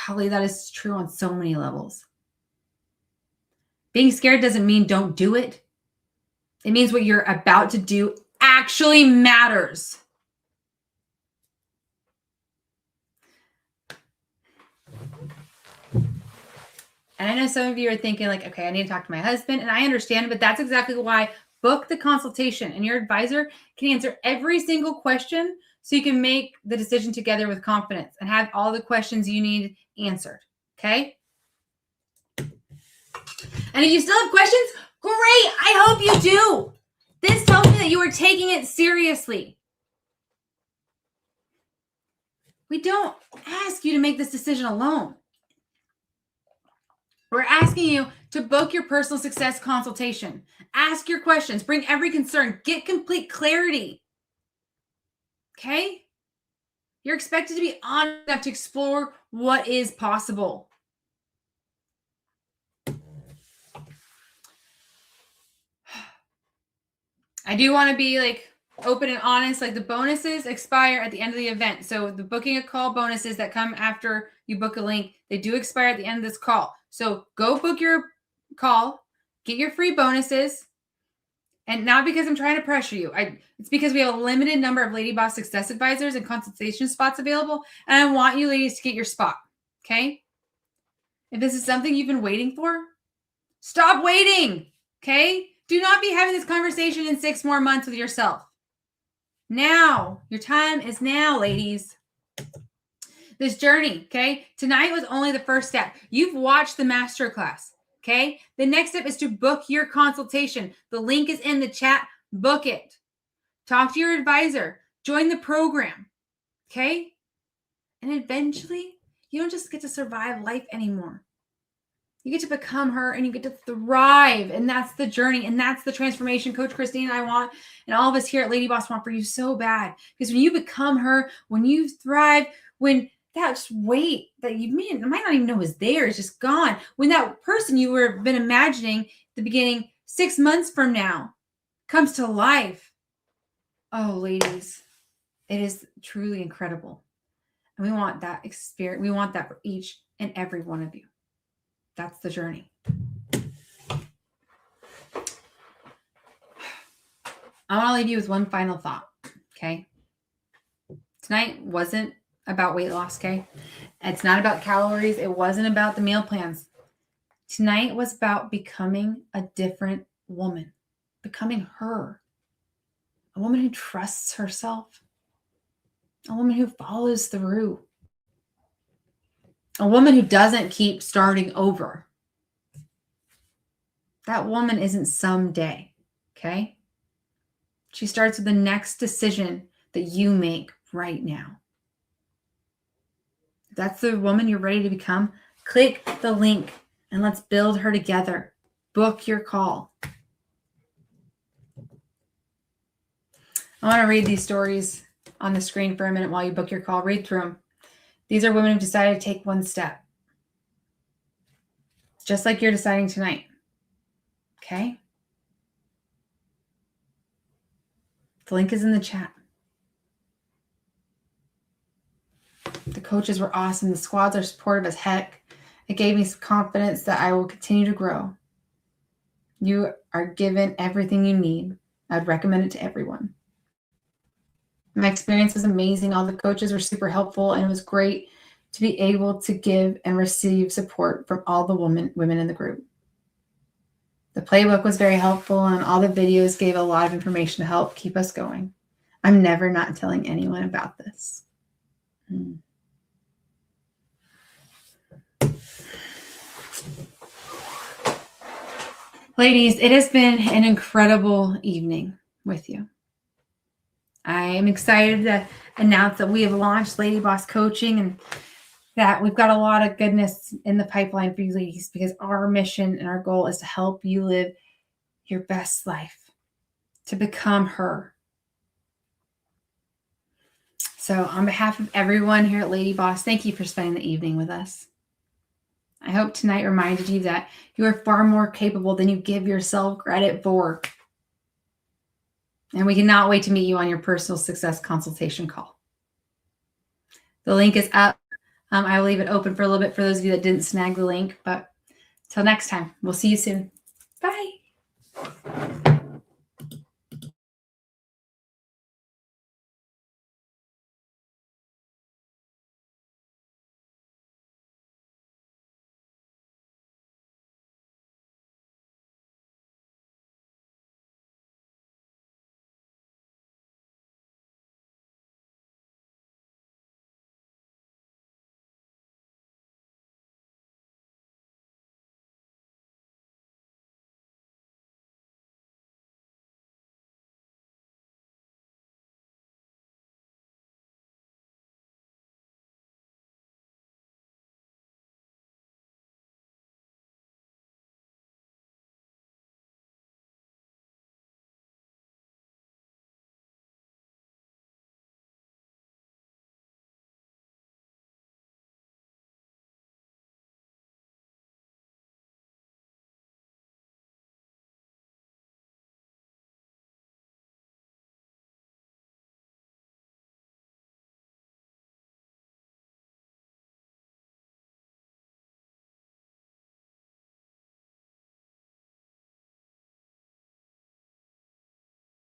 Speaker 1: Golly, that is true on so many levels. Being scared doesn't mean don't do it. It means what you're about to do actually matters. And I know some of you are thinking like, okay, I need to talk to my husband, and I understand, but that's exactly why book the consultation, and your advisor can answer every single question so you can make the decision together with confidence and have all the questions you need answered. Okay? And if you still have questions, great. I hope you do. This tells me that you are taking it seriously. We don't ask you to make this decision alone. We're asking you to book your personal success consultation. Ask your questions. Bring every concern. Get complete clarity. Okay? You're expected to be honest enough to explore what is possible. I do want to be like open and honest. Like the bonuses expire at the end of the event. So the booking a call bonuses that come after you book a link, they do expire at the end of this call. So go book your call, get your free bonuses. And not because I'm trying to pressure you. It's because we have a limited number of LadyBoss Success Advisors and consultation spots available. And I want you ladies to get your spot. Okay? If this is something you've been waiting for, stop waiting. Okay? Do not be having this conversation in 6 more months with yourself. Now. Your time is now, ladies. This journey, okay? Tonight was only the first step. You've watched the masterclass. Okay. The next step is to book your consultation. The link is in the chat. Book it. Talk to your advisor. Join the program. Okay. And eventually, you don't just get to survive life anymore. You get to become her and you get to thrive. And that's the journey. And that's the transformation Coach Christine and I want, and all of us here at LadyBoss want for you so bad. Because when you become her, when you thrive, when that weight that you might not even know is there is just gone. When that person you were been imagining at the beginning 6 months from now comes to life. Oh, ladies, it is truly incredible. And we want that experience. We want that for each and every one of you. That's the journey. I want to leave you with one final thought. Okay. Tonight wasn't about weight loss, okay? It's not about calories. It wasn't about the meal plans. Tonight was about becoming a different woman, becoming her, a woman who trusts herself, a woman who follows through, a woman who doesn't keep starting over. That woman isn't someday, okay? She starts with the next decision that you make right now. If that's the woman you're ready to become, click the link and let's build her together. Book your call. I want to read these stories on the screen for a minute while you book your call. Read through them. These are women who've decided to take one step. Just like you're deciding tonight. Okay? The link is in the chat. The coaches were awesome. The squads are supportive as heck. It gave me some confidence that I will continue to grow. You are given everything you need. I'd recommend it to everyone. My experience was amazing. All the coaches were super helpful, and it was great to be able to give and receive support from all the women in the group. The playbook was very helpful, and all the videos gave a lot of information to help keep us going. I'm never not telling anyone about this. Ladies, it has been an incredible evening with you. I am excited to announce that we have launched LadyBoss Coaching and that we've got a lot of goodness in the pipeline for you ladies, because our mission and our goal is to help you live your best life, to become her. So on behalf of everyone here at LadyBoss, thank you for spending the evening with us. I hope tonight reminded you that you are far more capable than you give yourself credit for. And we cannot wait to meet you on your personal success consultation call. The link is up. I will leave it open for a little bit for those of you that didn't snag the link. But till next time, we'll see you soon. Bye.